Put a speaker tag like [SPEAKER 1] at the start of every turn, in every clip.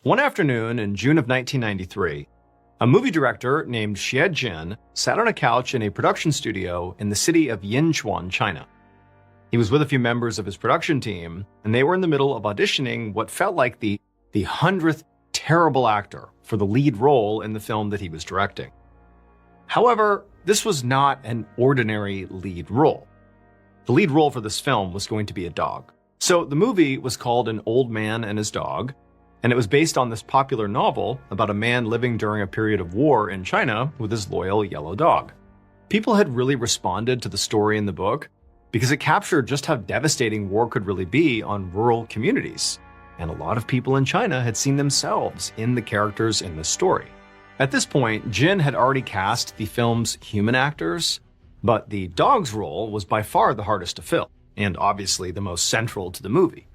[SPEAKER 1] One afternoon in June of 1993, a movie director named Xie Jin sat on a couch in a production studio in the city of Yinchuan, China. He was with a few members of his production team, and they were in the middle of auditioning what felt like the 100th terrible actor for the lead role in the film that he was directing. However, this was not an ordinary lead role. The lead role for this film was going to be a dog. So the movie was called An Old Man and His Dog, and it was based on this popular novel about a man living during a period of war in China with his loyal yellow dog. People had really responded to the story in the book because it captured just how devastating war could really be on rural communities, and a lot of people in China had seen themselves in the characters in this story. At this point, Jin had already cast the film's human actors, but the dog's role was by far the hardest to fill, and obviously the most central to the movie.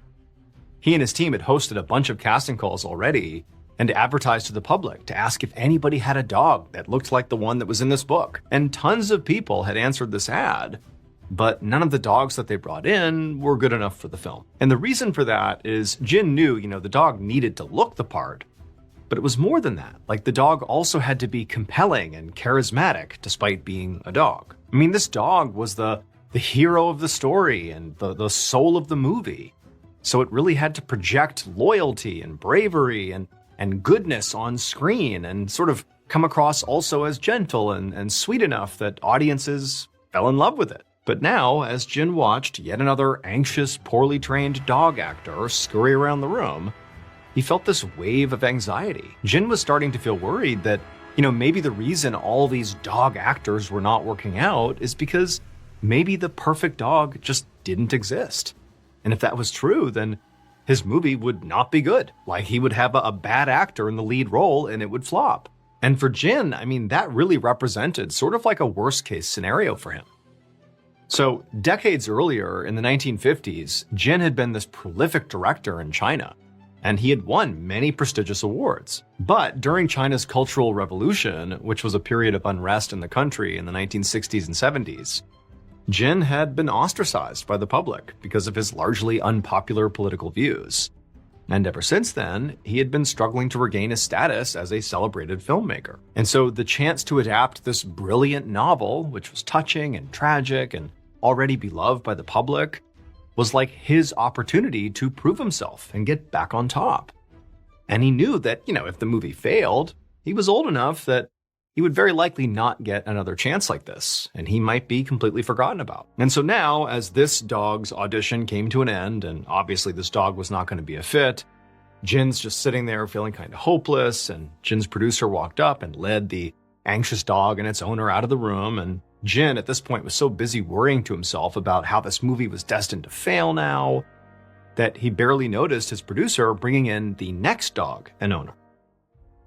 [SPEAKER 1] He and his team had hosted a bunch of casting calls already and advertised to the public to ask if anybody had a dog that looked like the one that was in this book. And tons of people had answered this ad, but none of the dogs that they brought in were good enough for the film. And the reason for that is Jin knew, the dog needed to look the part, but it was more than that. Like, the dog also had to be compelling and charismatic despite being a dog. I mean, this dog was the hero of the story and the soul of the movie. So it really had to project loyalty and bravery and goodness on screen and sort of come across also as gentle and sweet enough that audiences fell in love with it. But now, as Jin watched yet another anxious, poorly trained dog actor scurry around the room, he felt this wave of anxiety. Jin was starting to feel worried that, maybe the reason all these dog actors were not working out is because maybe the perfect dog just didn't exist. And if that was true, then his movie would not be good. Like, he would have a bad actor in the lead role and it would flop. And for Jin, that really represented sort of like a worst case scenario for him. So decades earlier in the 1950s, Jin had been this prolific director in China, and he had won many prestigious awards. But during China's Cultural Revolution, which was a period of unrest in the country in the 1960s and 70s, Jin had been ostracized by the public because of his largely unpopular political views. And ever since then, he had been struggling to regain his status as a celebrated filmmaker. And so the chance to adapt this brilliant novel, which was touching and tragic and already beloved by the public, was like his opportunity to prove himself and get back on top. And he knew that, if the movie failed, he was old enough that he would very likely not get another chance like this, and he might be completely forgotten about. And so now, as this dog's audition came to an end, and obviously this dog was not going to be a fit, Jin's just sitting there feeling kind of hopeless, and Jin's producer walked up and led the anxious dog and its owner out of the room, and Jin at this point was so busy worrying to himself about how this movie was destined to fail now, that he barely noticed his producer bringing in the next dog and owner.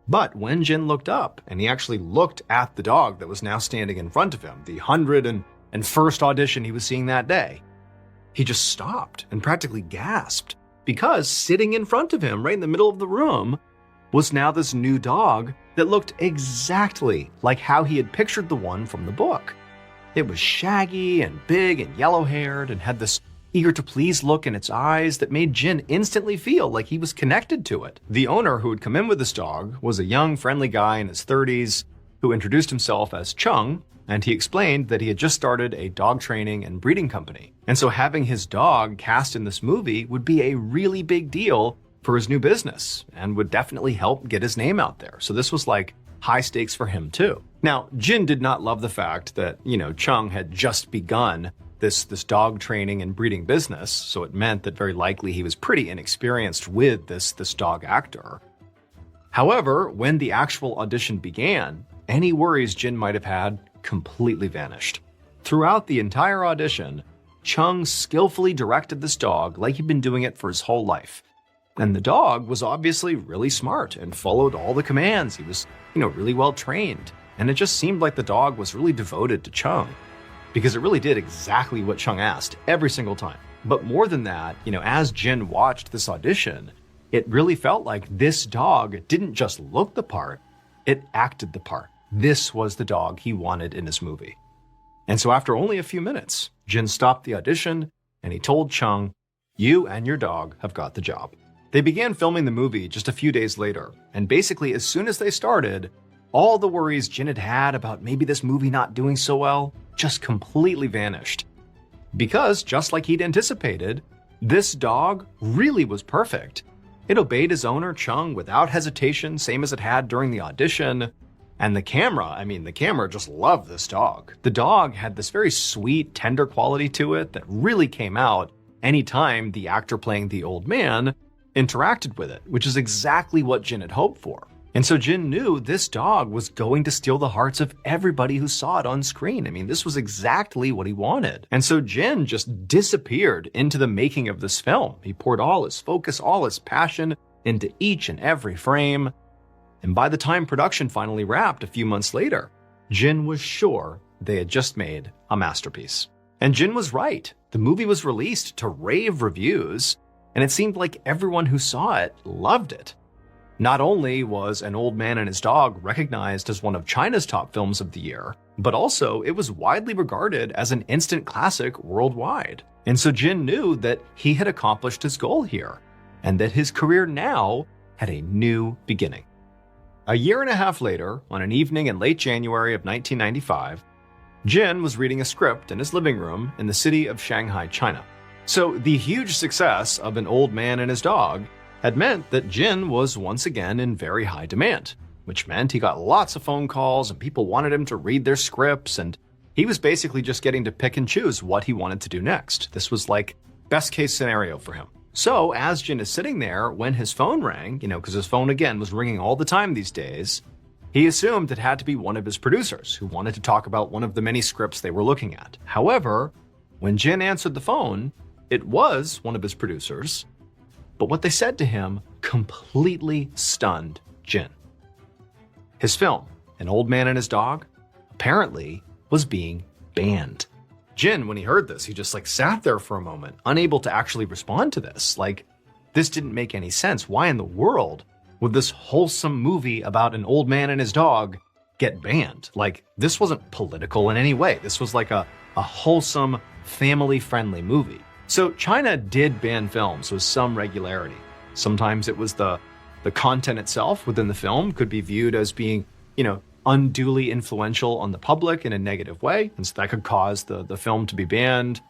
[SPEAKER 1] But when Jin looked up, and he actually looked at the dog that was now standing in front of him, the 101st audition he was seeing that day, he just stopped and practically gasped, because sitting in front of him, right in the middle of the room, was now this new dog that looked exactly like how he had pictured the one from the book. It was shaggy and big and yellow-haired and had this eager-to-please look in its eyes that made Jin instantly feel like he was connected to it. The owner who had come in with this dog was a young, friendly guy in his 30s who introduced himself as Chung, and he explained that he had just started a dog training and breeding company. And so having his dog cast in this movie would be a really big deal for his new business and would definitely help get his name out there. So this was like high stakes for him too. Now, Jin did not love the fact that, Chung had just begun this dog training and breeding business, so it meant that very likely he was pretty inexperienced with this dog actor. However, when the actual audition began, any worries Jin might have had completely vanished. Throughout the entire audition, Chung skillfully directed this dog like he'd been doing it for his whole life. And the dog was obviously really smart and followed all the commands. He was, really well trained. And it just seemed like the dog was really devoted to Chung, because it really did exactly what Chung asked every single time. But more than that, as Jin watched this audition, it really felt like this dog didn't just look the part, it acted the part. This was the dog he wanted in his movie. And so after only a few minutes, Jin stopped the audition and he told Chung, "You and your dog have got the job." They began filming the movie just a few days later, and basically as soon as they started, all the worries Jin had had about maybe this movie not doing so well just completely vanished. Because, just like he'd anticipated, this dog really was perfect. It obeyed his owner, Chung, without hesitation, same as it had during the audition. And the camera just loved this dog. The dog had this very sweet, tender quality to it that really came out anytime the actor playing the old man interacted with it, which is exactly what Jin had hoped for. And so Jin knew this dog was going to steal the hearts of everybody who saw it on screen. I mean, this was exactly what he wanted. And so Jin just disappeared into the making of this film. He poured all his focus, all his passion into each and every frame. And by the time production finally wrapped a few months later, Jin was sure they had just made a masterpiece. And Jin was right. The movie was released to rave reviews, and it seemed like everyone who saw it loved it. Not only was An Old Man and His Dog recognized as one of China's top films of the year, but also it was widely regarded as an instant classic worldwide. And so Jin knew that he had accomplished his goal here, and that his career now had a new beginning. A year and a half later, on an evening in late January of 1995, Jin was reading a script in his living room in the city of Shanghai, China. So the huge success of An Old Man and His Dog had meant that Jin was once again in very high demand, which meant he got lots of phone calls and people wanted him to read their scripts, and he was basically just getting to pick and choose what he wanted to do next. This was like best case scenario for him. So as Jin is sitting there, when his phone rang, because his phone again was ringing all the time these days, he assumed it had to be one of his producers who wanted to talk about one of the many scripts they were looking at. However, when Jin answered the phone, it was one of his producers, but what they said to him completely stunned Jin. His film, An Old Man and His Dog, apparently was being banned. Jin, when he heard this, he just sat there for a moment, unable to actually respond to this. This didn't make any sense. Why in the world would this wholesome movie about an old man and his dog get banned? This wasn't political in any way. This was a wholesome, family-friendly movie. So China did ban films with some regularity. Sometimes it was the content itself within the film could be viewed as being, unduly influential on the public in a negative way, and so that could cause the film to be banned.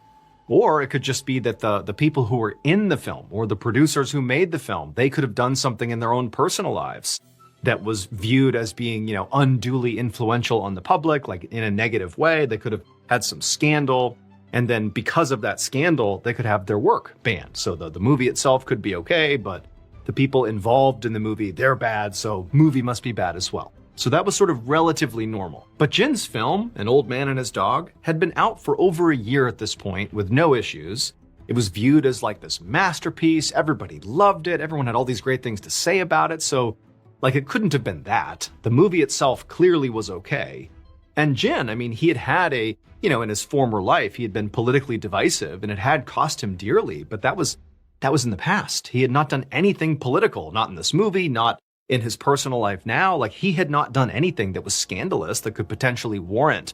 [SPEAKER 1] Or it could just be that the people who were in the film or the producers who made the film, they could have done something in their own personal lives that was viewed as being, unduly influential on the public, in a negative way. They could have had some scandal. And then because of that scandal, they could have their work banned. So the movie itself could be okay, but the people involved in the movie, they're bad, so movie must be bad as well. So that was sort of relatively normal. But Jin's film, An Old Man and His Dog, had been out for over a year at this point with no issues. It was viewed as this masterpiece. Everybody loved it. Everyone had all these great things to say about it. So it couldn't have been that. The movie itself clearly was okay. And Jin, he had in his former life, he had been politically divisive and it had cost him dearly, but that was in the past. He had not done anything political, not in this movie, not in his personal life now. He had not done anything that was scandalous that could potentially warrant,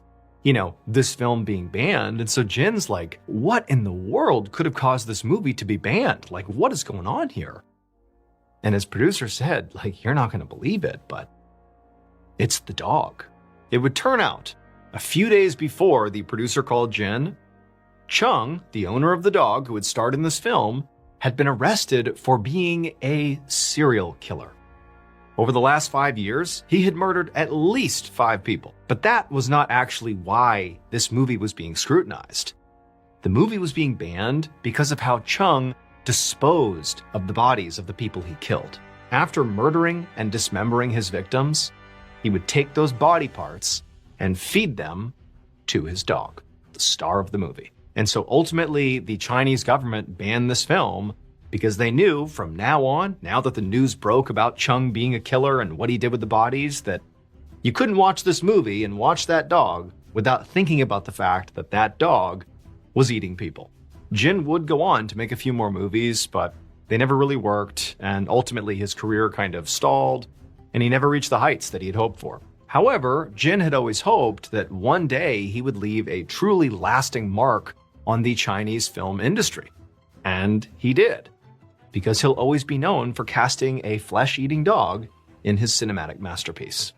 [SPEAKER 1] this film being banned. And so Jin's what in the world could have caused this movie to be banned? What is going on here? And his producer said, you're not going to believe it, but it's the dog. It would turn out, a few days before the producer called Jin, Chung, the owner of the dog who had starred in this film, had been arrested for being a serial killer. Over the last 5 years, he had murdered at least 5 people. But that was not actually why this movie was being scrutinized. The movie was being banned because of how Chung disposed of the bodies of the people he killed. After murdering and dismembering his victims, he would take those body parts and feed them to his dog, the star of the movie. And so ultimately, the Chinese government banned this film because they knew from now on, now that the news broke about Chung being a killer and what he did with the bodies, that you couldn't watch this movie and watch that dog without thinking about the fact that that dog was eating people. Jin would go on to make a few more movies, but they never really worked, and ultimately his career kind of stalled, and he never reached the heights that he had hoped for. However, Jin had always hoped that one day he would leave a truly lasting mark on the Chinese film industry. And he did. because he'll always be known for casting a flesh-eating dog in his cinematic masterpiece.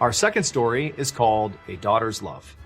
[SPEAKER 1] Our second story is called A Daughter's Love.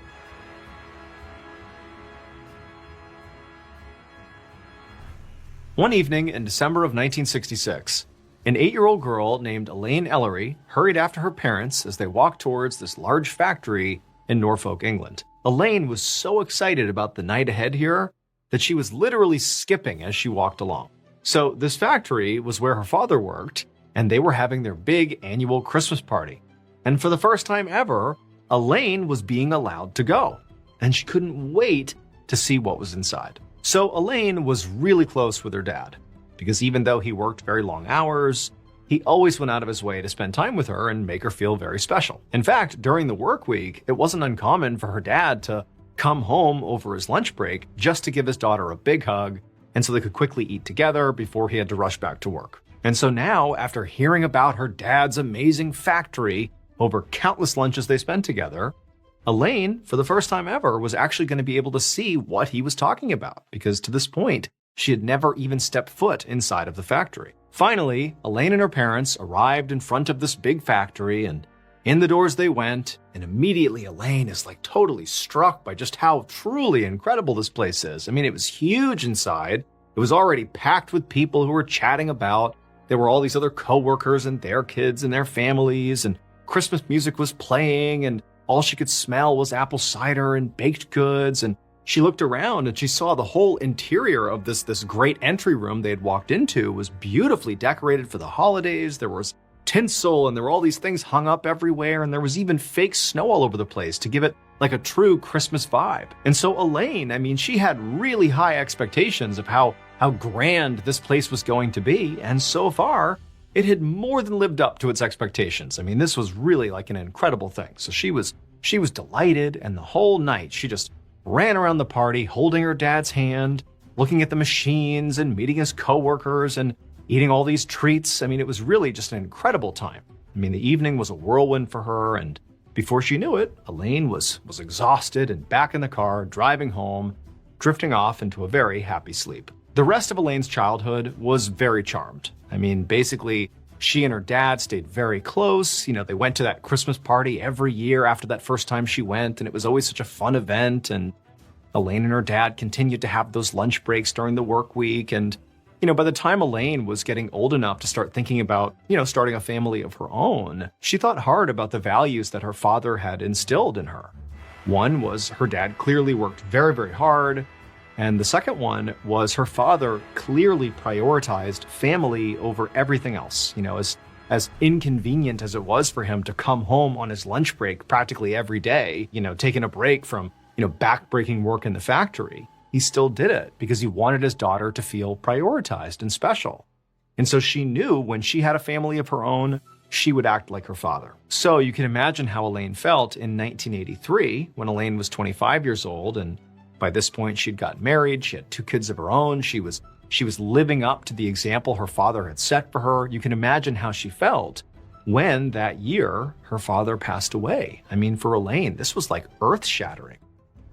[SPEAKER 1] One evening in December of 1966, an 8-year-old girl named Elaine Ellery hurried after her parents as they walked towards this large factory in Norfolk, England. Elaine was so excited about the night ahead here that she was literally skipping as she walked along. So this factory was where her father worked, and they were having their big annual Christmas party. And for the first time ever, Elaine was being allowed to go, and she couldn't wait to see what was inside. So Elaine was really close with her dad, because even though he worked very long hours, he always went out of his way to spend time with her and make her feel very special. In fact, during the work week, it wasn't uncommon for her dad to come home over his lunch break just to give his daughter a big hug, and so they could quickly eat together before he had to rush back to work. And so now, after hearing about her dad's amazing factory over countless lunches they spent together, Elaine, for the first time ever, was actually going to be able to see what he was talking about, because to this point, she had never even stepped foot inside of the factory. Finally, Elaine and her parents arrived in front of this big factory, and in the doors they went, and immediately Elaine is like totally struck by just how truly incredible this place is. I mean, it was huge inside. It was already packed with people who were chatting about. There were all these other coworkers and their kids and their families, and Christmas music was playing, and all she could smell was apple cider and baked goods. And she looked around and she saw the whole interior of this great entry room they had walked into was beautifully decorated for the holidays. There was tinsel and there were all these things hung up everywhere, and there was even fake snow all over the place to give it like a true Christmas vibe. And so Elaine, I mean, she had really high expectations of how grand this place was going to be, and so far, it had more than lived up to its expectations. I mean, this was really like an incredible thing. So she was delighted, and the whole night she just ran around the party holding her dad's hand, looking at the machines and meeting his coworkers and eating all these treats. I mean, it was really just an incredible time. I mean, the evening was a whirlwind for her, and before she knew it, Elaine was exhausted and back in the car, driving home, drifting off into a very happy sleep. The rest of Elaine's childhood was very charmed. I mean, basically, she and her dad stayed very close. You know, they went to that Christmas party every year after that first time she went, and it was always such a fun event. And Elaine and her dad continued to have those lunch breaks during the work week. And, you know, by the time Elaine was getting old enough to start thinking about, you know, starting a family of her own, she thought hard about the values that her father had instilled in her. One was her dad clearly worked very, very hard. And the second one was her father clearly prioritized family over everything else. You know, as inconvenient as it was for him to come home on his lunch break practically every day, you know, taking a break from, you know, backbreaking work in the factory, he still did it because he wanted his daughter to feel prioritized and special. And so she knew when she had a family of her own, she would act like her father. So you can imagine how Elaine felt in 1983 when Elaine was 25 years old, and by this point, she'd gotten married, she had 2 kids of her own, she was living up to the example her father had set for her. You can imagine how she felt when that year her father passed away. I mean, for Elaine, this was like earth-shattering.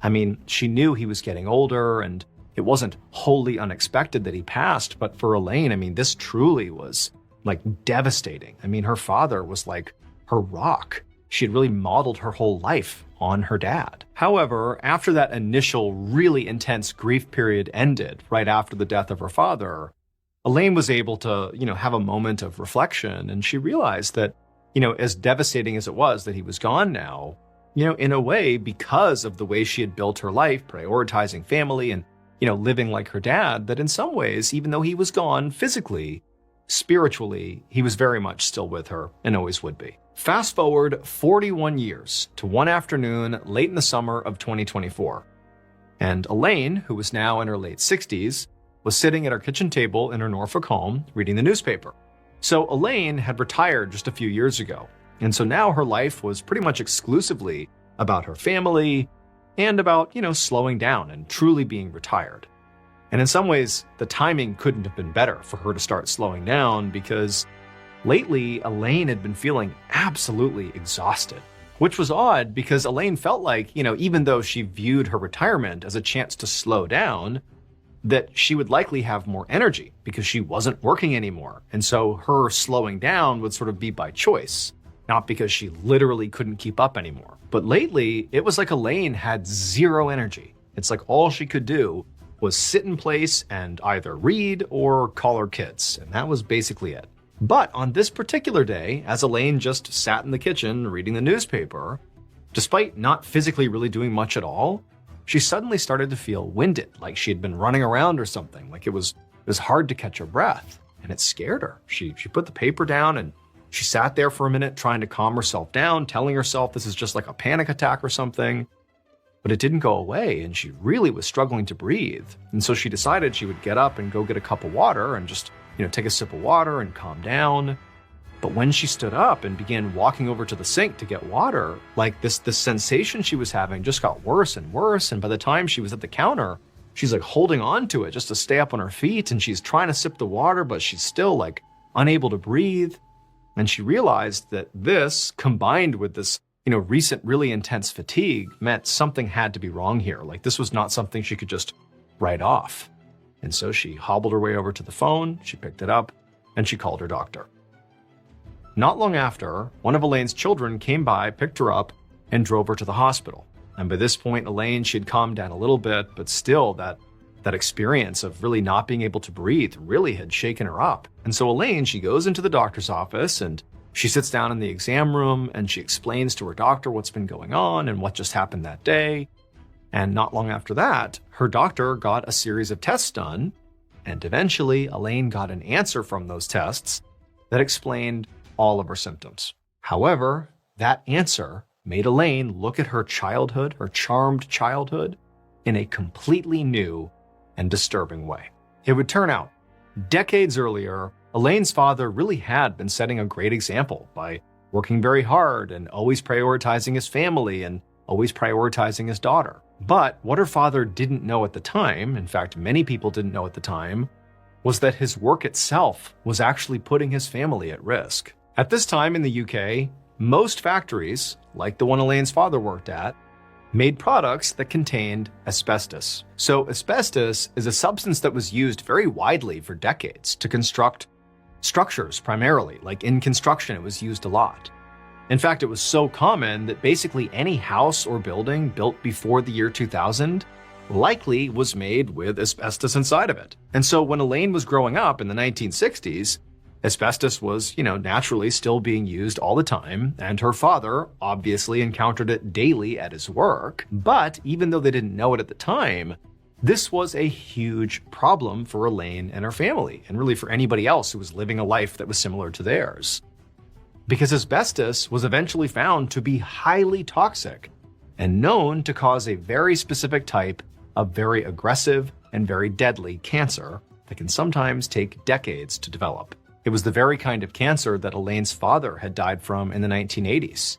[SPEAKER 1] I mean, she knew he was getting older, and it wasn't wholly unexpected that he passed, but for Elaine, I mean, this truly was like devastating. I mean, her father was like her rock. She had really modeled her whole life on her dad. However, after that initial really intense grief period ended right after the death of her father, Elaine was able to, you know, have a moment of reflection, and she realized that, you know, as devastating as it was that he was gone now, you know, in a way, because of the way she had built her life, prioritizing family and, you know, living like her dad, that in some ways, even though he was gone physically, spiritually, he was very much still with her and always would be. Fast forward 41 years to one afternoon late in the summer of 2024. And Elaine, who was now in her late 60s, was sitting at her kitchen table in her Norfolk home reading the newspaper. So Elaine had retired just a few years ago. And so now her life was pretty much exclusively about her family and about, you know, slowing down and truly being retired. And in some ways, the timing couldn't have been better for her to start slowing down because Lately, Elaine had been feeling absolutely exhausted, which was odd because Elaine felt like, even though she viewed her retirement as a chance to slow down, that she would likely have more energy because she wasn't working anymore. And so her slowing down would sort of be by choice, not because she literally couldn't keep up anymore. But lately, it was like Elaine had zero energy. It's like all she could do was sit in place and either read or call her kids, and that was basically it. But on this particular day, as Elaine just sat in the kitchen reading the newspaper, despite not physically really doing much at all, she suddenly started to feel winded, like she had been running around or something, like it was hard to catch her breath, and it scared her. She put the paper down and she sat there for a minute trying to calm herself down, telling herself this is just like a panic attack or something. But it didn't go away, and she really was struggling to breathe. And so she decided she would get up and go get a cup of water and just take a sip of water and calm down. But when she stood up and began walking over to the sink to get water, like this sensation she was having just got worse and worse. And by the time she was at the counter, she's like holding on to it just to stay up on her feet. And she's trying to sip the water, but she's still like unable to breathe. And she realized that this, combined with this, recent really intense fatigue, meant something had to be wrong here. Like this was not something she could just write off. And so she hobbled her way over to the phone, she picked it up, and she called her doctor. Not long after, one of Elaine's children came by, picked her up, and drove her to the hospital. And by this point, Elaine, she had calmed down a little bit, but still that experience of really not being able to breathe really had shaken her up. And so Elaine, she goes into the doctor's office and she sits down in the exam room and she explains to her doctor what's been going on and what just happened that day. And not long after that, her doctor got a series of tests done, and eventually Elaine got an answer from those tests that explained all of her symptoms. However, that answer made Elaine look at her childhood, her charmed childhood, in a completely new and disturbing way. It would turn out, decades earlier, Elaine's father really had been setting a great example by working very hard and always prioritizing his family and always prioritizing his daughter. But what her father didn't know at the time, in fact, many people didn't know at the time, was that his work itself was actually putting his family at risk. At this time in the UK, most factories, like the one Elaine's father worked at, made products that contained asbestos. So asbestos is a substance that was used very widely for decades to construct structures primarily, like in construction it was used a lot. In fact, it was so common that basically any house or building built before the year 2000 likely was made with asbestos inside of it. And so when Elaine was growing up in the 1960s, asbestos was, naturally still being used all the time, and her father obviously encountered it daily at his work. But even though they didn't know it at the time, this was a huge problem for Elaine and her family, and really for anybody else who was living a life that was similar to theirs. Because asbestos was eventually found to be highly toxic and known to cause a very specific type of very aggressive and very deadly cancer that can sometimes take decades to develop. It was the very kind of cancer that Elaine's father had died from in the 1980s.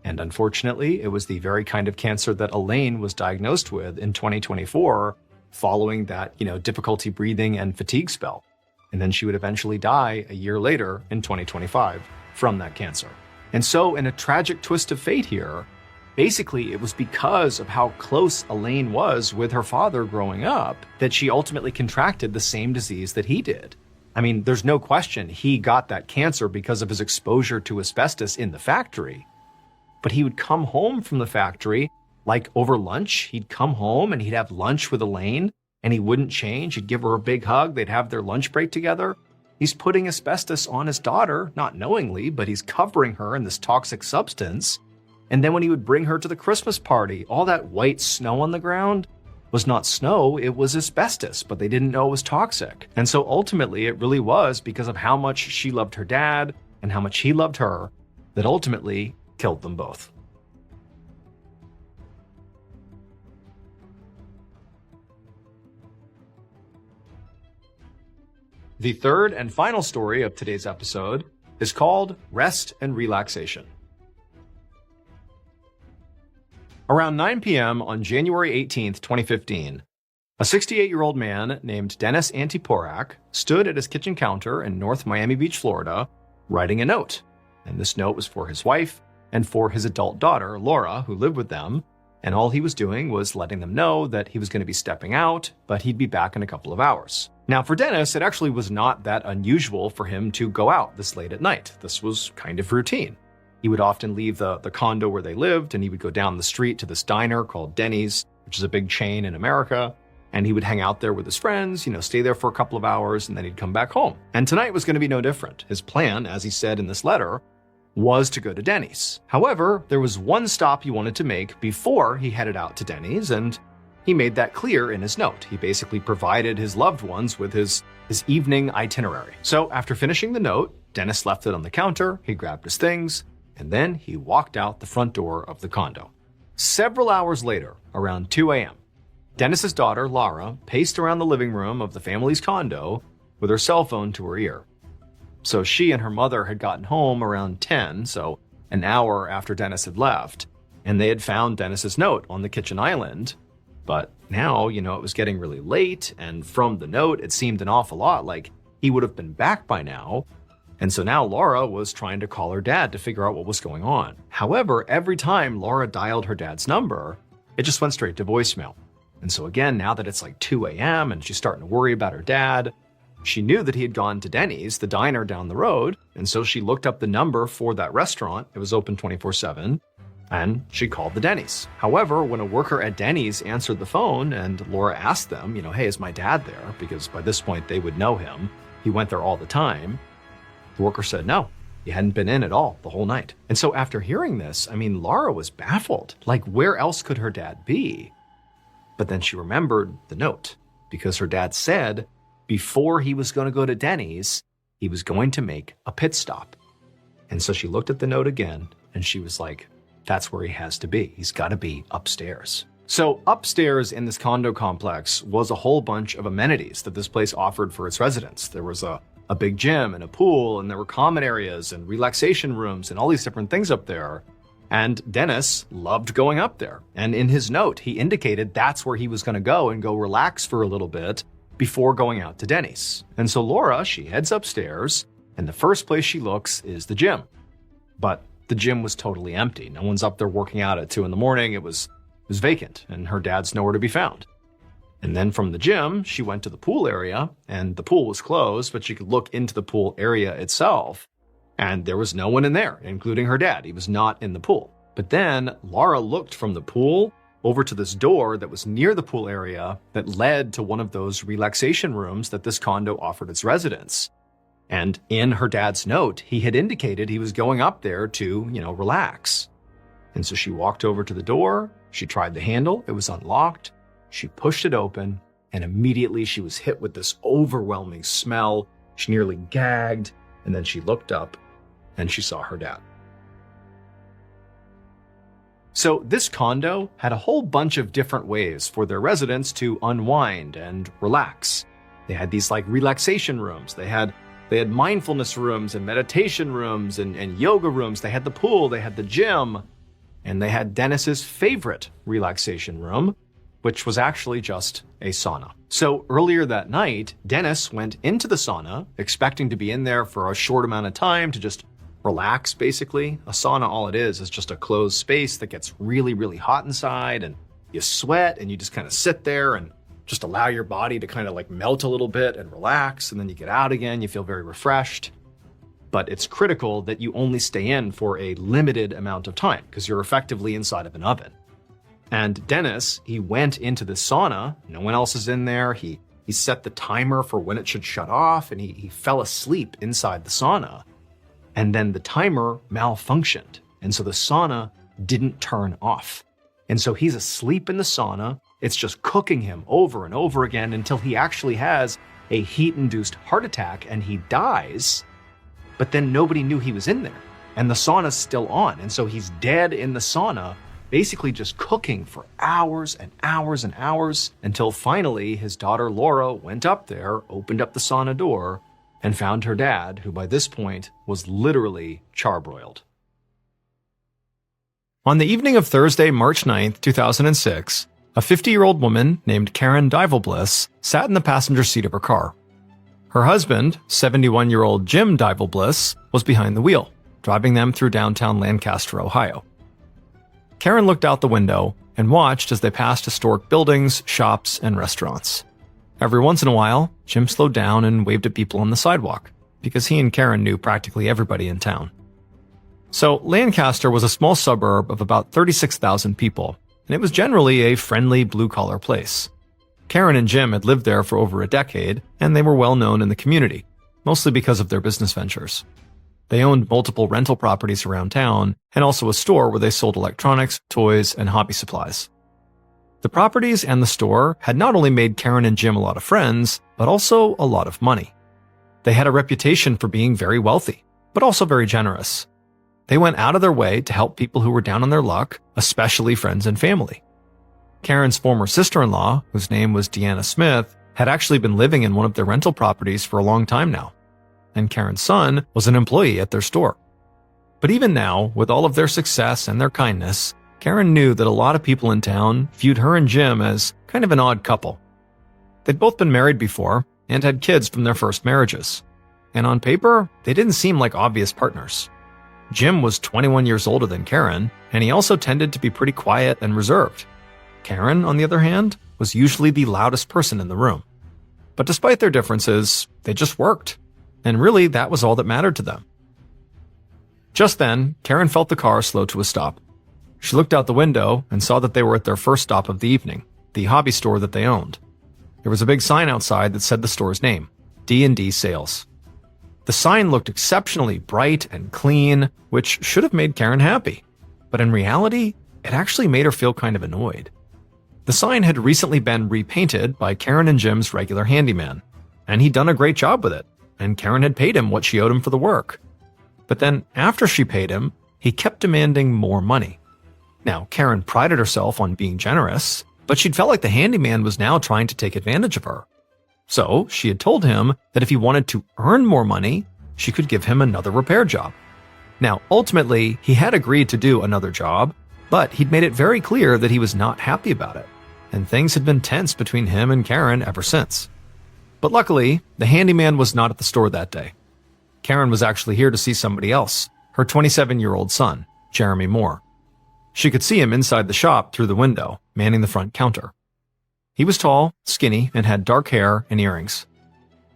[SPEAKER 1] And unfortunately, it was the very kind of cancer that Elaine was diagnosed with in 2024 following that, difficulty breathing and fatigue spell. And then she would eventually die a year later in 2025 from that cancer. And so in a tragic twist of fate here, basically it was because of how close Elaine was with her father growing up that she ultimately contracted the same disease that he did. I mean, there's no question he got that cancer because of his exposure to asbestos in the factory. But he would come home from the factory, like over lunch, he'd come home and he'd have lunch with Elaine and he wouldn't change. He'd give her a big hug. They'd have their lunch break together. He's putting asbestos on his daughter, not knowingly, but he's covering her in this toxic substance. And then when he would bring her to the Christmas party, all that white snow on the ground was not snow, it was asbestos, but they didn't know it was toxic. And so ultimately, it really was because of how much she loved her dad and how much he loved her that ultimately killed them both. The third and final story of today's episode is called Rest and Relaxation. Around 9 p.m. on January 18, 2015, a 68-year-old man named Dennis Antiporak stood at his kitchen counter in North Miami Beach, Florida, writing a note. And this note was for his wife and for his adult daughter, Laura, who lived with them. And all he was doing was letting them know that he was going to be stepping out, but he'd be back in a couple of hours. Now, for Dennis, it actually was not that unusual for him to go out this late at night. This was kind of routine. He would often leave the condo where they lived, and he would go down the street to this diner called Denny's, which is a big chain in America. And he would hang out there with his friends, stay there for a couple of hours, and then he'd come back home. And tonight was going to be no different. His plan, as he said in this letter, was to go to Denny's. However, there was one stop he wanted to make before he headed out to Denny's, and he made that clear in his note. He basically provided his loved ones with his evening itinerary. So after finishing the note, Dennis left it on the counter, he grabbed his things, and then he walked out the front door of the condo. Several hours later, around 2 a.m., Dennis's daughter, Laura, paced around the living room of the family's condo with her cell phone to her ear. So she and her mother had gotten home around 10, so an hour after Dennis had left, and they had found Dennis's note on the kitchen island. But now, it was getting really late, and from the note, it seemed an awful lot like he would have been back by now. And so now Laura was trying to call her dad to figure out what was going on. However, every time Laura dialed her dad's number, it just went straight to voicemail. And so again, now that it's like 2 a.m. and she's starting to worry about her dad, she knew that he had gone to Denny's, the diner down the road, and so she looked up the number for that restaurant. It was open 24/7, and she called the Denny's. However, when a worker at Denny's answered the phone and Laura asked them, hey, is my dad there? Because by this point they would know him. He went there all the time. The worker said no, he hadn't been in at all the whole night. And so after hearing this, Laura was baffled. Like, where else could her dad be? But then she remembered the note, because her dad said before he was going to go to Denny's, he was going to make a pit stop. And so she looked at the note again, and she was like, that's where he has to be. He's got to be upstairs. So upstairs in this condo complex was a whole bunch of amenities that this place offered for its residents. There was a big gym and a pool, and there were common areas and relaxation rooms and all these different things up there. And Dennis loved going up there. And in his note, he indicated that's where he was going to go and go relax for a little bit before going out to Denny's. And so Laura, she heads upstairs, and the first place she looks is the gym. But the gym was totally empty. No one's up there working out at 2 a.m. It was vacant, and her dad's nowhere to be found. And then from the gym, she went to the pool area, and the pool was closed, but she could look into the pool area itself, and there was no one in there, including her dad. He was not in the pool. But then Laura looked from the pool over to this door that was near the pool area that led to one of those relaxation rooms that this condo offered its residents. And in her dad's note, he had indicated he was going up there to, relax. And so she walked over to the door, she tried the handle, it was unlocked, she pushed it open, and immediately she was hit with this overwhelming smell. She nearly gagged, and then she looked up and she saw her dad. So this condo had a whole bunch of different ways for their residents to unwind and relax. They had these relaxation rooms. They had mindfulness rooms and meditation rooms and yoga rooms. They had the pool, they had the gym, and they had Dennis's favorite relaxation room, which was actually just a sauna. So earlier that night, Dennis went into the sauna, expecting to be in there for a short amount of time to just relax, basically. A sauna, all it is just a closed space that gets really, really hot inside, and you sweat, and you just kind of sit there and just allow your body to kind of melt a little bit and relax, and then you get out again, you feel very refreshed. But it's critical that you only stay in for a limited amount of time, because you're effectively inside of an oven. And Dennis, he went into the sauna, no one else is in there, he set the timer for when it should shut off, and he fell asleep inside the sauna. And then the timer malfunctioned, and so the sauna didn't turn off. And so he's asleep in the sauna, it's just cooking him over and over again until he actually has a heat-induced heart attack and he dies. But then nobody knew he was in there, and the sauna's still on, and so he's dead in the sauna, basically just cooking for hours and hours and hours, until finally his daughter Laura went up there, opened up the sauna door, and found her dad, who by this point was literally charbroiled. On the evening of Thursday, March 9th, 2006, a 50-year-old woman named Karen Divelbliss sat in the passenger seat of her car. Her husband, 71-year-old Jim Bliss, was behind the wheel, driving them through downtown Lancaster, Ohio. Karen looked out the window and watched as they passed historic buildings, shops, and restaurants. Every once in a while, Jim slowed down and waved at people on the sidewalk, because he and Karen knew practically everybody in town. So Lancaster was a small suburb of about 36,000 people, and it was generally a friendly blue-collar place. Karen and Jim had lived there for over a decade, and they were well known in the community, mostly because of their business ventures. They owned multiple rental properties around town, and also a store where they sold electronics, toys, and hobby supplies. The properties and the store had not only made Karen and Jim a lot of friends, but also a lot of money. They had a reputation for being very wealthy, but also very generous. They went out of their way to help people who were down on their luck, especially friends and family. Karen's former sister-in-law, whose name was Deanna Smith, had actually been living in one of their rental properties for a long time now, and Karen's son was an employee at their store. But even now, with all of their success and their kindness, Karen knew that a lot of people in town viewed her and Jim as kind of an odd couple. They'd both been married before and had kids from their first marriages, and on paper, they didn't seem like obvious partners. Jim was 21 years older than Karen, and he also tended to be pretty quiet and reserved. Karen, on the other hand, was usually the loudest person in the room. But despite their differences, they just worked, and really that was all that mattered to them. Just then, Karen felt the car slow to a stop. She looked out the window and saw that they were at their first stop of the evening, the hobby store that they owned. There was a big sign outside that said the store's name, D&D Sales. The sign looked exceptionally bright and clean, which should have made Karen happy. But in reality, it actually made her feel kind of annoyed. The sign had recently been repainted by Karen and Jim's regular handyman, and he'd done a great job with it, and Karen had paid him what she owed him for the work. But then, after she paid him, he kept demanding more money. Now, Karen prided herself on being generous, but she'd felt like the handyman was now trying to take advantage of her. So, she had told him that if he wanted to earn more money, she could give him another repair job. Now, ultimately, he had agreed to do another job, but he'd made it very clear that he was not happy about it, and things had been tense between him and Karen ever since. But luckily, the handyman was not at the store that day. Karen was actually here to see somebody else, her 27-year-old son, Jeremy Moore. She could see him inside the shop through the window, manning the front counter. He was tall, skinny, and had dark hair and earrings.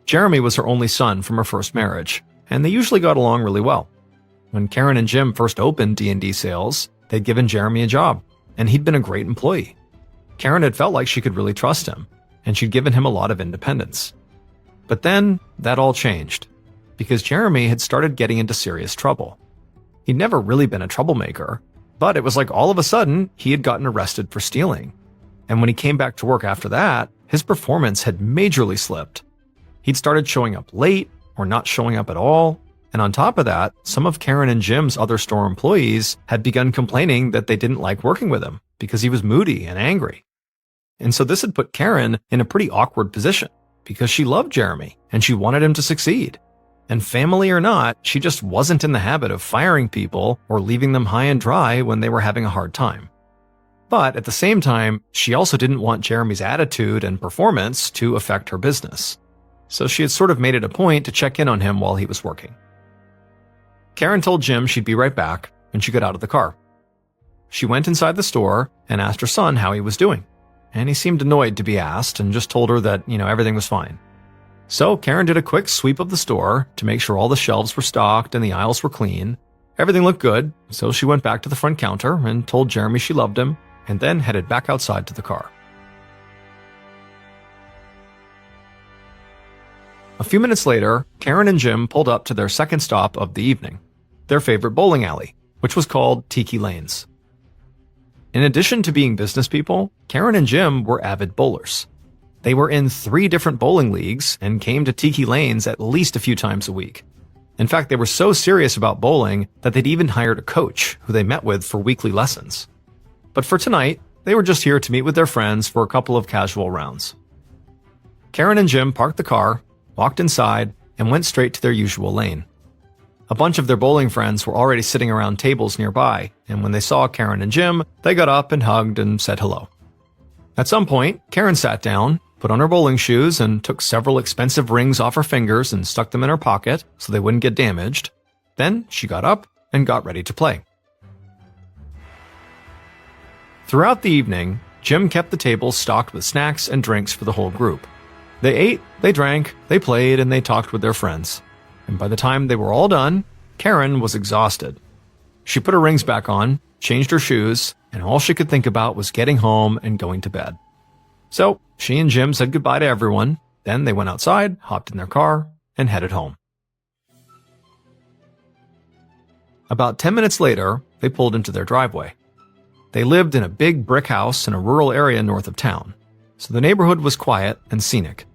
[SPEAKER 1] Jeremy was her only son from her first marriage, and they usually got along really well. When Karen and Jim first opened D&D Sales, they'd given Jeremy a job, and he'd been a great employee. Karen had felt like she could really trust him, and she'd given him a lot of independence. But then, that all changed, because Jeremy had started getting into serious trouble. He'd never really been a troublemaker, but it was like all of a sudden, he had gotten arrested for stealing. And when he came back to work after that, his performance had majorly slipped. He'd started showing up late, or not showing up at all, and on top of that, some of Karen and Jim's other store employees had begun complaining that they didn't like working with him because he was moody and angry. And so this had put Karen in a pretty awkward position because she loved Jeremy and she wanted him to succeed. And family or not, she just wasn't in the habit of firing people or leaving them high and dry when they were having a hard time. But at the same time, she also didn't want Jeremy's attitude and performance to affect her business. So she had sort of made it a point to check in on him while he was working. Karen told Jim she'd be right back, and she got out of the car. She went inside the store and asked her son how he was doing, and he seemed annoyed to be asked and just told her that, everything was fine. So Karen did a quick sweep of the store to make sure all the shelves were stocked and the aisles were clean. Everything looked good, so she went back to the front counter and told Jeremy she loved him, and then headed back outside to the car. A few minutes later, Karen and Jim pulled up to their second stop of the evening, their favorite bowling alley, which was called Tiki Lanes. In addition to being business people, Karen and Jim were avid bowlers. They were in 3 different bowling leagues and came to Tiki Lanes at least a few times a week. In fact, they were so serious about bowling that they'd even hired a coach who they met with for weekly lessons. But for tonight, they were just here to meet with their friends for a couple of casual rounds. Karen and Jim parked the car, walked inside, and went straight to their usual lane. A bunch of their bowling friends were already sitting around tables nearby, and when they saw Karen and Jim, they got up and hugged and said hello. At some point, Karen sat down, put on her bowling shoes, and took several expensive rings off her fingers and stuck them in her pocket so they wouldn't get damaged. Then she got up and got ready to play. Throughout the evening, Jim kept the table stocked with snacks and drinks for the whole group. They ate, they drank, they played, and they talked with their friends. And by the time they were all done, Karen was exhausted. She put her rings back on, changed her shoes, and all she could think about was getting home and going to bed. So she and Jim said goodbye to everyone. Then they went outside, hopped in their car, and headed home. About 10 minutes later, they pulled into their driveway. They lived in a big brick house in a rural area north of town, so the neighborhood was quiet and scenic.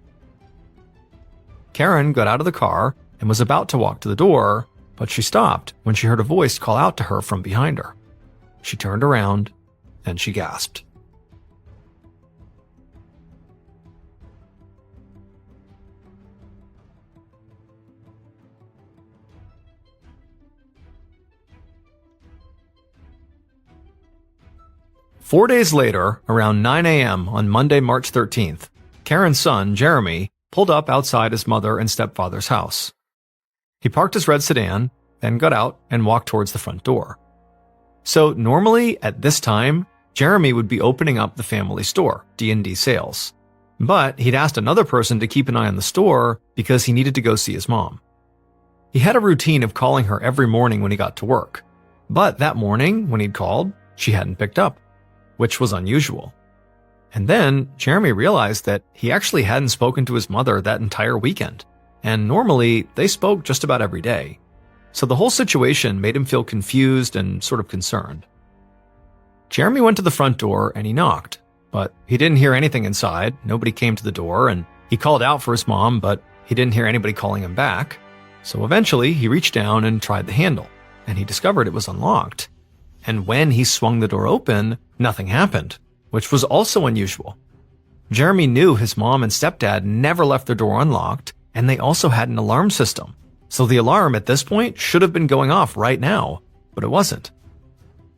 [SPEAKER 1] Karen got out of the car and was about to walk to the door, but she stopped when she heard a voice call out to her from behind her. She turned around and she gasped. Four days later, around 9 a.m. on Monday, March 13th, Karen's son, Jeremy, pulled up outside his mother and stepfather's house. He parked his red sedan, then got out and walked towards the front door. So normally, at this time, Jeremy would be opening up the family store, D&D Sales. But he'd asked another person to keep an eye on the store because he needed to go see his mom. He had a routine of calling her every morning when he got to work. But that morning, when he'd called, she hadn't picked up, which was unusual. And then Jeremy realized that he actually hadn't spoken to his mother that entire weekend, and normally they spoke just about every day. So the whole situation made him feel confused and sort of concerned. Jeremy went to the front door and he knocked, but he didn't hear anything inside. Nobody came to the door, and he called out for his mom, but he didn't hear anybody calling him back. So eventually he reached down and tried the handle, and he discovered it was unlocked. And when he swung the door open, nothing happened, which was also unusual. Jeremy knew his mom and stepdad never left their door unlocked, and they also had an alarm system. So the alarm at this point should have been going off right now, but it wasn't.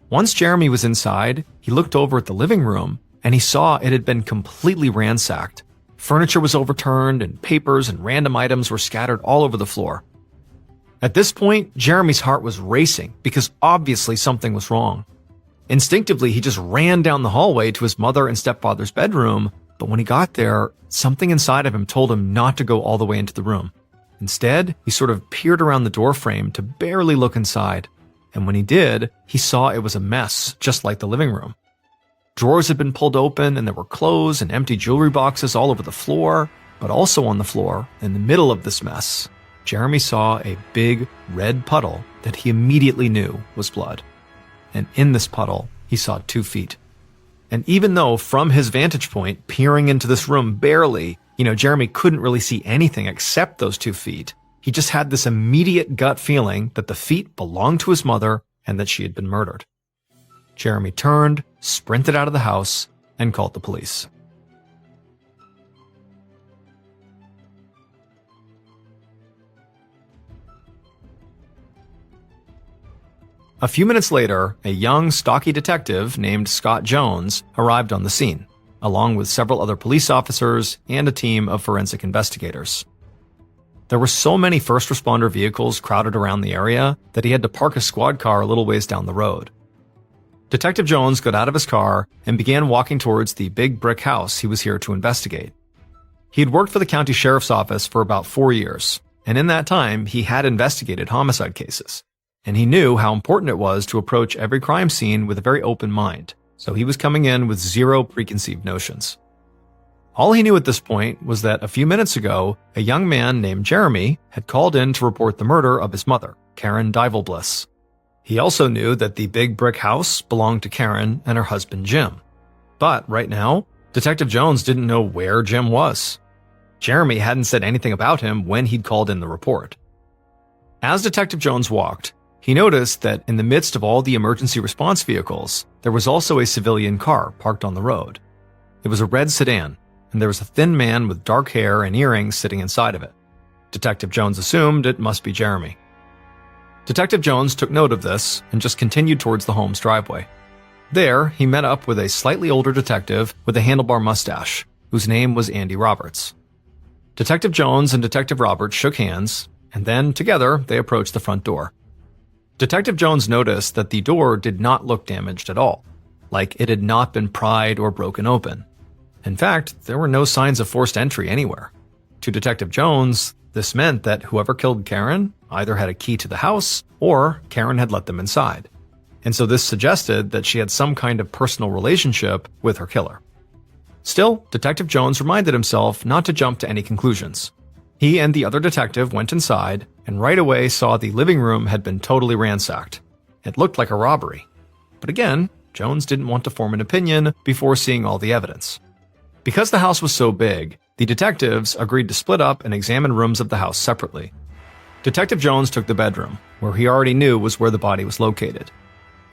[SPEAKER 1] Once Jeremy was inside, he looked over at the living room, and he saw it had been completely ransacked. Furniture was overturned, and papers and random items were scattered all over the floor. At this point, Jeremy's heart was racing because obviously something was wrong. Instinctively, he just ran down the hallway to his mother and stepfather's bedroom, but when he got there, something inside of him told him not to go all the way into the room. Instead, he sort of peered around the doorframe to barely look inside, and when he did, he saw it was a mess, just like the living room. Drawers had been pulled open, and there were clothes and empty jewelry boxes all over the floor, but also on the floor, in the middle of this mess, Jeremy saw a big red puddle that he immediately knew was blood. And in this puddle, he saw 2 feet. And even though from his vantage point, peering into this room barely, Jeremy couldn't really see anything except those 2 feet, he just had this immediate gut feeling that the feet belonged to his mother and that she had been murdered. Jeremy turned, sprinted out of the house, and called the police. A few minutes later, a young, stocky detective named Scott Jones arrived on the scene, along with several other police officers and a team of forensic investigators. There were so many first responder vehicles crowded around the area that he had to park a squad car a little ways down the road. Detective Jones got out of his car and began walking towards the big brick house he was here to investigate. He had worked for the county sheriff's office for about 4 years, and in that time, he had investigated homicide cases. And he knew how important it was to approach every crime scene with a very open mind, so he was coming in with zero preconceived notions. All he knew at this point was that a few minutes ago, a young man named Jeremy had called in to report the murder of his mother, Karen Divelbliss. He also knew that the big brick house belonged to Karen and her husband Jim. But right now, Detective Jones didn't know where Jim was. Jeremy hadn't said anything about him when he'd called in the report. As Detective Jones walked, he noticed that in the midst of all the emergency response vehicles, there was also a civilian car parked on the road. It was a red sedan, and there was a thin man with dark hair and earrings sitting inside of it. Detective Jones assumed it must be Jeremy. Detective Jones took note of this and just continued towards the home's driveway. There, he met up with a slightly older detective with a handlebar mustache, whose name was Andy Roberts. Detective Jones and Detective Roberts shook hands, and then, together, they approached the front door. Detective Jones noticed that the door did not look damaged at all, like it had not been pried or broken open. In fact, there were no signs of forced entry anywhere. To Detective Jones, this meant that whoever killed Karen either had a key to the house or Karen had let them inside. And so this suggested that she had some kind of personal relationship with her killer. Still, Detective Jones reminded himself not to jump to any conclusions. He and the other detective went inside and right away saw the living room had been totally ransacked. It looked like a robbery. But again, Jones didn't want to form an opinion before seeing all the evidence. Because the house was so big, the detectives agreed to split up and examine rooms of the house separately. Detective Jones took the bedroom, where he already knew was where the body was located.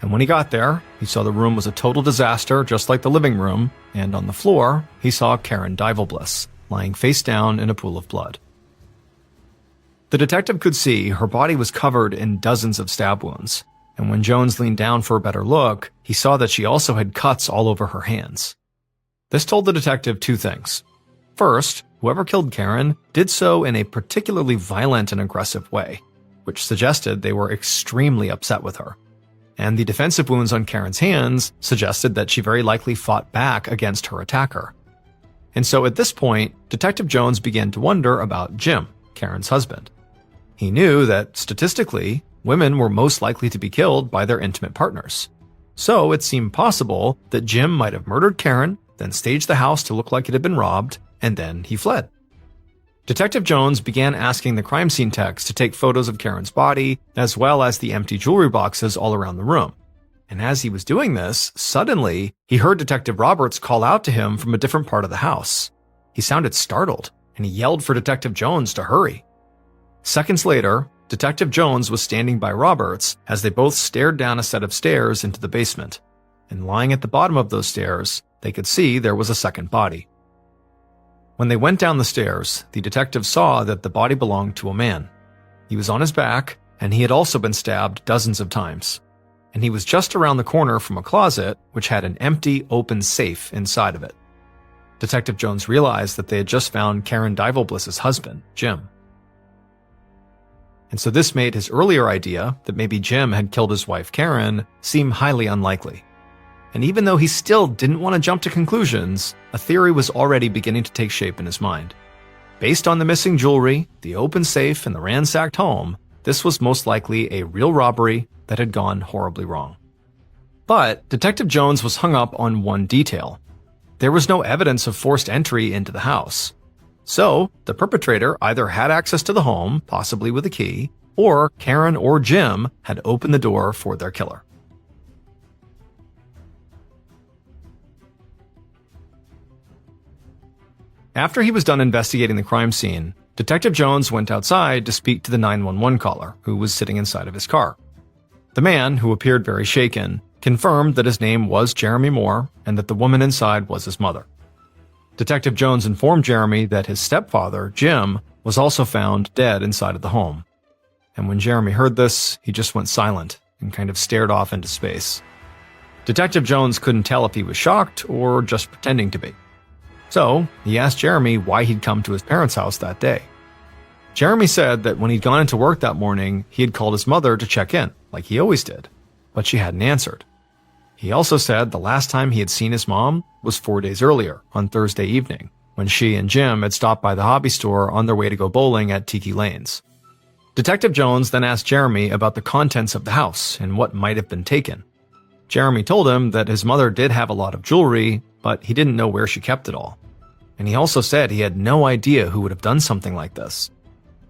[SPEAKER 1] And when he got there, he saw the room was a total disaster, just like the living room, and on the floor, he saw Karen Divelbliss, lying face down in a pool of blood. The detective could see her body was covered in dozens of stab wounds, and when Jones leaned down for a better look, he saw that she also had cuts all over her hands. This told the detective two things. First, whoever killed Karen did so in a particularly violent and aggressive way, which suggested they were extremely upset with her. And the defensive wounds on Karen's hands suggested that she very likely fought back against her attacker. And so at this point, Detective Jones began to wonder about Jim, Karen's husband. He knew that, statistically, women were most likely to be killed by their intimate partners. So it seemed possible that Jim might have murdered Karen, then staged the house to look like it had been robbed, and then he fled. Detective Jones began asking the crime scene techs to take photos of Karen's body, as well as the empty jewelry boxes all around the room. And as he was doing this, suddenly, he heard Detective Roberts call out to him from a different part of the house. He sounded startled, and he yelled for Detective Jones to hurry. Seconds later, Detective Jones was standing by Roberts as they both stared down a set of stairs into the basement. And lying at the bottom of those stairs, they could see there was a second body. When they went down the stairs, the detective saw that the body belonged to a man. He was on his back, and he had also been stabbed dozens of times. And he was just around the corner from a closet which had an empty, open safe inside of it. Detective Jones realized that they had just found Karen Divelbliss's husband, Jim. And so this made his earlier idea that maybe Jim had killed his wife Karen seem highly unlikely. And even though he still didn't want to jump to conclusions, a theory was already beginning to take shape in his mind. Based on the missing jewelry, the open safe, and the ransacked home, this was most likely a real robbery that had gone horribly wrong. But Detective Jones was hung up on one detail. There was no evidence of forced entry into the house. So, the perpetrator either had access to the home, possibly with a key, or Karen or Jim had opened the door for their killer. After he was done investigating the crime scene, Detective Jones went outside to speak to the 911 caller, who was sitting inside of his car. The man, who appeared very shaken, confirmed that his name was Jeremy Moore and that the woman inside was his mother. Detective Jones informed Jeremy that his stepfather, Jim, was also found dead inside of the home. And when Jeremy heard this, he just went silent and kind of stared off into space. Detective Jones couldn't tell if he was shocked or just pretending to be. So, he asked Jeremy why he'd come to his parents' house that day. Jeremy said that when he'd gone into work that morning, he had called his mother to check in, like he always did, but she hadn't answered. He also said the last time he had seen his mom was 4 days earlier, on Thursday evening, when she and Jim had stopped by the hobby store on their way to go bowling at Tiki Lanes. Detective Jones then asked Jeremy about the contents of the house and what might have been taken. Jeremy told him that his mother did have a lot of jewelry, but he didn't know where she kept it all. And he also said he had no idea who would have done something like this.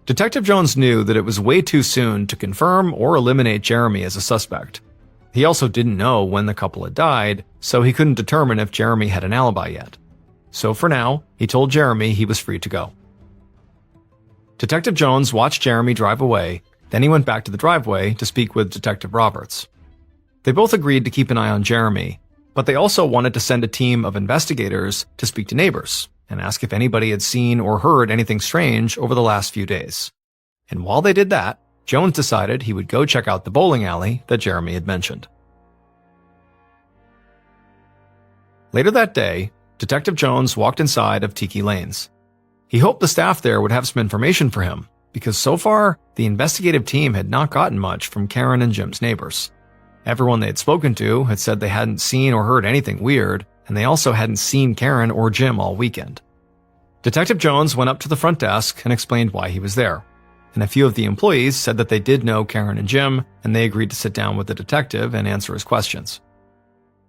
[SPEAKER 1] Detective Jones knew that it was way too soon to confirm or eliminate Jeremy as a suspect. He also didn't know when the couple had died, so he couldn't determine if Jeremy had an alibi yet. So for now, he told Jeremy he was free to go. Detective Jones watched Jeremy drive away, then he went back to the driveway to speak with Detective Roberts. They both agreed to keep an eye on Jeremy, but they also wanted to send a team of investigators to speak to neighbors and ask if anybody had seen or heard anything strange over the last few days. And while they did that, Jones decided he would go check out the bowling alley that Jeremy had mentioned. Later that day, Detective Jones walked inside of Tiki Lanes. He hoped the staff there would have some information for him, because so far, the investigative team had not gotten much from Karen and Jim's neighbors. Everyone they had spoken to had said they hadn't seen or heard anything weird, and they also hadn't seen Karen or Jim all weekend. Detective Jones went up to the front desk and explained why he was there, and a few of the employees said that they did know Karen and Jim, and they agreed to sit down with the detective and answer his questions.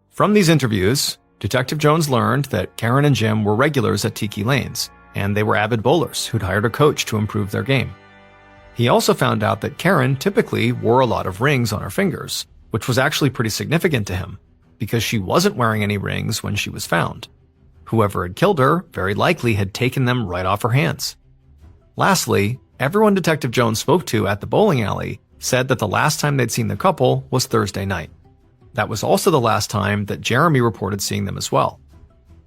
[SPEAKER 1] From these interviews, Detective Jones learned that Karen and Jim were regulars at Tiki Lanes, and they were avid bowlers who'd hired a coach to improve their game. He also found out that Karen typically wore a lot of rings on her fingers, which was actually pretty significant to him, because she wasn't wearing any rings when she was found. Whoever had killed her very likely had taken them right off her hands. Lastly, everyone Detective Jones spoke to at the bowling alley said that the last time they'd seen the couple was Thursday night. That was also the last time that Jeremy reported seeing them as well.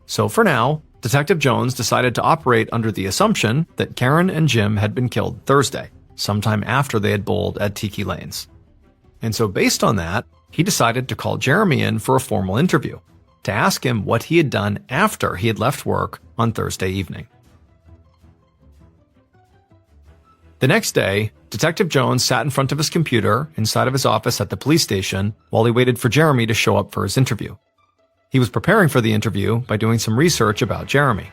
[SPEAKER 1] So for now, Detective Jones decided to operate under the assumption that Karen and Jim had been killed Thursday, sometime after they had bowled at Tiki Lanes. And so based on that, he decided to call Jeremy in for a formal interview, to ask him what he had done after he had left work on Thursday evening. The next day, Detective Jones sat in front of his computer inside of his office at the police station while he waited for Jeremy to show up for his interview. He was preparing for the interview by doing some research about Jeremy.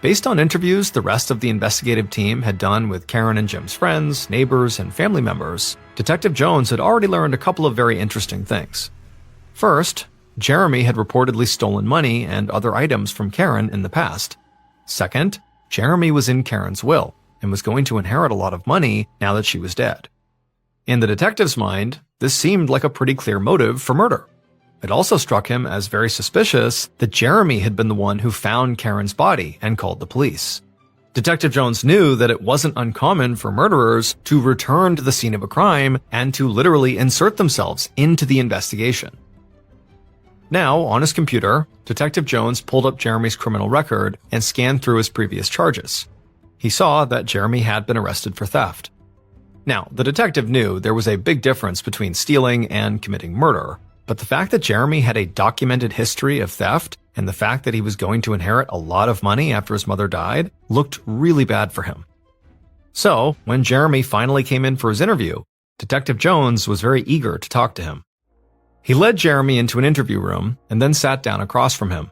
[SPEAKER 1] Based on interviews the rest of the investigative team had done with Karen and Jim's friends, neighbors, and family members, Detective Jones had already learned a couple of very interesting things. First, Jeremy had reportedly stolen money and other items from Karen in the past. Second, Jeremy was in Karen's will and was going to inherit a lot of money now that she was dead. In the detective's mind, this seemed like a pretty clear motive for murder. It also struck him as very suspicious that Jeremy had been the one who found Karen's body and called the police. Detective Jones knew that it wasn't uncommon for murderers to return to the scene of a crime and to literally insert themselves into the investigation. Now, on his computer, Detective Jones pulled up Jeremy's criminal record and scanned through his previous charges. He saw that Jeremy had been arrested for theft. Now, the detective knew there was a big difference between stealing and committing murder, but the fact that Jeremy had a documented history of theft and the fact that he was going to inherit a lot of money after his mother died looked really bad for him. So, when Jeremy finally came in for his interview, Detective Jones was very eager to talk to him. He led Jeremy into an interview room and then sat down across from him.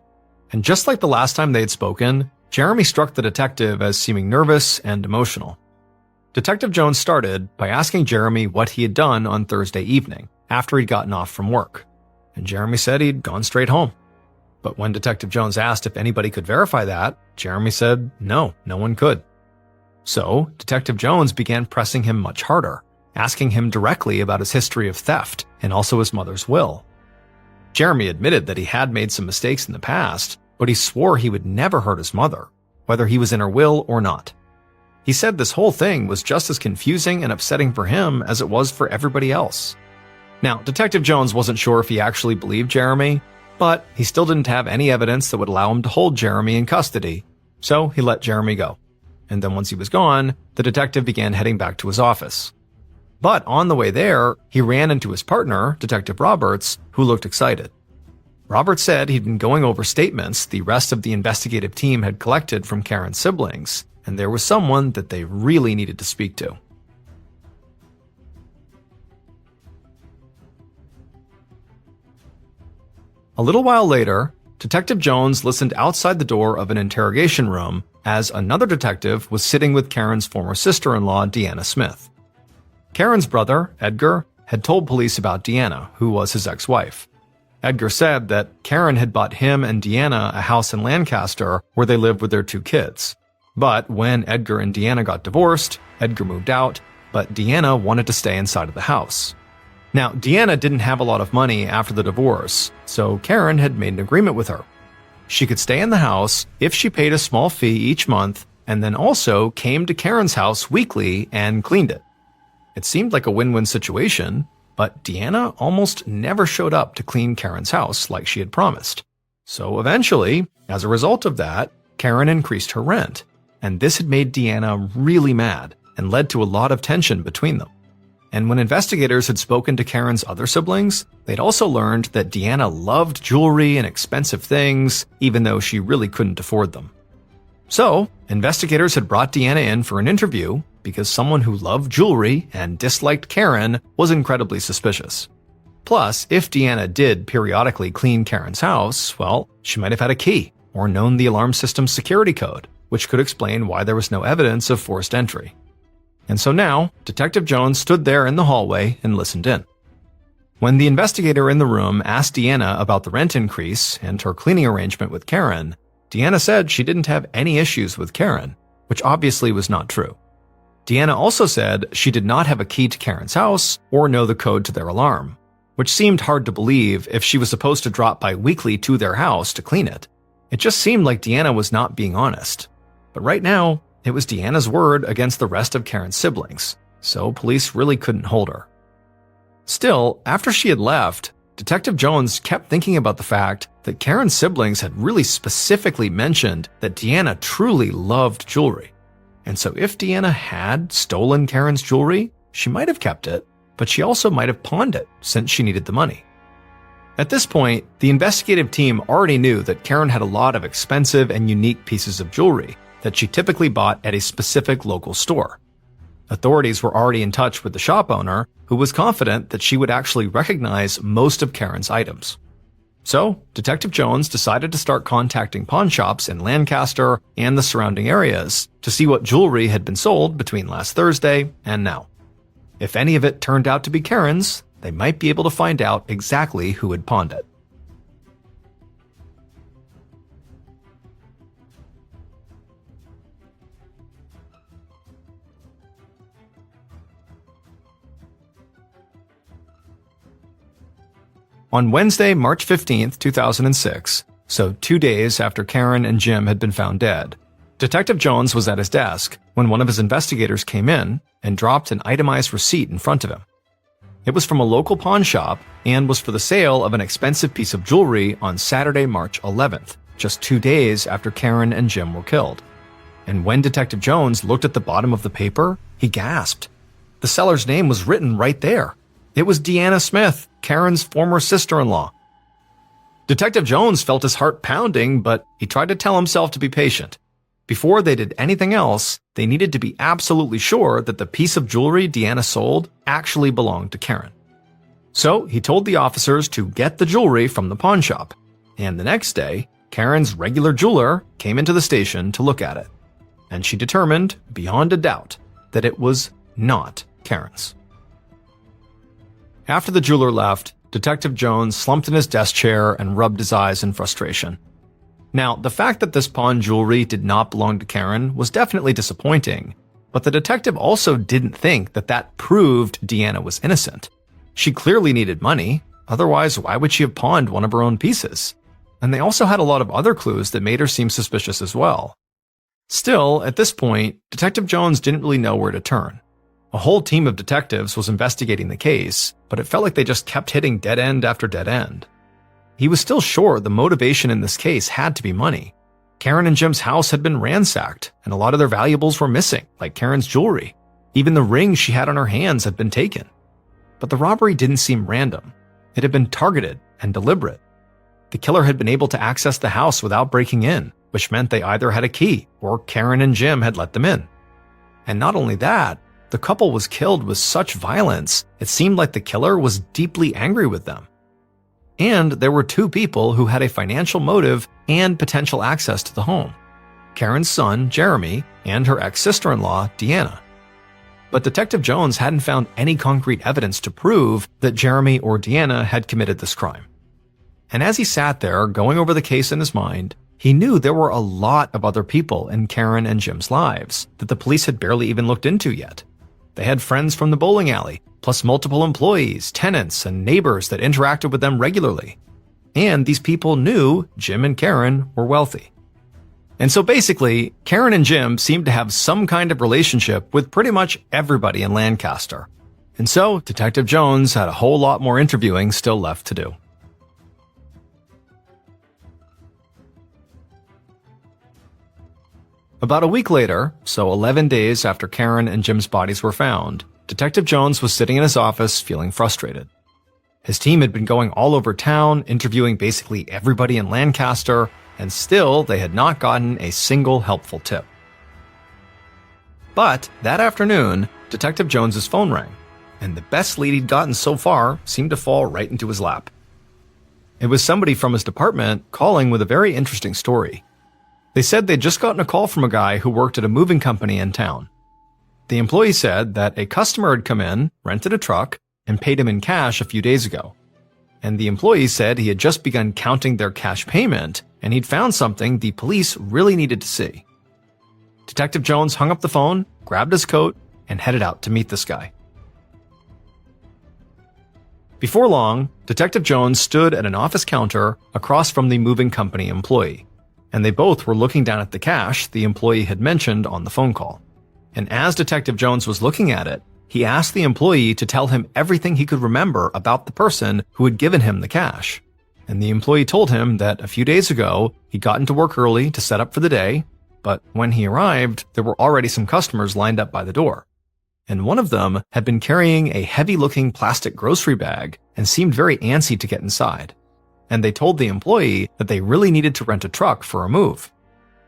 [SPEAKER 1] And just like the last time they had spoken, Jeremy struck the detective as seeming nervous and emotional. Detective Jones started by asking Jeremy what he had done on Thursday evening, after he'd gotten off from work, and Jeremy said he'd gone straight home. But when Detective Jones asked if anybody could verify that, Jeremy said no one could. So, Detective Jones began pressing him much harder, asking him directly about his history of theft and also his mother's will. Jeremy admitted that he had made some mistakes in the past, but he swore he would never hurt his mother, whether he was in her will or not. He said this whole thing was just as confusing and upsetting for him as it was for everybody else. Now, Detective Jones wasn't sure if he actually believed Jeremy, but he still didn't have any evidence that would allow him to hold Jeremy in custody, so he let Jeremy go. And then once he was gone, the detective began heading back to his office. But on the way there, he ran into his partner, Detective Roberts, who looked excited. Roberts said he'd been going over statements the rest of the investigative team had collected from Karen's siblings, and there was someone that they really needed to speak to. A little while later, Detective Jones listened outside the door of an interrogation room as another detective was sitting with Karen's former sister-in-law, Deanna Smith. Karen's brother, Edgar, had told police about Deanna, who was his ex-wife. Edgar said that Karen had bought him and Deanna a house in Lancaster where they lived with their 2 kids. But when Edgar and Deanna got divorced, Edgar moved out, but Deanna wanted to stay inside of the house. Now, Deanna didn't have a lot of money after the divorce, so Karen had made an agreement with her. She could stay in the house if she paid a small fee each month and then also came to Karen's house weekly and cleaned it. It seemed like a win-win situation, but Deanna almost never showed up to clean Karen's house like she had promised. So eventually, as a result of that, Karen increased her rent, and this had made Deanna really mad and led to a lot of tension between them. And when investigators had spoken to Karen's other siblings, they'd also learned that Deanna loved jewelry and expensive things, even though she really couldn't afford them. So, investigators had brought Deanna in for an interview because someone who loved jewelry and disliked Karen was incredibly suspicious. Plus, if Deanna did periodically clean Karen's house, well, she might have had a key or known the alarm system's security code, which could explain why there was no evidence of forced entry. And so now, Detective Jones stood there in the hallway and listened in. When the investigator in the room asked Deanna about the rent increase and her cleaning arrangement with Karen, Deanna said she didn't have any issues with Karen, which obviously was not true. Deanna also said she did not have a key to Karen's house or know the code to their alarm, which seemed hard to believe if she was supposed to drop by weekly to their house to clean it. It just seemed like Deanna was not being honest. But right now, it was Deanna's word against the rest of Karen's siblings, so police really couldn't hold her. Still, after she had left, Detective Jones kept thinking about the fact that Karen's siblings had really specifically mentioned that Deanna truly loved jewelry. And so if Deanna had stolen Karen's jewelry, she might have kept it, but she also might have pawned it since she needed the money. At this point, the investigative team already knew that Karen had a lot of expensive and unique pieces of jewelry that she typically bought at a specific local store. Authorities were already in touch with the shop owner, who was confident that she would actually recognize most of Karen's items. So, Detective Jones decided to start contacting pawn shops in Lancaster and the surrounding areas to see what jewelry had been sold between last Thursday and now. If any of it turned out to be Karen's, they might be able to find out exactly who had pawned it. On Wednesday, March 15, 2006, so 2 days after Karen and Jim had been found dead, Detective Jones was at his desk when one of his investigators came in and dropped an itemized receipt in front of him. It was from a local pawn shop and was for the sale of an expensive piece of jewelry on Saturday, March 11th, just 2 days after Karen and Jim were killed. And when Detective Jones looked at the bottom of the paper, he gasped. The seller's name was written right there. It was Deanna Smith, Karen's former sister-in-law. Detective Jones felt his heart pounding, but he tried to tell himself to be patient. Before they did anything else, they needed to be absolutely sure that the piece of jewelry Deanna sold actually belonged to Karen. So he told the officers to get the jewelry from the pawn shop, and the next day, Karen's regular jeweler came into the station to look at it, and she determined, beyond a doubt, that it was not Karen's. After the jeweler left, Detective Jones slumped in his desk chair and rubbed his eyes in frustration. Now, the fact that this pawn jewelry did not belong to Karen was definitely disappointing, but the detective also didn't think that that proved Deanna was innocent. She clearly needed money, otherwise why would she have pawned one of her own pieces? And they also had a lot of other clues that made her seem suspicious as well. Still, at this point, Detective Jones didn't really know where to turn. A whole team of detectives was investigating the case, but it felt like they just kept hitting dead end after dead end. He was still sure the motivation in this case had to be money. Karen and Jim's house had been ransacked, and a lot of their valuables were missing, like Karen's jewelry. Even the ring she had on her hands had been taken. But the robbery didn't seem random. It had been targeted and deliberate. The killer had been able to access the house without breaking in, which meant they either had a key or Karen and Jim had let them in. And not only that, the couple was killed with such violence, it seemed like the killer was deeply angry with them. And there were two people who had a financial motive and potential access to the home: Karen's son, Jeremy, and her ex-sister-in-law, Deanna. But Detective Jones hadn't found any concrete evidence to prove that Jeremy or Deanna had committed this crime. And as he sat there, going over the case in his mind, he knew there were a lot of other people in Karen and Jim's lives that the police had barely even looked into yet. They had friends from the bowling alley, plus multiple employees, tenants, and neighbors that interacted with them regularly. And these people knew Jim and Karen were wealthy. And so basically, Karen and Jim seemed to have some kind of relationship with pretty much everybody in Lancaster. And so Detective Jones had a whole lot more interviewing still left to do. About a week later, so 11 days after Karen and Jim's bodies were found, Detective Jones was sitting in his office feeling frustrated. His team had been going all over town, interviewing basically everybody in Lancaster, and still they had not gotten a single helpful tip. But that afternoon, Detective Jones's phone rang, and the best lead he'd gotten so far seemed to fall right into his lap. It was somebody from his department calling with a very interesting story. They said they'd just gotten a call from a guy who worked at a moving company in town. The employee said that a customer had come in, rented a truck, and paid him in cash a few days ago. And the employee said he had just begun counting their cash payment, and he'd found something the police really needed to see. Detective Jones hung up the phone, grabbed his coat, and headed out to meet this guy. Before long, Detective Jones stood at an office counter across from the moving company employee, and they both were looking down at the cash the employee had mentioned on the phone call. And as Detective Jones was looking at it, he asked the employee to tell him everything he could remember about the person who had given him the cash. And the employee told him that a few days ago, he'd gotten to work early to set up for the day, but when he arrived, there were already some customers lined up by the door. And one of them had been carrying a heavy-looking plastic grocery bag and seemed very antsy to get inside. And they told the employee that they really needed to rent a truck for a move.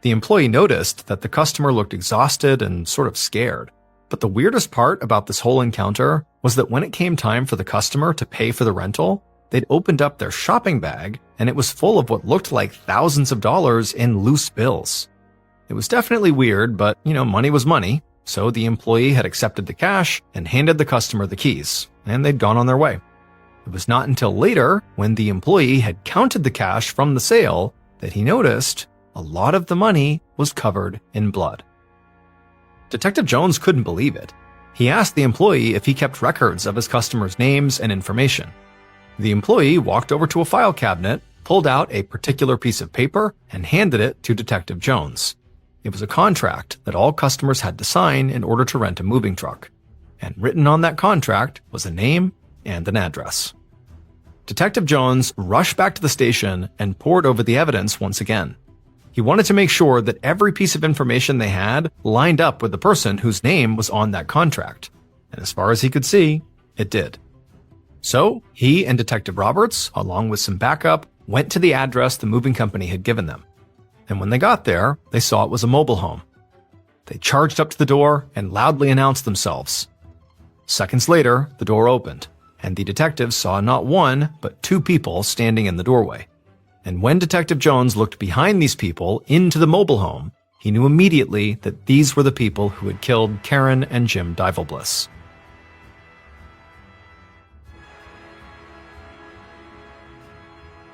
[SPEAKER 1] The employee noticed that the customer looked exhausted and sort of scared. But the weirdest part about this whole encounter was that when it came time for the customer to pay for the rental, they'd opened up their shopping bag and it was full of what looked like thousands of dollars in loose bills. It was definitely weird, but, money was money, so the employee had accepted the cash and handed the customer the keys, and they'd gone on their way. It was not until later, when the employee had counted the cash from the sale, that he noticed a lot of the money was covered in blood. Detective Jones couldn't believe it. He asked the employee if he kept records of his customers' names and information. The employee walked over to a file cabinet, pulled out a particular piece of paper, and handed it to Detective Jones. It was a contract that all customers had to sign in order to rent a moving truck. And written on that contract was a name and an address. Detective Jones rushed back to the station and pored over the evidence once again. He wanted to make sure that every piece of information they had lined up with the person whose name was on that contract. And as far as he could see, it did. So, he and Detective Roberts, along with some backup, went to the address the moving company had given them. And when they got there, they saw it was a mobile home. They charged up to the door and loudly announced themselves. Seconds later, the door opened, and the detectives saw not one, but two people standing in the doorway. And when Detective Jones looked behind these people into the mobile home, he knew immediately that these were the people who had killed Karen and Jim Divalbliss.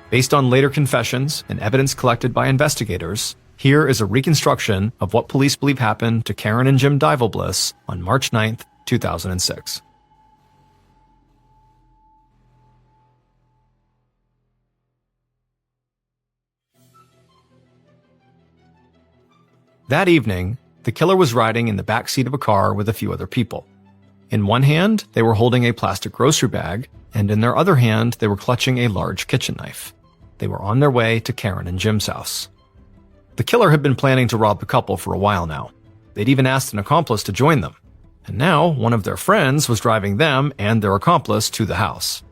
[SPEAKER 1] Based on later confessions and evidence collected by investigators, here is a reconstruction of what police believe happened to Karen and Jim Divalbliss on March 9th, 2006. That evening, the killer was riding in the back seat of a car with a few other people. In one hand, they were holding a plastic grocery bag, and in their other hand, they were clutching a large kitchen knife. They were on their way to Karen and Jim's house. The killer had been planning to rob the couple for a while now. They'd even asked an accomplice to join them. And now, one of their friends was driving them and their accomplice to the house.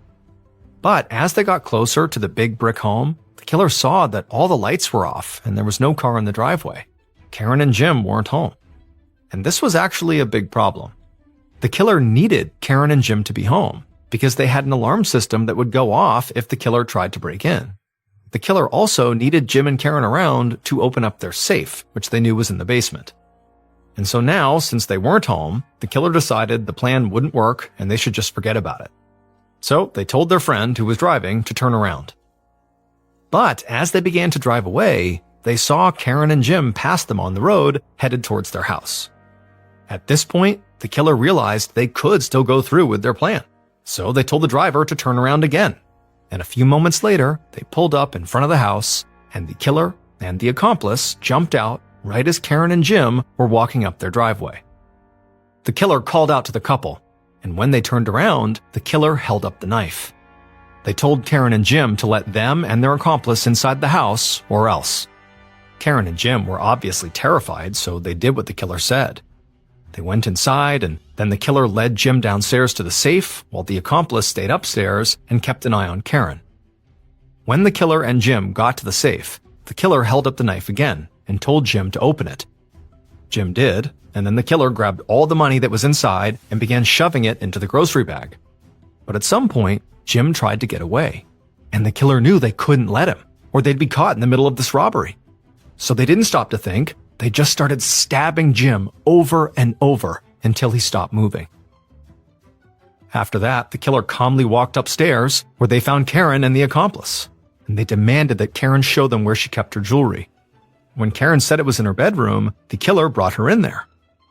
[SPEAKER 1] But as they got closer to the big brick home, the killer saw that all the lights were off and there was no car in the driveway. Karen and Jim weren't home. And this was actually a big problem. The killer needed Karen and Jim to be home because they had an alarm system that would go off if the killer tried to break in. The killer also needed Jim and Karen around to open up their safe, which they knew was in the basement. And so now, since they weren't home, the killer decided the plan wouldn't work and they should just forget about it. So they told their friend who was driving to turn around. But as they began to drive away, they saw Karen and Jim pass them on the road, headed towards their house. At this point, the killer realized they could still go through with their plan. So they told the driver to turn around again. And a few moments later, they pulled up in front of the house, and the killer and the accomplice jumped out right as Karen and Jim were walking up their driveway. The killer called out to the couple, and when they turned around, the killer held up the knife. They told Karen and Jim to let them and their accomplice inside the house, or else. Karen and Jim were obviously terrified, so they did what the killer said. They went inside, and then the killer led Jim downstairs to the safe, while the accomplice stayed upstairs and kept an eye on Karen. When the killer and Jim got to the safe, the killer held up the knife again and told Jim to open it. Jim did, and then the killer grabbed all the money that was inside and began shoving it into the grocery bag. But at some point, Jim tried to get away, and the killer knew they couldn't let him, or they'd be caught in the middle of this robbery. So they didn't stop to think. They just started stabbing Jim over and over until he stopped moving. After that, the killer calmly walked upstairs, where they found Karen and the accomplice, and they demanded that Karen show them where she kept her jewelry. When Karen said it was in her bedroom, the killer brought her in there.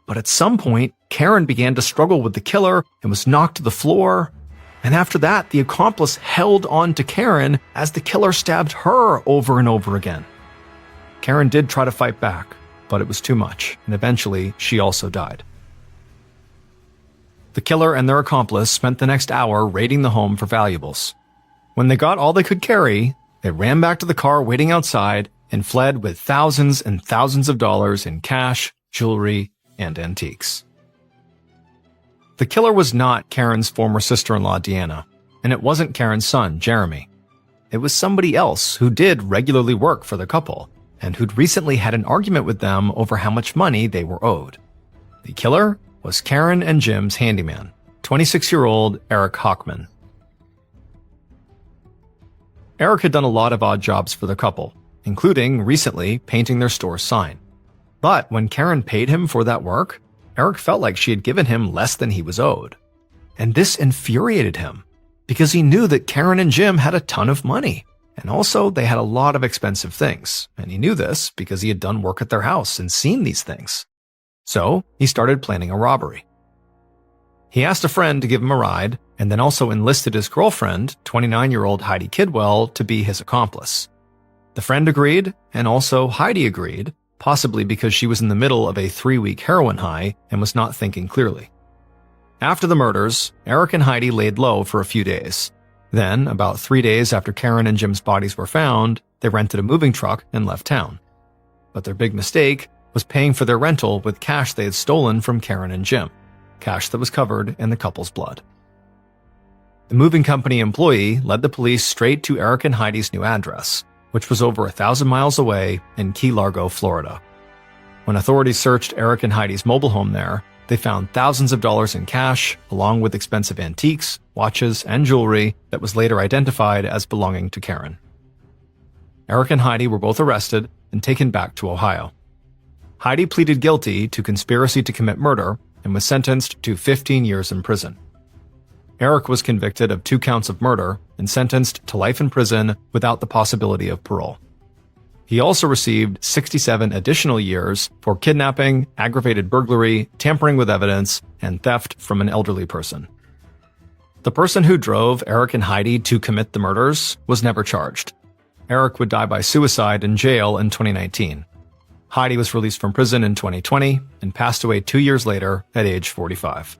[SPEAKER 1] But at some point, Karen began to struggle with the killer and was knocked to the floor. And after that, the accomplice held on to Karen as the killer stabbed her over and over again. Karen did try to fight back, but it was too much, and eventually she also died. The killer and their accomplice spent the next hour raiding the home for valuables. When they got all they could carry, they ran back to the car waiting outside and fled with thousands and thousands of dollars in cash, jewelry, and antiques. The killer was not Karen's former sister-in-law, Deanna, and it wasn't Karen's son, Jeremy. It was somebody else who did regularly work for the couple, and who'd recently had an argument with them over how much money they were owed. The killer was Karen and Jim's handyman, 26-year-old Eric Hockman. Eric had done a lot of odd jobs for the couple, including recently painting their store's sign. But when Karen paid him for that work, Eric felt like she had given him less than he was owed. And this infuriated him, because he knew that Karen and Jim had a ton of money. And also, they had a lot of expensive things, and he knew this because he had done work at their house and seen these things. So, he started planning a robbery. He asked a friend to give him a ride, and then also enlisted his girlfriend, 29-year-old Heidi Kidwell, to be his accomplice. The friend agreed, and also Heidi agreed, possibly because she was in the middle of a 3-week heroin high and was not thinking clearly. After the murders, Eric and Heidi laid low for a few days. Then, about 3 days after Karen and Jim's bodies were found, they rented a moving truck and left town. But their big mistake was paying for their rental with cash they had stolen from Karen and Jim, cash that was covered in the couple's blood. The moving company employee led the police straight to Eric and Heidi's new address, which was over 1,000 miles away in Key Largo, Florida. When authorities searched Eric and Heidi's mobile home there, they found thousands of dollars in cash, along with expensive antiques, watches, and jewelry that was later identified as belonging to Karen. Eric and Heidi were both arrested and taken back to Ohio. Heidi pleaded guilty to conspiracy to commit murder and was sentenced to 15 years in prison. Eric was convicted of 2 counts of murder and sentenced to life in prison without the possibility of parole. He also received 67 additional years for kidnapping, aggravated burglary, tampering with evidence, and theft from an elderly person. The person who drove Eric and Heidi to commit the murders was never charged. Eric would die by suicide in jail in 2019. Heidi was released from prison in 2020 and passed away 2 years later at age 45.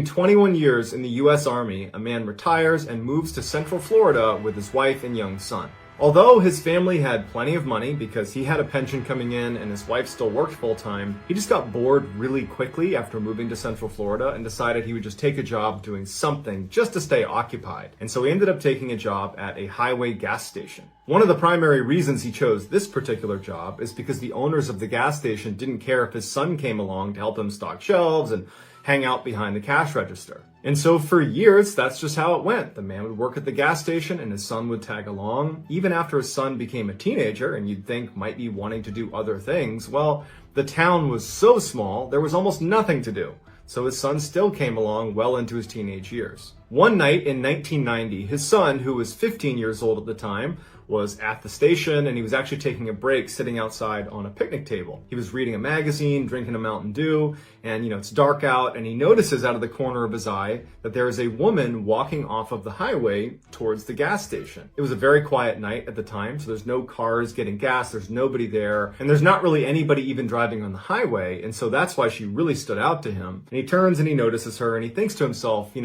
[SPEAKER 1] 21 years in the U.S. Army, a man retires and moves to Central Florida with his wife and young son. Although his family had plenty of money because he had a pension coming in and his wife still worked full-time, he just got bored really quickly after moving to Central Florida and decided he would just take a job doing something just to stay occupied. And so he ended up taking a job at a highway gas station. One of the primary reasons he chose this particular job is because the owners of the gas station didn't care if his son came along to help him stock shelves and hang out behind the cash register. And so for years, that's just how it went. The man would work at the gas station and his son would tag along. Even after his son became a teenager and you'd think might be wanting to do other things, well, the town was so small, there was almost nothing to do. So his son still came along well into his teenage years. One night in 1990, his son, who was 15 years old at the time, was at the station and he was actually taking a break sitting outside on a picnic table. He was reading a magazine, drinking a Mountain Dew, and it's dark out and he notices out of the corner of his eye that there is a woman walking off of the highway towards the gas station. It was a very quiet night at the time, so there's no cars getting gas, there's nobody there, and there's not really anybody even driving on the highway, and so that's why she really stood out to him. And he turns and he notices her and he thinks to himself,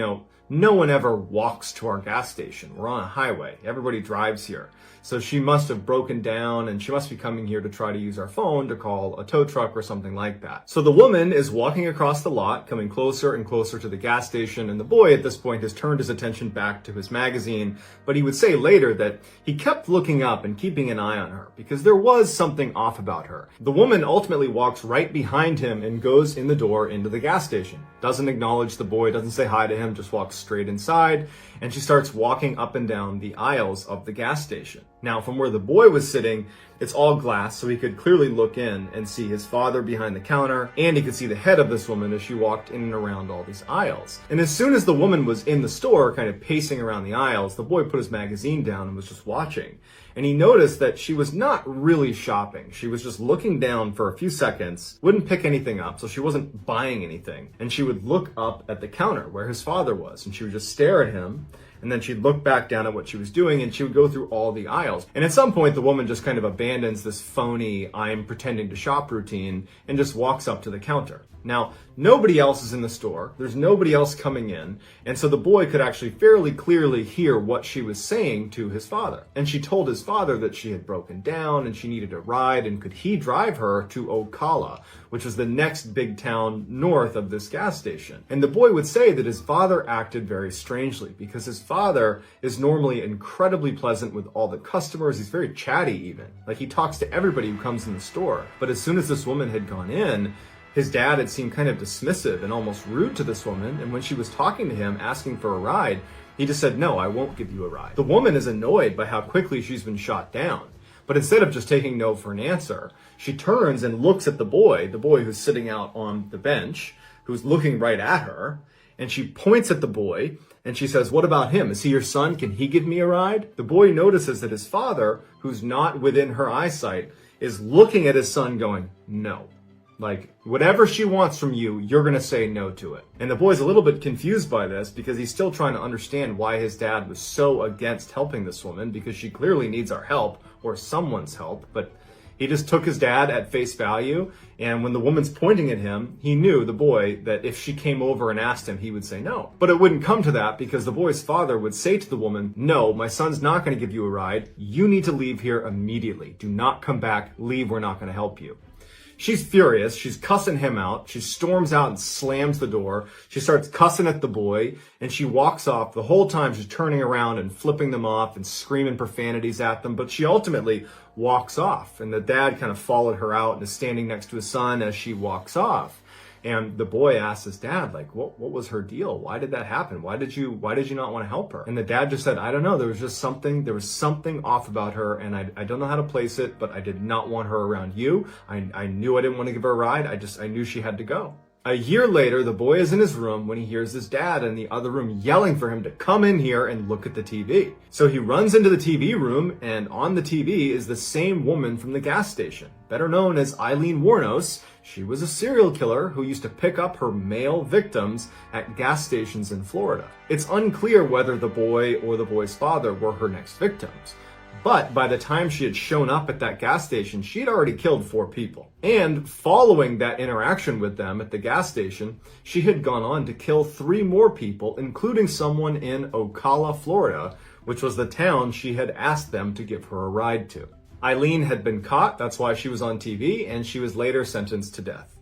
[SPEAKER 1] no one ever walks to our gas station. We're on a highway. Everybody drives here. So she must have broken down and she must be coming here to try to use our phone to call a tow truck or something like that. So the woman is walking across the lot, coming closer and closer to the gas station, and the boy at this point has turned his attention back to his magazine, but he would say later that he kept looking up and keeping an eye on her because there was something off about her. The woman ultimately walks right behind him and goes in the door into the gas station. Doesn't acknowledge the boy, doesn't say hi to him, just walks straight inside, and she starts walking up and down the aisles of the gas station. Now, from where the boy was sitting, it's all glass, so he could clearly look in and see his father behind the counter, and he could see the head of this woman as she walked in and around all these aisles. And as soon as the woman was in the store, kind of pacing around the aisles, the boy put his magazine down and was just watching. And he noticed that she was not really shopping. She was just looking down for a few seconds, wouldn't pick anything up, so she wasn't buying anything. And she would look up at the counter where his father was, and she would just stare at him. And then she'd look back down at what she was doing, and she would go through all the aisles. And at some point, the woman just kind of abandons this phony, I'm pretending to shop routine and just walks up to the counter. Now, nobody else is in the store. There's nobody else coming in. And so the boy could actually fairly clearly hear what she was saying to his father. And she told his father that she had broken down and she needed a ride, and could he drive her to Ocala, which was the next big town north of this gas station. And the boy would say that his father acted very strangely because his father is normally incredibly pleasant with all the customers. He's very chatty even. Like, he talks to everybody who comes in the store. But as soon as this woman had gone in, his dad had seemed kind of dismissive and almost rude to this woman, and when she was talking to him, asking for a ride, he just said, no, I won't give you a ride. The woman is annoyed by how quickly she's been shot down, but instead of just taking no for an answer, she turns and looks at the boy who's sitting out on the bench, who's looking right at her, and she points at the boy, and she says, what about him? Is he your son? Can he give me a ride? The boy notices that his father, who's not within her eyesight, is looking at his son going, no. Like, whatever she wants from you, you're going to say no to it. And the boy's a little bit confused by this because he's still trying to understand why his dad was so against helping this woman, because she clearly needs our help or someone's help. But he just took his dad at face value. And when the woman's pointing at him, he knew, the boy, that if she came over and asked him, he would say no. But it wouldn't come to that because the boy's father would say to the woman, no, my son's not going to give you a ride. You need to leave here immediately. Do not come back. Leave. We're not going to help you. She's furious. She's cussing him out. She storms out and slams the door. She starts cussing at the boy, and she walks off. The whole time she's turning around and flipping them off and screaming profanities at them, but she ultimately walks off. And the dad kind of followed her out and is standing next to his son as she walks off. And the boy asks his dad, like, what was her deal? Why did that happen? Why did you not want to help her? And the dad just said, I don't know. There was something off about her, and I don't know how to place it, but I did not want her around you. I knew I didn't want to give her a ride. I knew she had to go. A year later, the boy is in his room when he hears his dad in the other room yelling for him to come in here and look at the TV. So he runs into the TV room, and on the TV is the same woman from the gas station, better known as Eileen Wuornos. She was a serial killer who used to pick up her male victims at gas stations in Florida. It's unclear whether the boy or the boy's father were her next victims. But by the time she had shown up at that gas station, she'd already killed 4 people. And following that interaction with them at the gas station, she had gone on to kill 3 more people, including someone in Ocala, Florida, which was the town she had asked them to give her a ride to. Eileen had been caught, that's why she was on TV, and she was later sentenced to death.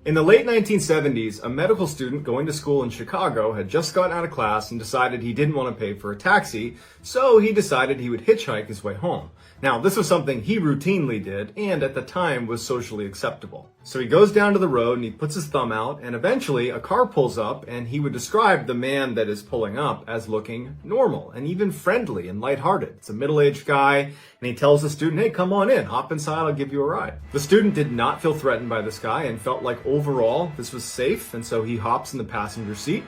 [SPEAKER 1] In the late 1970s, a medical student going to school in Chicago had just gotten out of class and decided he didn't want to pay for a taxi, so he decided he would hitchhike his way home. Now, this was something he routinely did, and at the time was socially acceptable. So he goes down to the road and he puts his thumb out, and eventually a car pulls up, and he would describe the man that is pulling up as looking normal and even friendly and lighthearted. It's a middle-aged guy, and he tells the student, hey, come on in, hop inside, I'll give you a ride. The student did not feel threatened by this guy and felt like overall this was safe, and so he hops in the passenger seat.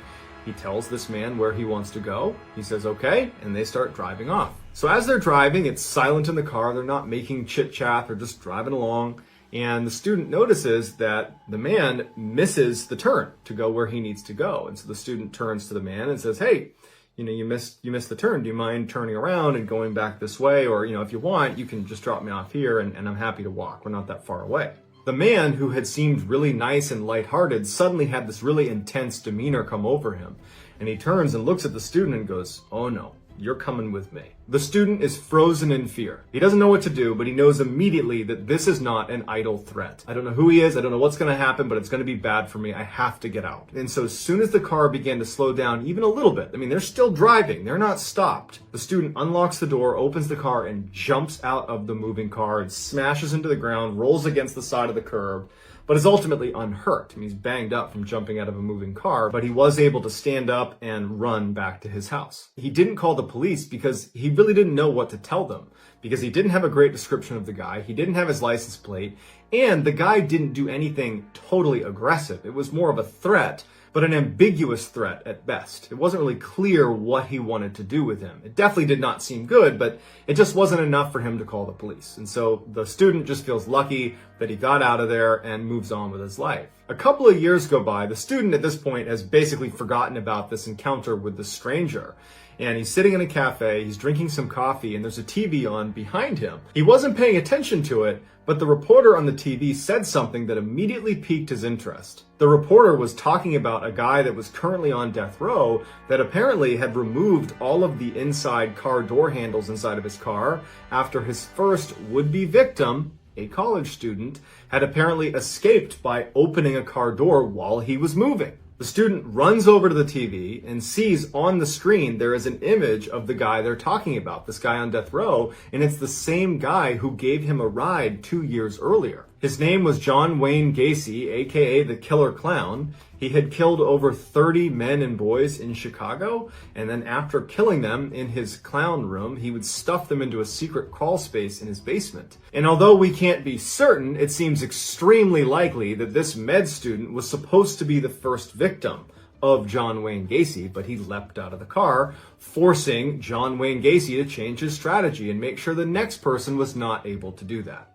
[SPEAKER 1] He tells this man where he wants to go. He says, okay, and they start driving off. So as they're driving, it's silent in the car. They're not making chit-chat. They're just driving along. And the student notices that the man misses the turn to go where he needs to go. And so the student turns to the man and says, hey, you missed the turn. Do you mind turning around and going back this way? Or, if you want, you can just drop me off here and I'm happy to walk. We're not that far away. The man, who had seemed really nice and lighthearted, suddenly had this really intense demeanor come over him. And he turns and looks at the student and goes, "Oh no, you're coming with me." The student is frozen in fear. He doesn't know what to do, but he knows immediately that this is not an idle threat. I don't know who he is. I don't know what's going to happen, but it's going to be bad for me. I have to get out. And so as soon as the car began to slow down even a little bit, I mean, they're still driving. They're not stopped. The student unlocks the door, opens the car, and jumps out of the moving car and smashes into the ground, rolls against the side of the curb, but is ultimately unhurt. I mean, he's banged up from jumping out of a moving car, but he was able to stand up and run back to his house. He didn't call the police because he really didn't know what to tell them, because he didn't have a great description of the guy, he didn't have his license plate, and the guy didn't do anything totally aggressive. It was more of a threat, but an ambiguous threat at best. It wasn't really clear what he wanted to do with him. It definitely did not seem good, but it just wasn't enough for him to call the police. And so the student just feels lucky that he got out of there and moves on with his life. A couple of years go by. The student at this point has basically forgotten about this encounter with the stranger. And he's sitting in a cafe, he's drinking some coffee, and there's a TV on behind him. He wasn't paying attention to it, but the reporter on the TV said something that immediately piqued his interest. The reporter was talking about a guy that was currently on death row that apparently had removed all of the inside car door handles inside of his car after his first would-be victim, a college student, had apparently escaped by opening a car door while he was moving. The student runs over to the TV and sees on the screen there is an image of the guy they're talking about, this guy on death row, and it's the same guy who gave him a ride 2 years earlier. His name was John Wayne Gacy, aka the Killer Clown. He had killed over 30 men and boys in Chicago, and then after killing them in his clown room, he would stuff them into a secret crawl space in his basement. And although we can't be certain, it seems extremely likely that this med student was supposed to be the first victim of John Wayne Gacy, but he leapt out of the car, forcing John Wayne Gacy to change his strategy and make sure the next person was not able to do that.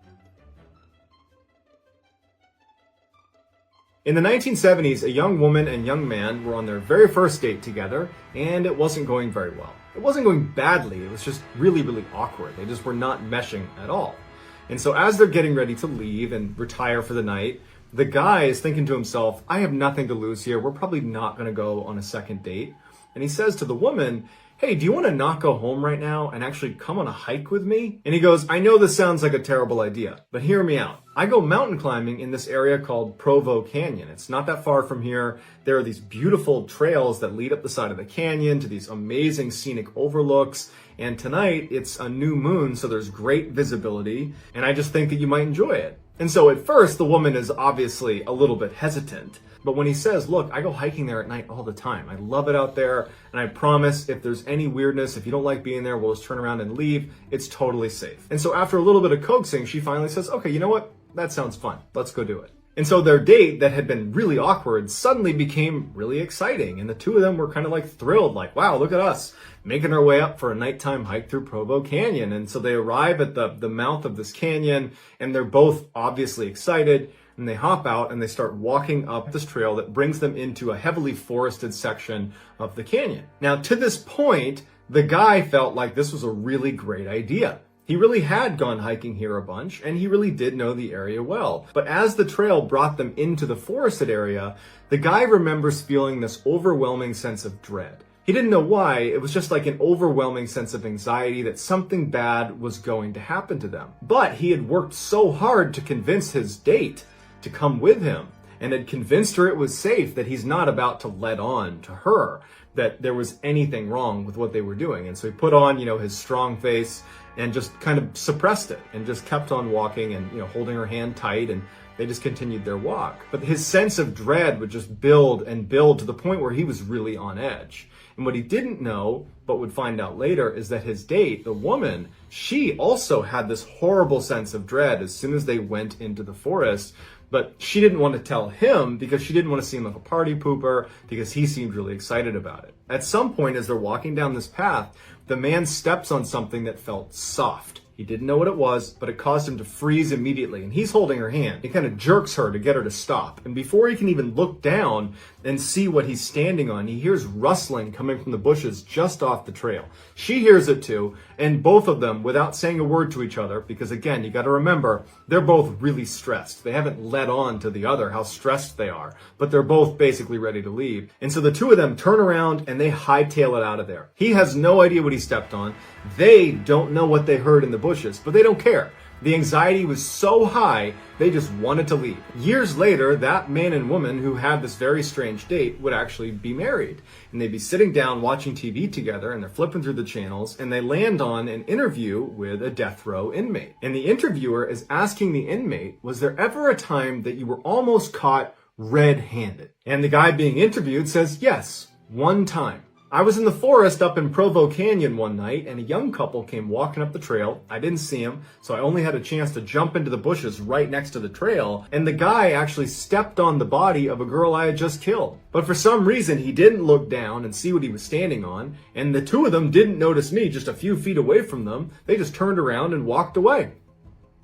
[SPEAKER 1] In the 1970s, a young woman and young man were on their very first date together, and it wasn't going very well. It wasn't going badly, it was just really, really awkward. They just were not meshing at all. And so as they're getting ready to leave and retire for the night, the guy is thinking to himself, I have nothing to lose here. We're probably not going to go on a second date. And he says to the woman, hey, do you want to not go home right now and actually come on a hike with me? And he goes, I know this sounds like a terrible idea, but hear me out. I go mountain climbing in this area called Provo Canyon. It's not that far from here. There are these beautiful trails that lead up the side of the canyon to these amazing scenic overlooks. And tonight it's a new moon, so there's great visibility. And I just think that you might enjoy it. And so at first, the woman is obviously a little bit hesitant. But when he says, look, I go hiking there at night all the time. I love it out there. And I promise if there's any weirdness, if you don't like being there, we'll just turn around and leave. It's totally safe. And so after a little bit of coaxing, she finally says, okay, you know what? That sounds fun. Let's go do it. And so their date that had been really awkward suddenly became really exciting. And the two of them were kind of like thrilled, like, wow, look at us making our way up for a nighttime hike through Provo Canyon. And so they arrive at the mouth of this canyon, and they're both obviously excited. And they hop out and they start walking up this trail that brings them into a heavily forested section of the canyon. Now, to this point, the guy felt like this was a really great idea. He really had gone hiking here a bunch, and he really did know the area well. But as the trail brought them into the forested area, the guy remembers feeling this overwhelming sense of dread. He didn't know why, it was just like an overwhelming sense of anxiety that something bad was going to happen to them. But he had worked so hard to convince his date to come with him, and had convinced her it was safe, that he's not about to let on to her that there was anything wrong with what they were doing. And so he put on, his strong face and just kind of suppressed it and just kept on walking and, holding her hand tight, and they just continued their walk. But his sense of dread would just build and build to the point where he was really on edge. And what he didn't know, but would find out later, is that his date, the woman, she also had this horrible sense of dread as soon as they went into the forest. But she didn't want to tell him because she didn't want to seem like a party pooper, because he seemed really excited about it. At some point, as they're walking down this path, the man steps on something that felt soft. He didn't know what it was, but it caused him to freeze immediately, and he's holding her hand. He kind of jerks her to get her to stop. And before he can even look down, and see what he's standing on. He hears rustling coming from the bushes just off the trail. She hears it too, and both of them, without saying a word to each other, because again, you got to remember, they're both really stressed. They haven't let on to the other how stressed they are, but they're both basically ready to leave. And so the two of them turn around and they hightail it out of there. He has no idea what he stepped on. They don't know what they heard in the bushes, but they don't care. The anxiety was so high, they just wanted to leave. Years later, that man and woman who had this very strange date would actually be married. And they'd be sitting down watching TV together, and they're flipping through the channels, and they land on an interview with a death row inmate. And the interviewer is asking the inmate, was there ever a time that you were almost caught red-handed? And the guy being interviewed says, yes, one time. I was in the forest up in Provo Canyon one night, and a young couple came walking up the trail. I didn't see them, so I only had a chance to jump into the bushes right next to the trail, and the guy actually stepped on the body of a girl I had just killed. But for some reason, he didn't look down and see what he was standing on, and the two of them didn't notice me just a few feet away from them. They just turned around and walked away.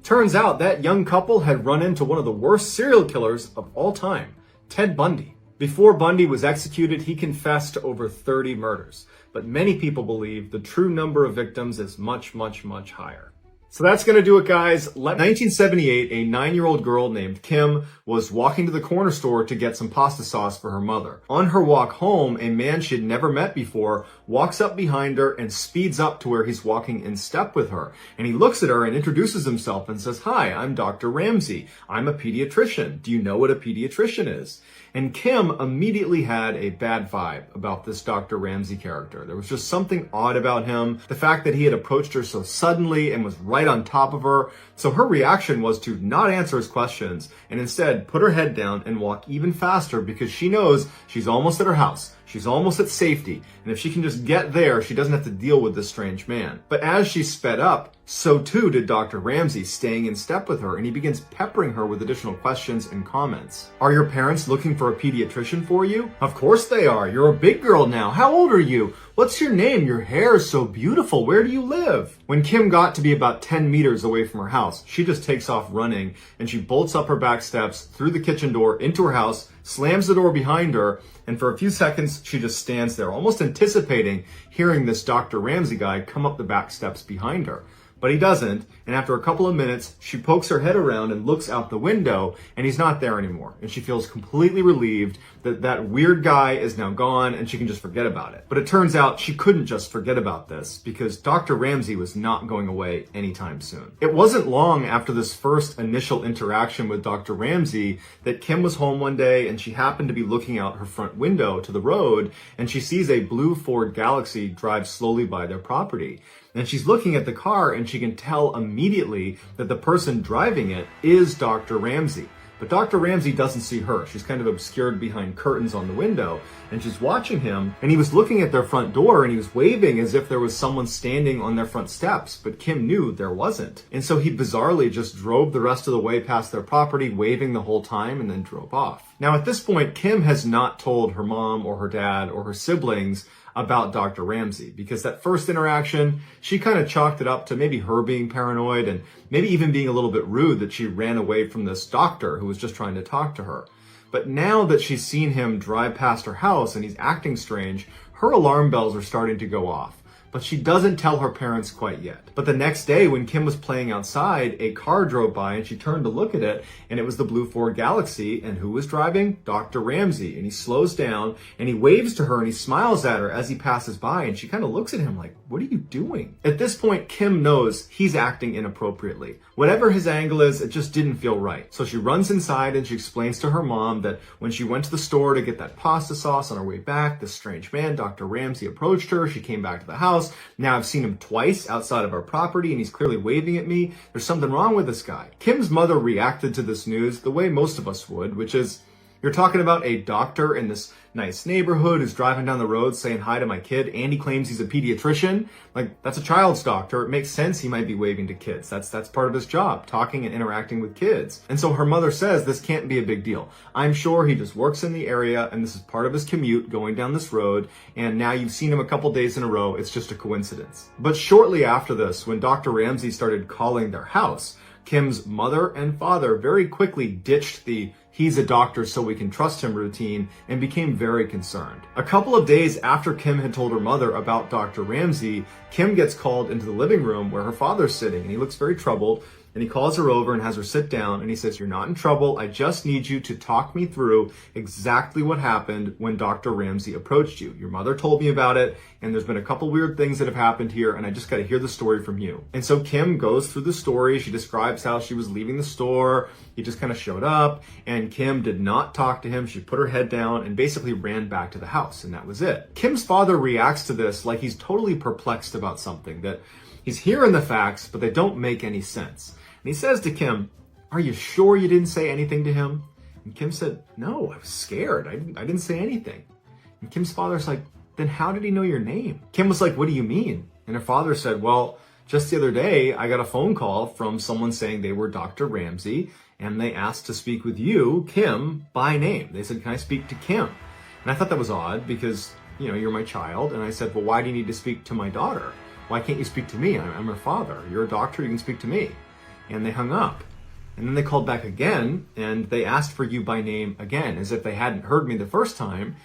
[SPEAKER 1] Turns out that young couple had run into one of the worst serial killers of all time, Ted Bundy. Before Bundy was executed, he confessed to over 30 murders, but many people believe the true number of victims is much, much, much higher. So that's going to do it, guys. 1978, a 9-year-old girl named Kim was walking to the corner store to get some pasta sauce for her mother. On her walk home, a man she'd never met before walks up behind her and speeds up to where he's walking in step with her. And he looks at her and introduces himself and says, "Hi, I'm Dr. Ramsey. I'm a pediatrician. Do you know what a pediatrician is?" And Kim immediately had a bad vibe about this Dr. Ramsey character. There was just something odd about him. The fact that he had approached her so suddenly and was right on top of her. So her reaction was to not answer his questions and instead put her head down and walk even faster because she knows she's almost at her house. She's almost at safety. And if she can just get there, she doesn't have to deal with this strange man. But as she sped up, so too did Dr. Ramsey, staying in step with her, and he begins peppering her with additional questions and comments. "Are your parents looking for a pediatrician for you?" "Of course they are. You're a big girl now. How old are you? What's your name? Your hair is so beautiful. Where do you live?" When Kim got to be about 10 meters away from her house, she just takes off running, and she bolts up her back steps through the kitchen door into her house, slams the door behind her, and for a few seconds, she just stands there, almost anticipating hearing this Dr. Ramsey guy come up the back steps behind her. But he doesn't, and after a couple of minutes, she pokes her head around and looks out the window, and he's not there anymore. And she feels completely relieved that that weird guy is now gone, and she can just forget about it. But it turns out she couldn't just forget about this, because Dr. Ramsey was not going away anytime soon. It wasn't long after this first initial interaction with Dr. Ramsey that Kim was home one day, and she happened to be looking out her front window to the road, and she sees a blue Ford Galaxy drive slowly by their property. And she's looking at the car and she can tell immediately that the person driving it is Dr. Ramsey. But Dr. Ramsey doesn't see her. She's kind of obscured behind curtains on the window, and she's watching him, and he was looking at their front door and he was waving as if there was someone standing on their front steps, but Kim knew there wasn't. And so he bizarrely just drove the rest of the way past their property, waving the whole time, and then drove off. Now at this point, Kim has not told her mom or her dad or her siblings about Dr. Ramsey, because that first interaction, she kind of chalked it up to maybe her being paranoid and maybe even being a little bit rude that she ran away from this doctor who was just trying to talk to her. But now that she's seen him drive past her house and he's acting strange, her alarm bells are starting to go off. But she doesn't tell her parents quite yet. But the next day when Kim was playing outside, a car drove by and she turned to look at it, and it was the blue Ford Galaxy, and who was driving? Dr. Ramsey. And he slows down and he waves to her and he smiles at her as he passes by, and she kind of looks at him like, "What are you doing?" At this point, Kim knows he's acting inappropriately. Whatever his angle is, it just didn't feel right. So she runs inside and she explains to her mom that when she went to the store to get that pasta sauce on her way back, this strange man, Dr. Ramsey, approached her. She came back to the house. Now I've seen him twice outside of our property and he's clearly waving at me. There's something wrong with this guy. Kim's mother reacted to this news the way most of us would, which is, you're talking about a doctor in this nice neighborhood who's driving down the road saying hi to my kid, and he claims he's a pediatrician. Like, that's a child's doctor. It makes sense he might be waving to kids. That's part of his job, talking and interacting with kids. And so her mother says this can't be a big deal. I'm sure he just works in the area and this is part of his commute going down this road, and now you've seen him a couple days in a row. It's just a coincidence. But shortly after this, when Dr. Ramsey started calling their house, Kim's mother and father very quickly ditched the "he's a doctor so we can trust him" routine and became very concerned. A couple of days after Kim had told her mother about Dr. Ramsey, Kim gets called into the living room where her father's sitting, and he looks very troubled. And he calls her over and has her sit down, and he says, "You're not in trouble. I just need you to talk me through exactly what happened when Dr. Ramsey approached you. Your mother told me about it, and there's been a couple weird things that have happened here, and I just got to hear the story from you." And so Kim goes through the story. She describes how she was leaving the store. He just kind of showed up, and Kim did not talk to him. She put her head down and basically ran back to the house, and that was it. Kim's father reacts to this like he's totally perplexed about something, that he's hearing the facts, but they don't make any sense. And he says to Kim, "Are you sure you didn't say anything to him?" And Kim said, "No, I was scared. I didn't say anything." And Kim's father's like, "Then how did he know your name?" Kim was like, "What do you mean?" And her father said, "Well, just the other day, I got a phone call from someone saying they were Dr. Ramsey, and they asked to speak with you, Kim, by name. They said, 'Can I speak to Kim?' And I thought that was odd because, you're my child." And I said, "Well, why do you need to speak to my daughter? Why can't you speak to me? I'm her father. You're a doctor, you can speak to me." And they hung up. And then they called back again, and they asked for you by name again, as if they hadn't heard me the first time.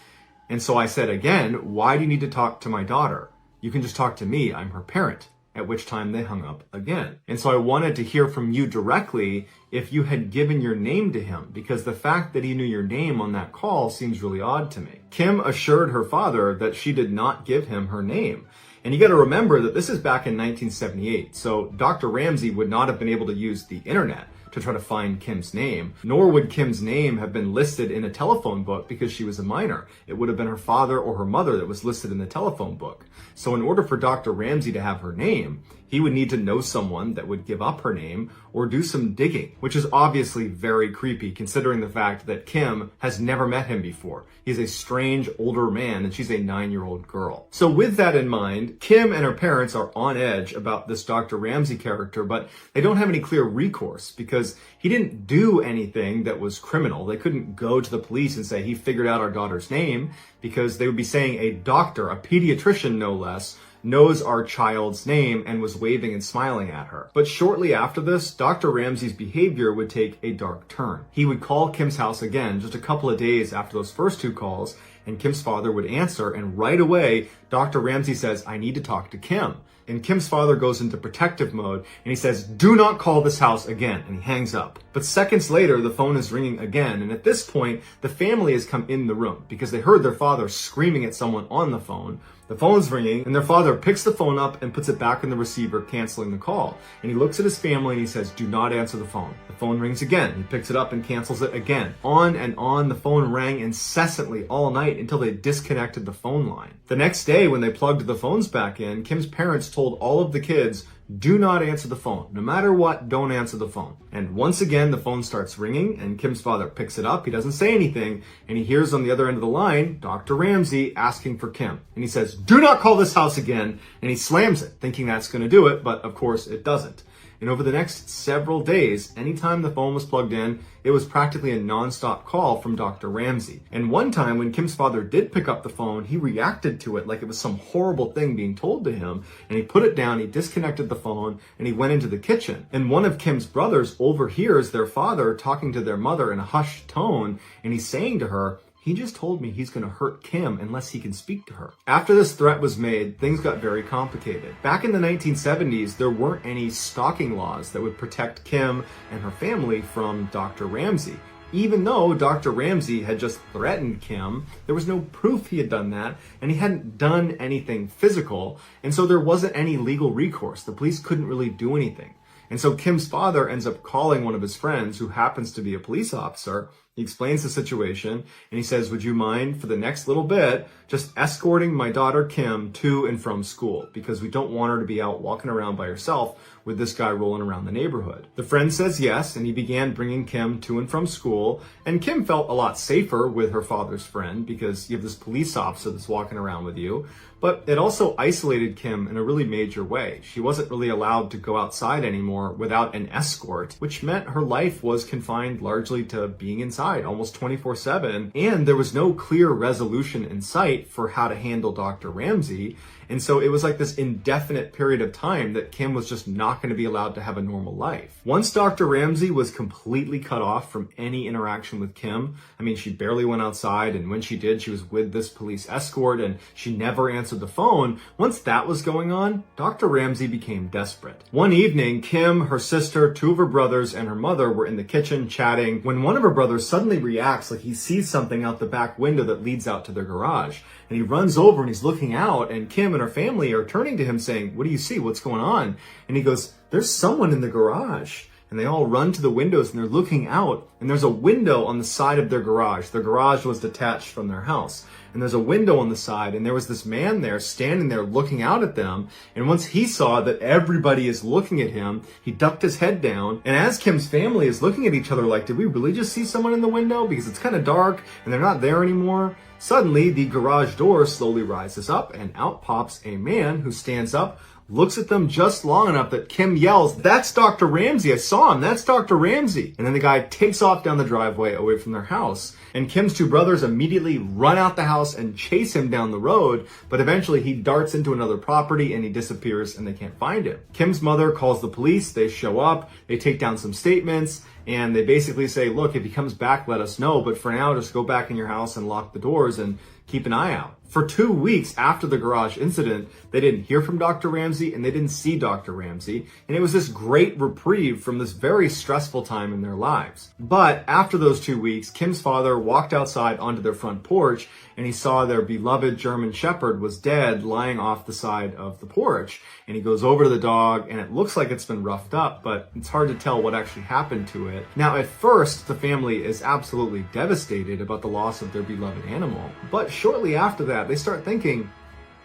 [SPEAKER 1] And so I said again, "Why do you need to talk to my daughter? You can just talk to me. I'm her parent." At which time they hung up again. And so I wanted to hear from you directly if you had given your name to him, because the fact that he knew your name on that call seems really odd to me. Kim assured her father that she did not give him her name. And you got to remember that this is back in 1978, so Dr. Ramsey would not have been able to use the internet to try to find Kim's name, nor would Kim's name have been listed in a telephone book because she was a minor. It would have been her father or her mother that was listed in the telephone book. So in order for Dr. Ramsey to have her name, he would need to know someone that would give up her name or do some digging, which is obviously very creepy considering the fact that Kim has never met him before. He's a strange older man and she's a 9-year-old girl. So with that in mind, Kim and her parents are on edge about this Dr. Ramsey character, but they don't have any clear recourse because he didn't do anything that was criminal. They couldn't go to the police and say he figured out our daughter's name, because they would be saying a doctor, a pediatrician no less, knows our child's name and was waving and smiling at her. But shortly after this, Dr. Ramsey's behavior would take a dark turn. He would call Kim's house again just a couple of days after those first two calls, and Kim's father would answer, and right away, Dr. Ramsey says, "I need to talk to Kim." And Kim's father goes into protective mode and he says, "Do not call this house again," and he hangs up. But seconds later, the phone is ringing again, and at this point, the family has come in the room because they heard their father screaming at someone on the phone. The phone's ringing, and their father picks the phone up and puts it back in the receiver, canceling the call. And he looks at his family and he says, "Do not answer the phone." The phone rings again. He picks it up and cancels it again. On and on, the phone rang incessantly all night until they disconnected the phone line. The next day, when they plugged the phones back in, Kim's parents told all of the kids, "Do not answer the phone. No matter what, don't answer the phone." And once again, the phone starts ringing, and Kim's father picks it up. He doesn't say anything, and he hears on the other end of the line, Dr. Ramsey asking for Kim. And he says, "Do not call this house again," and he slams it, thinking that's going to do it, but of course it doesn't. And over the next several days, anytime the phone was plugged in, it was practically a non-stop call from Dr. Ramsey. And one time when Kim's father did pick up the phone, he reacted to it like it was some horrible thing being told to him. And he put it down, he disconnected the phone, and he went into the kitchen. And one of Kim's brothers overhears their father talking to their mother in a hushed tone, and he's saying to her, "He just told me he's going to hurt Kim unless he can speak to her." After this threat was made, things got very complicated. Back in the 1970s, there weren't any stalking laws that would protect Kim and her family from Dr. Ramsey. Even though Dr. Ramsey had just threatened Kim, there was no proof he had done that, and he hadn't done anything physical, and so there wasn't any legal recourse. The police couldn't really do anything. And so Kim's father ends up calling one of his friends who happens to be a police officer. He explains the situation and he says, "Would you mind for the next little bit just escorting my daughter Kim to and from school, because we don't want her to be out walking around by herself with this guy rolling around the neighborhood." The friend says yes, and he began bringing Kim to and from school, and Kim felt a lot safer with her father's friend because you have this police officer that's walking around with you. But it also isolated Kim in a really major way. She wasn't really allowed to go outside anymore without an escort, which meant her life was confined largely to being inside almost 24/7, and there was no clear resolution in sight for how to handle Dr. Ramsey. And so it was like this indefinite period of time that Kim was just not going to be allowed to have a normal life. Once Dr. Ramsey was completely cut off from any interaction with Kim, I mean, she barely went outside, and when she did, she was with this police escort, and she never answered the phone. Once that was going on, Dr. Ramsey became desperate. One evening, Kim, her sister, two of her brothers, and her mother were in the kitchen chatting when one of her brothers suddenly reacts like he sees something out the back window that leads out to their garage. And he runs over and he's looking out, and Kim and her family are turning to him saying, "What do you see? What's going on?" And he goes, "There's someone in the garage." And they all run to the windows and they're looking out, and there's a window on the side of their garage. Their garage was detached from their house. And there's a window on the side, and there was this man there standing there looking out at them. And once he saw that everybody is looking at him, he ducked his head down. And as Kim's family is looking at each other like, did we really just see someone in the window? Because it's kind of dark and they're not there anymore. Suddenly, the garage door slowly rises up, and out pops a man who stands up, looks at them just long enough that Kim yells, "That's Dr. Ramsey. I saw him. That's Dr. Ramsey." And then the guy takes off down the driveway away from their house. And Kim's two brothers immediately run out the house and chase him down the road. But eventually he darts into another property and he disappears and they can't find him. Kim's mother calls the police. They show up. They take down some statements. And they basically say, look, if he comes back, let us know. But for now, just go back in your house and lock the doors and keep an eye out. For 2 weeks after the garage incident, they didn't hear from Dr. Ramsey and they didn't see Dr. Ramsey. And it was this great reprieve from this very stressful time in their lives. But after those 2 weeks, Kim's father walked outside onto their front porch and he saw their beloved German Shepherd was dead lying off the side of the porch. And he goes over to the dog and it looks like it's been roughed up, but it's hard to tell what actually happened to it. Now, at first, the family is absolutely devastated about the loss of their beloved animal. But shortly after that, they start thinking,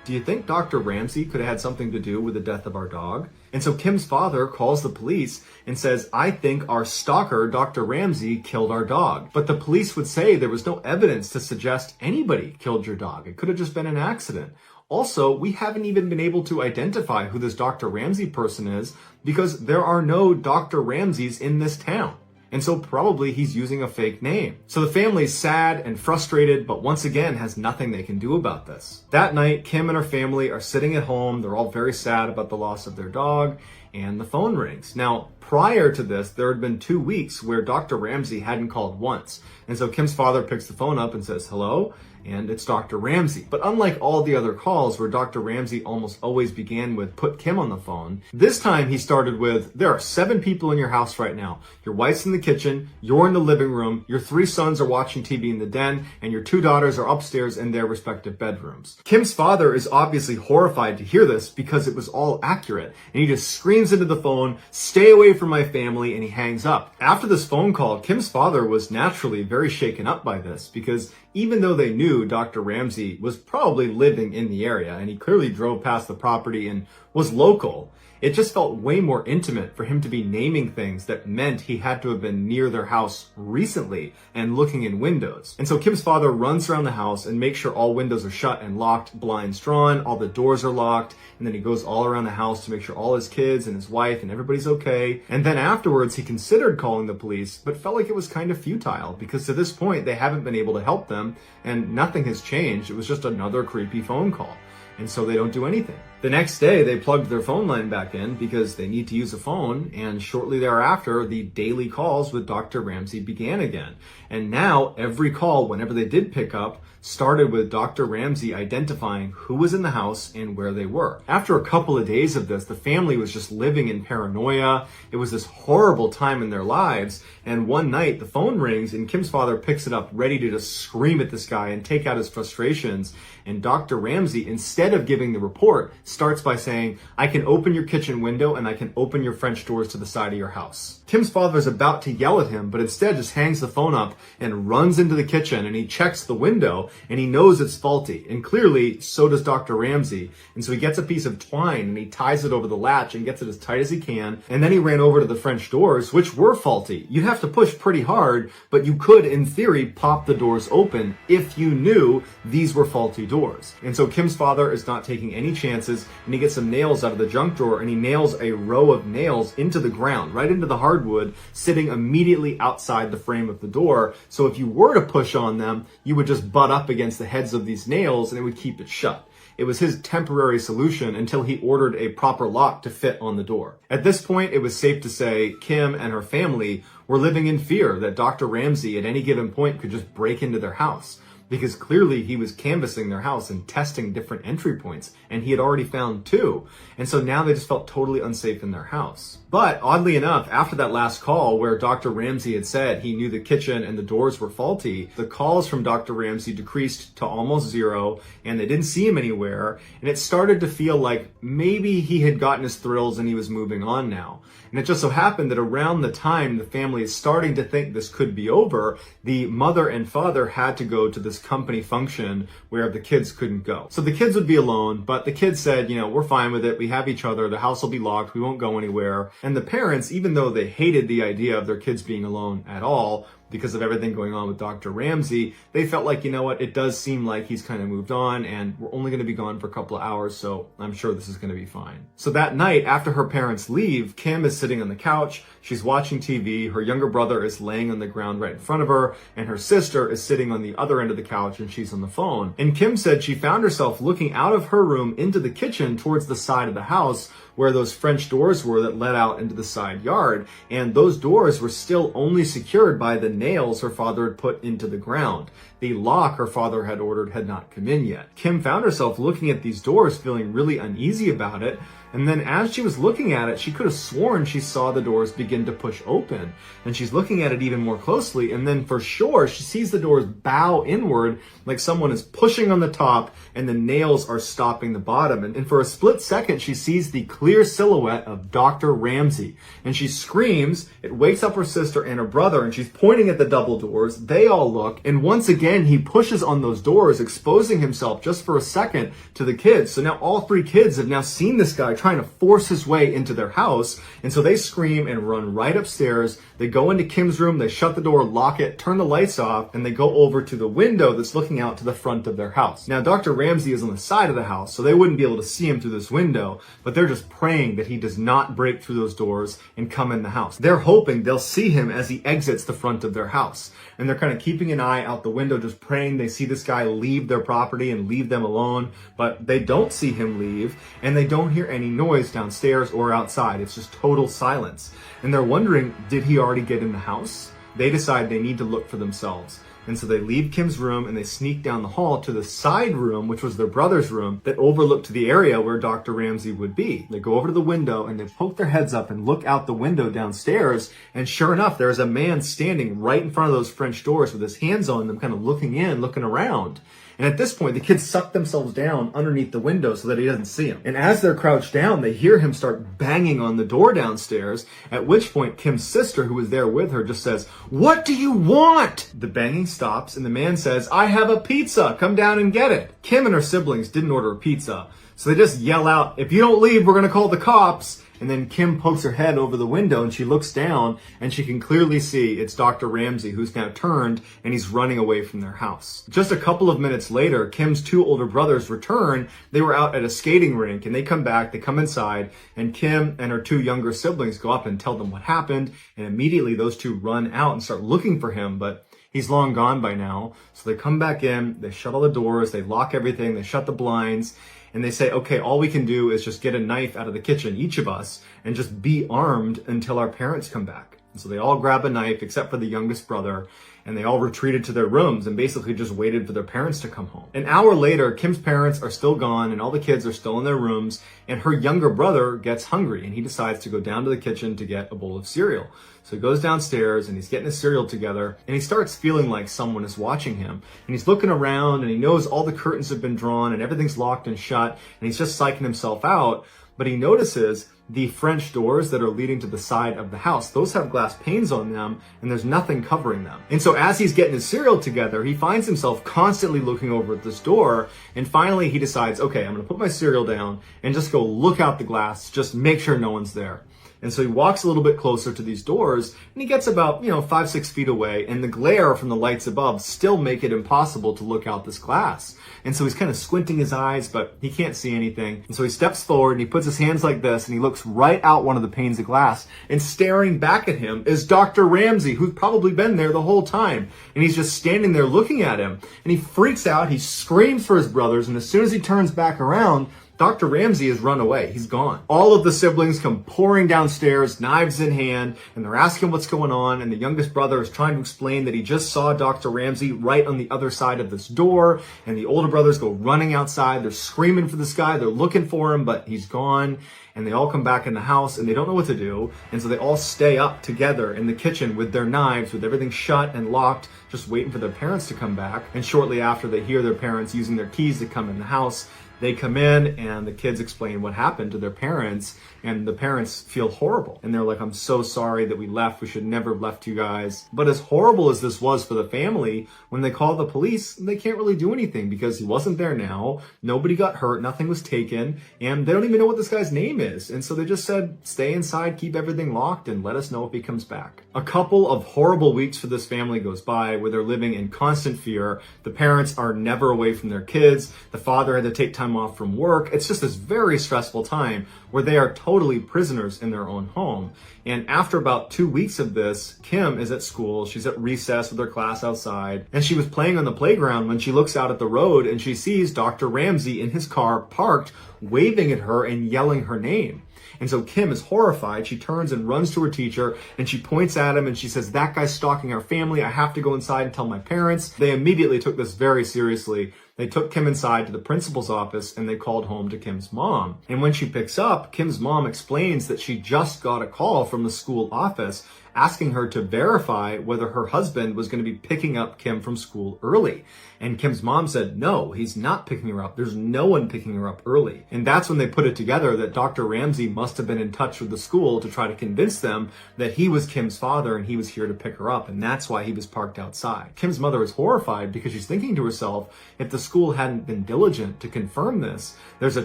[SPEAKER 1] do you think Dr. Ramsey could have had something to do with the death of our dog? And so Kim's father calls the police and says, I think our stalker, Dr. Ramsey, killed our dog. But the police would say there was no evidence to suggest anybody killed your dog. It could have just been an accident. Also, we haven't even been able to identify who this Dr. Ramsey person is because there are no Dr. Ramseys in this town. And so probably he's using a fake name. So the family's sad and frustrated, but once again has nothing they can do about this. That night, Kim and her family are sitting at home. They're all very sad about the loss of their dog, and the phone rings. Now, prior to this, there had been 2 weeks where Dr. Ramsey hadn't called once. And so Kim's father picks the phone up and says, hello? And it's Dr. Ramsey. But unlike all the other calls where Dr. Ramsey almost always began with, put Kim on the phone, this time he started with, there are 7 people in your house right now. Your wife's in the kitchen, you're in the living room, your 3 sons are watching TV in the den, and your 2 daughters are upstairs in their respective bedrooms. Kim's father is obviously horrified to hear this because it was all accurate. And he just screams into the phone, stay away from my family, and he hangs up. After this phone call, Kim's father was naturally very shaken up by this because even though they knew Dr. Ramsey was probably living in the area and he clearly drove past the property and was local, it just felt way more intimate for him to be naming things that meant he had to have been near their house recently and looking in windows. And so Kim's father runs around the house and makes sure all windows are shut and locked, blinds drawn, all the doors are locked, and then he goes all around the house to make sure all his kids and his wife and everybody's okay. And then afterwards, he considered calling the police, but felt like it was kind of futile because to this point, they haven't been able to help them and nothing has changed. It was just another creepy phone call. And so they don't do anything. The next day, they plugged their phone line back in because they need to use a phone, and shortly thereafter, the daily calls with Dr. Ramsey began again. And now, every call, whenever they did pick up, started with Dr. Ramsey identifying who was in the house and where they were. After a couple of days of this, the family was just living in paranoia. It was this horrible time in their lives. And one night, the phone rings and Kim's father picks it up, ready to just scream at this guy and take out his frustrations. And Dr. Ramsey, instead of giving the report, starts by saying, I can open your kitchen window and I can open your French doors to the side of your house. Kim's father is about to yell at him, but instead just hangs the phone up and runs into the kitchen and he checks the window and he knows it's faulty. And clearly, so does Dr. Ramsey. And so he gets a piece of twine and he ties it over the latch and gets it as tight as he can. And then he ran over to the French doors, which were faulty. You'd have to push pretty hard, but you could, in theory, pop the doors open if you knew these were faulty doors. And so Kim's father is not taking any chances and he gets some nails out of the junk drawer and he nails a row of nails into the ground, right into the hardwood, sitting immediately outside the frame of the door. So if you were to push on them, you would just butt up against the heads of these nails and it would keep it shut. it was his temporary solution until he ordered a proper lock to fit on the door. At this point, it was safe to say Kim and her family were living in fear that Dr. Ramsey at any given point could just break into their house, because clearly he was canvassing their house and testing different entry points, and he had already found 2. And so now they just felt totally unsafe in their house. But oddly enough, after that last call where Dr. Ramsey had said he knew the kitchen and the doors were faulty, the calls from Dr. Ramsey decreased to almost 0, and they didn't see him anywhere, and it started to feel like maybe he had gotten his thrills and he was moving on now. And it just so happened that around the time the family is starting to think this could be over, the mother and father had to go to this company function where the kids couldn't go. So the kids would be alone, but the kids said, we're fine with it. We have each other. The house will be locked. We won't go anywhere. And the parents, even though they hated the idea of their kids being alone at all, because of everything going on with Dr. Ramsey, they felt like, it does seem like he's kind of moved on and we're only going to be gone for a couple of hours, so I'm sure this is going to be fine. So that night, after her parents leave, Kim is sitting on the couch, she's watching TV, her younger brother is laying on the ground right in front of her, and her sister is sitting on the other end of the couch and she's on the phone. And Kim said she found herself looking out of her room into the kitchen towards the side of the house where those French doors were that led out into the side yard, and those doors were still only secured by the nails her father had put into the ground. The lock her father had ordered had not come in yet. Kim found herself looking at these doors, feeling really uneasy about it, and then as she was looking at it, she could have sworn she saw the doors begin to push open, and she's looking at it even more closely, and then for sure she sees the doors bow inward like someone is pushing on the top and the nails are stopping the bottom, and for a split second she sees the clear silhouette of Dr. Ramsey, and she screams. It wakes up her sister and her brother, and she's pointing at the double doors. They all look, and once again he pushes on those doors, exposing himself just for a second to the kids. So now all 3 kids have now seen this guy trying to force his way into their house, and so they scream and run right upstairs. They go into Kim's room, they shut the door, lock it, turn the lights off, and they go over to the window that's looking out to the front of their house. Now Dr. Ramsey is on the side of the house, so they wouldn't be able to see him through this window, but they're just praying that he does not break through those doors and come in the house. They're hoping they'll see him as he exits the front of their house, and they're kind of keeping an eye out the window, just praying they see this guy leave their property and leave them alone, but they don't see him leave, and they don't hear any noise downstairs or outside. It's just total silence. And they're wondering, did he already get in the house? They decide they need to look for themselves. And so they leave Kim's room and they sneak down the hall to the side room, which was their brother's room, that overlooked the area where Dr. Ramsey would be. They go over to the window and they poke their heads up and look out the window downstairs. And sure enough, there's a man standing right in front of those French doors with his hands on them, kind of looking in, looking around. And at this point, the kids suck themselves down underneath the window so that he doesn't see them. And as they're crouched down, they hear him start banging on the door downstairs, at which point Kim's sister, who was there with her, just says, "What do you want?" The banging stops, and the man says, "I have a pizza. Come down and get it." Kim and her siblings didn't order a pizza, so they just yell out, "If you don't leave, we're going to call the cops." And then Kim pokes her head over the window and she looks down and she can clearly see it's Dr. Ramsey, who's now turned and he's running away from their house. Just a couple of minutes later, Kim's 2 older brothers return. They were out at a skating rink and they come back, they come inside, and Kim and her 2 younger siblings go up and tell them what happened. And immediately those 2 run out and start looking for him, but he's long gone by now. So they come back in, they shut all the doors, they lock everything, they shut the blinds. And they say, okay, all we can do is just get a knife out of the kitchen, each of us, and just be armed until our parents come back. And so they all grab a knife, except for the youngest brother, and they all retreated to their rooms and basically just waited for their parents to come home. An hour later, Kim's parents are still gone and all the kids are still in their rooms, and her younger brother gets hungry and he decides to go down to the kitchen to get a bowl of cereal. So he goes downstairs and he's getting his cereal together and he starts feeling like someone is watching him. And he's looking around and he knows all the curtains have been drawn and everything's locked and shut and he's just psyching himself out. But he notices the French doors that are leading to the side of the house. Those have glass panes on them and there's nothing covering them. And so as he's getting his cereal together, he finds himself constantly looking over at this door. And finally he decides, okay, I'm going to put my cereal down and just go look out the glass, just make sure no one's there. And so he walks a little bit closer to these doors, and he gets about, 5-6 feet away, and the glare from the lights above still make it impossible to look out this glass. And so he's kind of squinting his eyes, but he can't see anything. And so he steps forward and he puts his hands like this, and he looks right out one of the panes of glass, and staring back at him is Dr. Ramsey, who's probably been there the whole time. And he's just standing there looking at him, and he freaks out, he screams for his brothers, and as soon as he turns back around, Dr. Ramsey has run away. He's gone. All of the siblings come pouring downstairs, knives in hand, and they're asking what's going on. And the youngest brother is trying to explain that he just saw Dr. Ramsey right on the other side of this door. And the older brothers go running outside. They're screaming for this guy. They're looking for him, but he's gone. And they all come back in the house and they don't know what to do. And so they all stay up together in the kitchen with their knives, with everything shut and locked, just waiting for their parents to come back. And shortly after, they hear their parents using their keys to come in the house. They come in and the kids explain what happened to their parents, and the parents feel horrible. And they're like, I'm so sorry that we left. We should never have left you guys. But as horrible as this was for the family, when they call the police, they can't really do anything because he wasn't there now. Nobody got hurt. Nothing was taken. And they don't even know what this guy's name is. And so they just said, stay inside, keep everything locked, and let us know if he comes back. A couple of horrible weeks for this family goes by where they're living in constant fear. The parents are never away from their kids. The father had to take time off from work. It's just this very stressful time where they are totally prisoners in their own home. And after about 2 weeks of this, Kim is at school. She's at recess with her class outside, and she was playing on the playground when she looks out at the road and she sees Dr. Ramsey in his car parked, waving at her and yelling her name. And so Kim is horrified. She turns and runs to her teacher and she points at him and she says, that guy's stalking our family. I have to go inside and tell my parents. They immediately took this very seriously. They took Kim inside to the principal's office and they called home to Kim's mom. And when she picks up, Kim's mom explains that she just got a call from the school office asking her to verify whether her husband was going to be picking up Kim from school early. And Kim's mom said, no, he's not picking her up. There's no one picking her up early. And that's when they put it together that Dr. Ramsey must have been in touch with the school to try to convince them that he was Kim's father and he was here to pick her up. And that's why he was parked outside. Kim's mother is horrified because she's thinking to herself, if the school hadn't been diligent to confirm this, there's a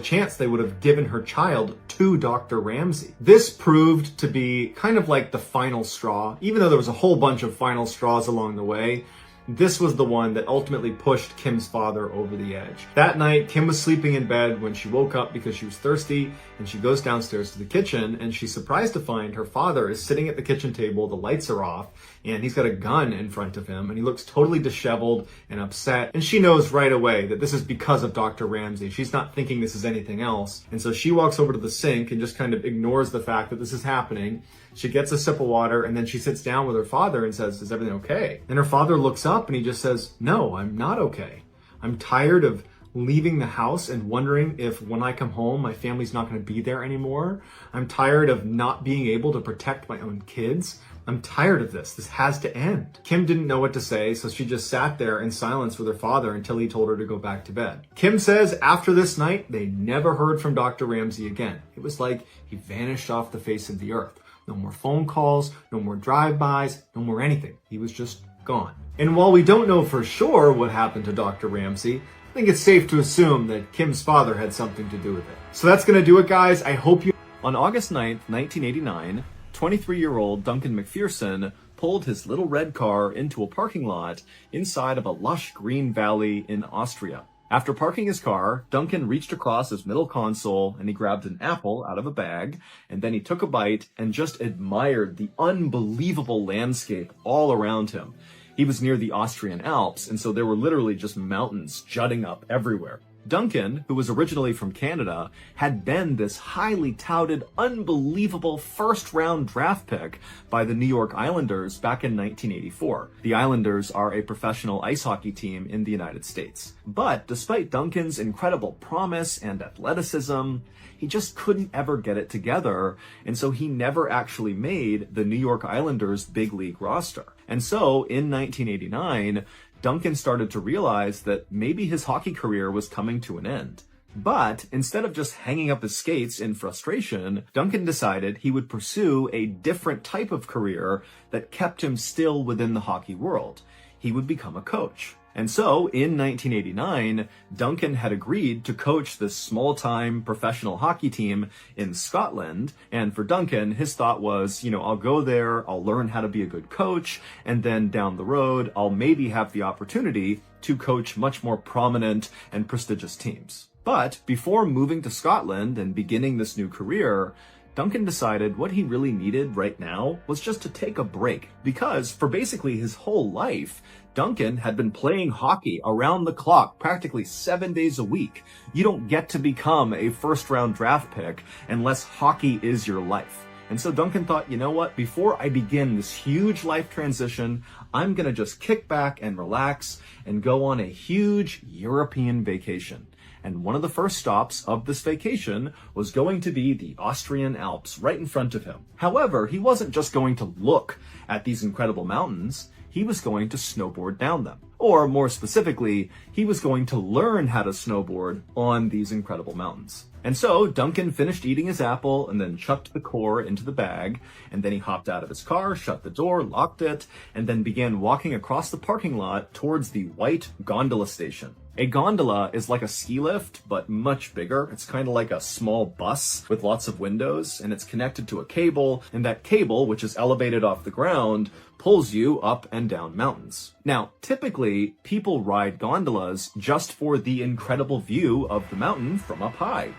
[SPEAKER 1] chance they would have given her child to Dr. Ramsey. This proved to be kind of like the final straw. Even though there was a whole bunch of final straws along the way, this was the one that ultimately pushed Kim's father over the edge. That night, Kim was sleeping in bed when she woke up because she was thirsty, and she goes downstairs to the kitchen, and she's surprised to find her father is sitting at the kitchen table, the lights are off, and he's got a gun in front of him, and he looks totally disheveled and upset, and she knows right away that this is because of Dr. Ramsey. She's not thinking this is anything else, and so she walks over to the sink and just kind of ignores the fact that this is happening. She gets a sip of water, and then she sits down with her father and says, is everything okay? And her father looks up and he just says, no, I'm not okay. I'm tired of leaving the house and wondering if when I come home, my family's not going to be there anymore. I'm tired of not being able to protect my own kids. I'm tired of this. This has to end. Kim didn't know what to say, so she just sat there in silence with her father until he told her to go back to bed. Kim says after this night, they never heard from Dr. Ramsey again. It was like he vanished off the face of the earth. No more phone calls, no more drive-bys, no more anything. He was just gone. And while we don't know for sure what happened to Dr. Ramsey, I think it's safe to assume that Kim's father had something to do with it. So that's going to do it, guys. I hope you... On August 9th, 1989, 23-year-old Duncan McPherson pulled his little red car into a parking lot inside of a lush green valley in Austria. After parking his car, Duncan reached across his middle console and he grabbed an apple out of a bag, and then he took a bite and just admired the unbelievable landscape all around him. He was near the Austrian Alps, and so there were literally just mountains jutting up everywhere. Duncan, who was originally from Canada, had been this highly touted, unbelievable first-round draft pick by the New York Islanders back in 1984. The Islanders are a professional ice hockey team in the United States. But despite Duncan's incredible promise and athleticism, he just couldn't ever get it together, and so he never actually made the New York Islanders' big league roster. And so, in 1989, Duncan started to realize that maybe his hockey career was coming to an end. But instead of just hanging up his skates in frustration, Duncan decided he would pursue a different type of career that kept him still within the hockey world. He would become a coach. And so in 1989, Duncan had agreed to coach this small-time professional hockey team in Scotland. And for Duncan, his thought was, I'll go there, I'll learn how to be a good coach, and then down the road, I'll maybe have the opportunity to coach much more prominent and prestigious teams. But before moving to Scotland and beginning this new career, Duncan decided what he really needed right now was just to take a break, because for basically his whole life, Duncan had been playing hockey around the clock, practically 7 days a week. You don't get to become a first-round draft pick unless hockey is your life. And so Duncan thought, you know what, before I begin this huge life transition, I'm gonna just kick back and relax and go on a huge European vacation. And one of the first stops of this vacation was going to be the Austrian Alps right in front of him. However, he wasn't just going to look at these incredible mountains, he was going to snowboard down them. Or more specifically, he was going to learn how to snowboard on these incredible mountains. And so Duncan finished eating his apple and then chucked the core into the bag, and then he hopped out of his car, shut the door, locked it, and then began walking across the parking lot towards the white gondola station. A gondola is like a ski lift, but much bigger. It's kind of like a small bus with lots of windows, and it's connected to a cable, and that cable, which is elevated off the ground, pulls you up and down mountains. Now, typically, people ride gondolas just for the incredible view of the mountain from up high.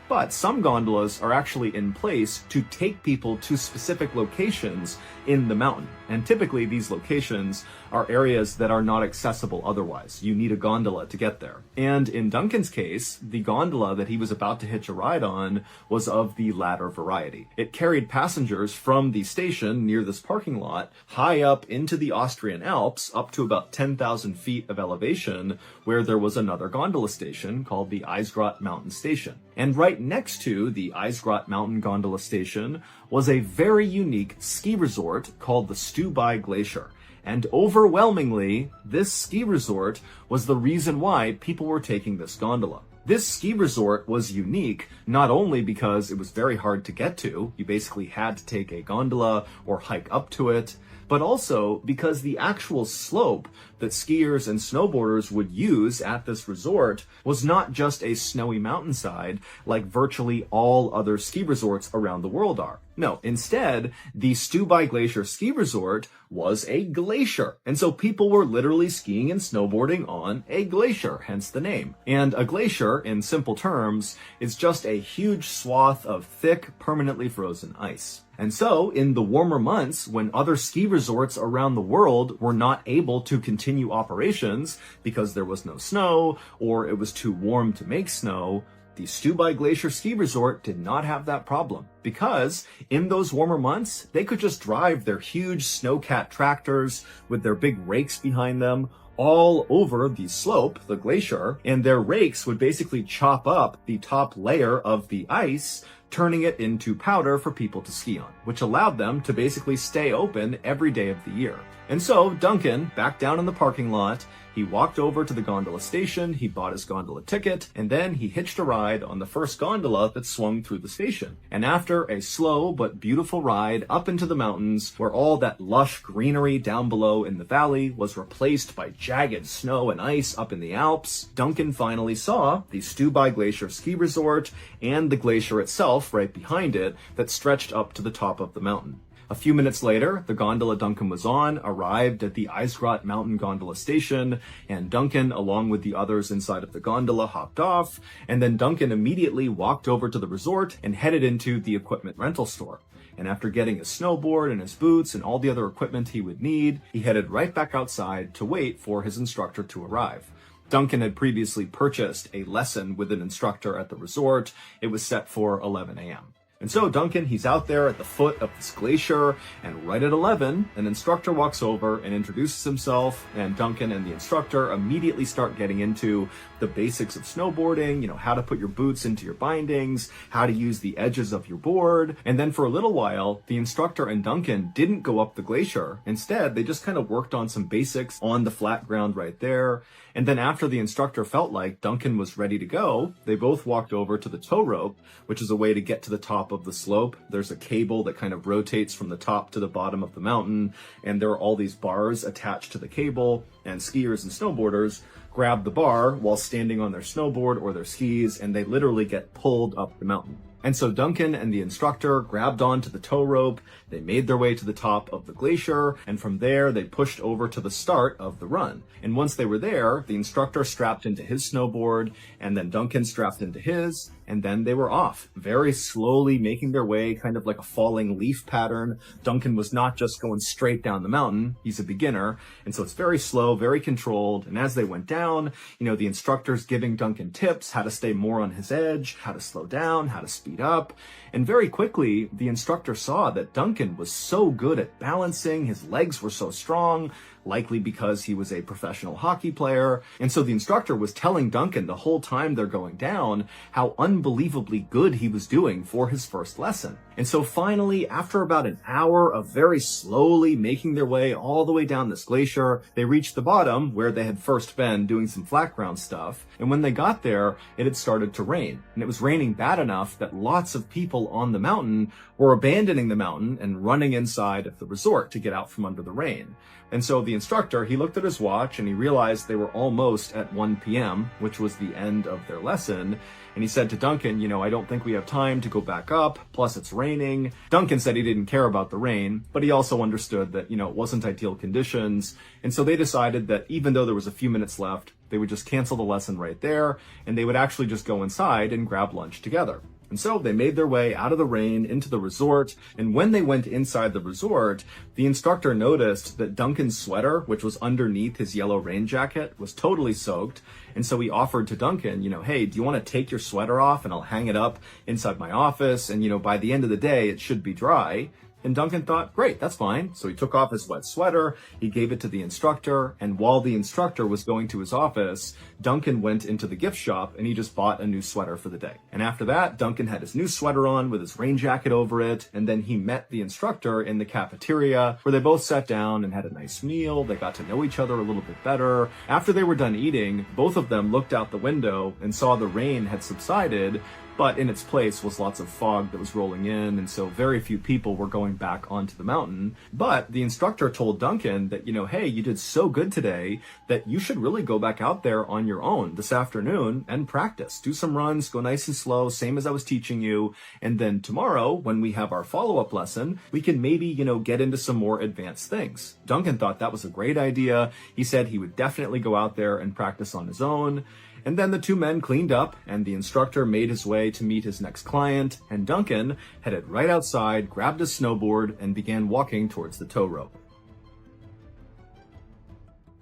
[SPEAKER 1] But some gondolas are actually in place to take people to specific locations in the mountain. And typically these locations are areas that are not accessible otherwise. You need a gondola to get there. And in Duncan's case, the gondola that he was about to hitch a ride on was of the latter variety. It carried passengers from the station near this parking lot high up into the Austrian Alps, up to about 10,000 feet of elevation, where there was another gondola station called the Eisgrot Mountain Station. And right next to the Eisgrot Mountain Gondola Station was a very unique ski resort called the Stubai Glacier. And overwhelmingly, this ski resort was the reason why people were taking this gondola. This ski resort was unique not only because it was very hard to get to, you basically had to take a gondola or hike up to it, but also because the actual slope that skiers and snowboarders would use at this resort was not just a snowy mountainside like virtually all other ski resorts around the world are. No, instead, the Stubai Glacier ski resort was a glacier. And so people were literally skiing and snowboarding on a glacier, hence the name. And a glacier, in simple terms, is just a huge swath of thick, permanently frozen ice. And so, in the warmer months, when other ski resorts around the world were not able to continue operations because there was no snow or it was too warm to make snow, the Stubai Glacier Ski Resort did not have that problem, because in those warmer months, they could just drive their huge snowcat tractors with their big rakes behind them all over the slope, the glacier, and their rakes would basically chop up the top layer of the ice, turning it into powder for people to ski on, which allowed them to basically stay open every day of the year. And so Duncan, back down in the parking lot, he walked over to the gondola station, he bought his gondola ticket, and then he hitched a ride on the first gondola that swung through the station. And after a slow but beautiful ride up into the mountains, where all that lush greenery down below in the valley was replaced by jagged snow and ice up in the Alps, Duncan finally saw the Stubai Glacier Ski Resort and the glacier itself right behind it that stretched up to the top of the mountain. A few minutes later, the gondola Duncan was on arrived at the Eisgrot Mountain Gondola Station, and Duncan, along with the others inside of the gondola, hopped off, and then Duncan immediately walked over to the resort and headed into the equipment rental store. And after getting his snowboard and his boots and all the other equipment he would need, he headed right back outside to wait for his instructor to arrive. Duncan had previously purchased a lesson with an instructor at the resort. It was set for 11 a.m. And so Duncan, he's out there at the foot of this glacier, and right at 11, an instructor walks over and introduces himself, and Duncan and the instructor immediately start getting into the basics of snowboarding, how to put your boots into your bindings, how to use the edges of your board. And then for a little while, the instructor and Duncan didn't go up the glacier. Instead, they just kind of worked on some basics on the flat ground right there. And then after the instructor felt like Duncan was ready to go, they both walked over to the tow rope, which is a way to get to the top of the slope. There's a cable that kind of rotates from the top to the bottom of the mountain, and there are all these bars attached to the cable, and skiers and snowboarders grab the bar while standing on their snowboard or their skis, and they literally get pulled up the mountain. And so Duncan and the instructor grabbed onto the tow rope, they made their way to the top of the glacier, and from there they pushed over to the start of the run. And once they were there, the instructor strapped into his snowboard, and then Duncan strapped into his, and then they were off, very slowly making their way, kind of like a falling leaf pattern. Duncan was not just going straight down the mountain, he's a beginner, and so it's very slow, very controlled, and as they went down, the instructor's giving Duncan tips, how to stay more on his edge, how to slow down, how to speed up, and very quickly, the instructor saw that Duncan was so good at balancing, his legs were so strong, likely because he was a professional hockey player. And so the instructor was telling Duncan the whole time they're going down how unbelievably good he was doing for his first lesson. And so finally, after about an hour of very slowly making their way all the way down this glacier, they reached the bottom where they had first been doing some flat ground stuff. And when they got there, it had started to rain. And it was raining bad enough that lots of people on the mountain were abandoning the mountain and running inside of the resort to get out from under the rain. And so the instructor, he looked at his watch and he realized they were almost at 1 p.m., which was the end of their lesson. And he said to Duncan, I don't think we have time to go back up, plus it's raining. Duncan said he didn't care about the rain, but he also understood that, it wasn't ideal conditions. And so they decided that even though there was a few minutes left, they would just cancel the lesson right there, and they would actually just go inside and grab lunch together. And so they made their way out of the rain into the resort, and when they went inside the resort, the instructor noticed that Duncan's sweater, which was underneath his yellow rain jacket, was totally soaked. And so he offered to Duncan, hey, do you want to take your sweater off and I'll hang it up inside my office, and by the end of the day, it should be dry. And Duncan thought, great, that's fine. So he took off his wet sweater, he gave it to the instructor, and while the instructor was going to his office, Duncan went into the gift shop and he just bought a new sweater for the day. And after that, Duncan had his new sweater on with his rain jacket over it, and then he met the instructor in the cafeteria where they both sat down and had a nice meal. They got to know each other a little bit better. After they were done eating, both of them looked out the window and saw the rain had subsided, but in its place was lots of fog that was rolling in, and so very few people were going back onto the mountain. But the instructor told Duncan that, hey, you did so good today that you should really go back out there on your own this afternoon and practice. Do some runs, go nice and slow, same as I was teaching you, and then tomorrow, when we have our follow-up lesson, we can maybe, get into some more advanced things. Duncan thought that was a great idea. He said he would definitely go out there and practice on his own. And then the two men cleaned up, and the instructor made his way to meet his next client, and Duncan headed right outside, grabbed his snowboard, and began walking towards the tow rope.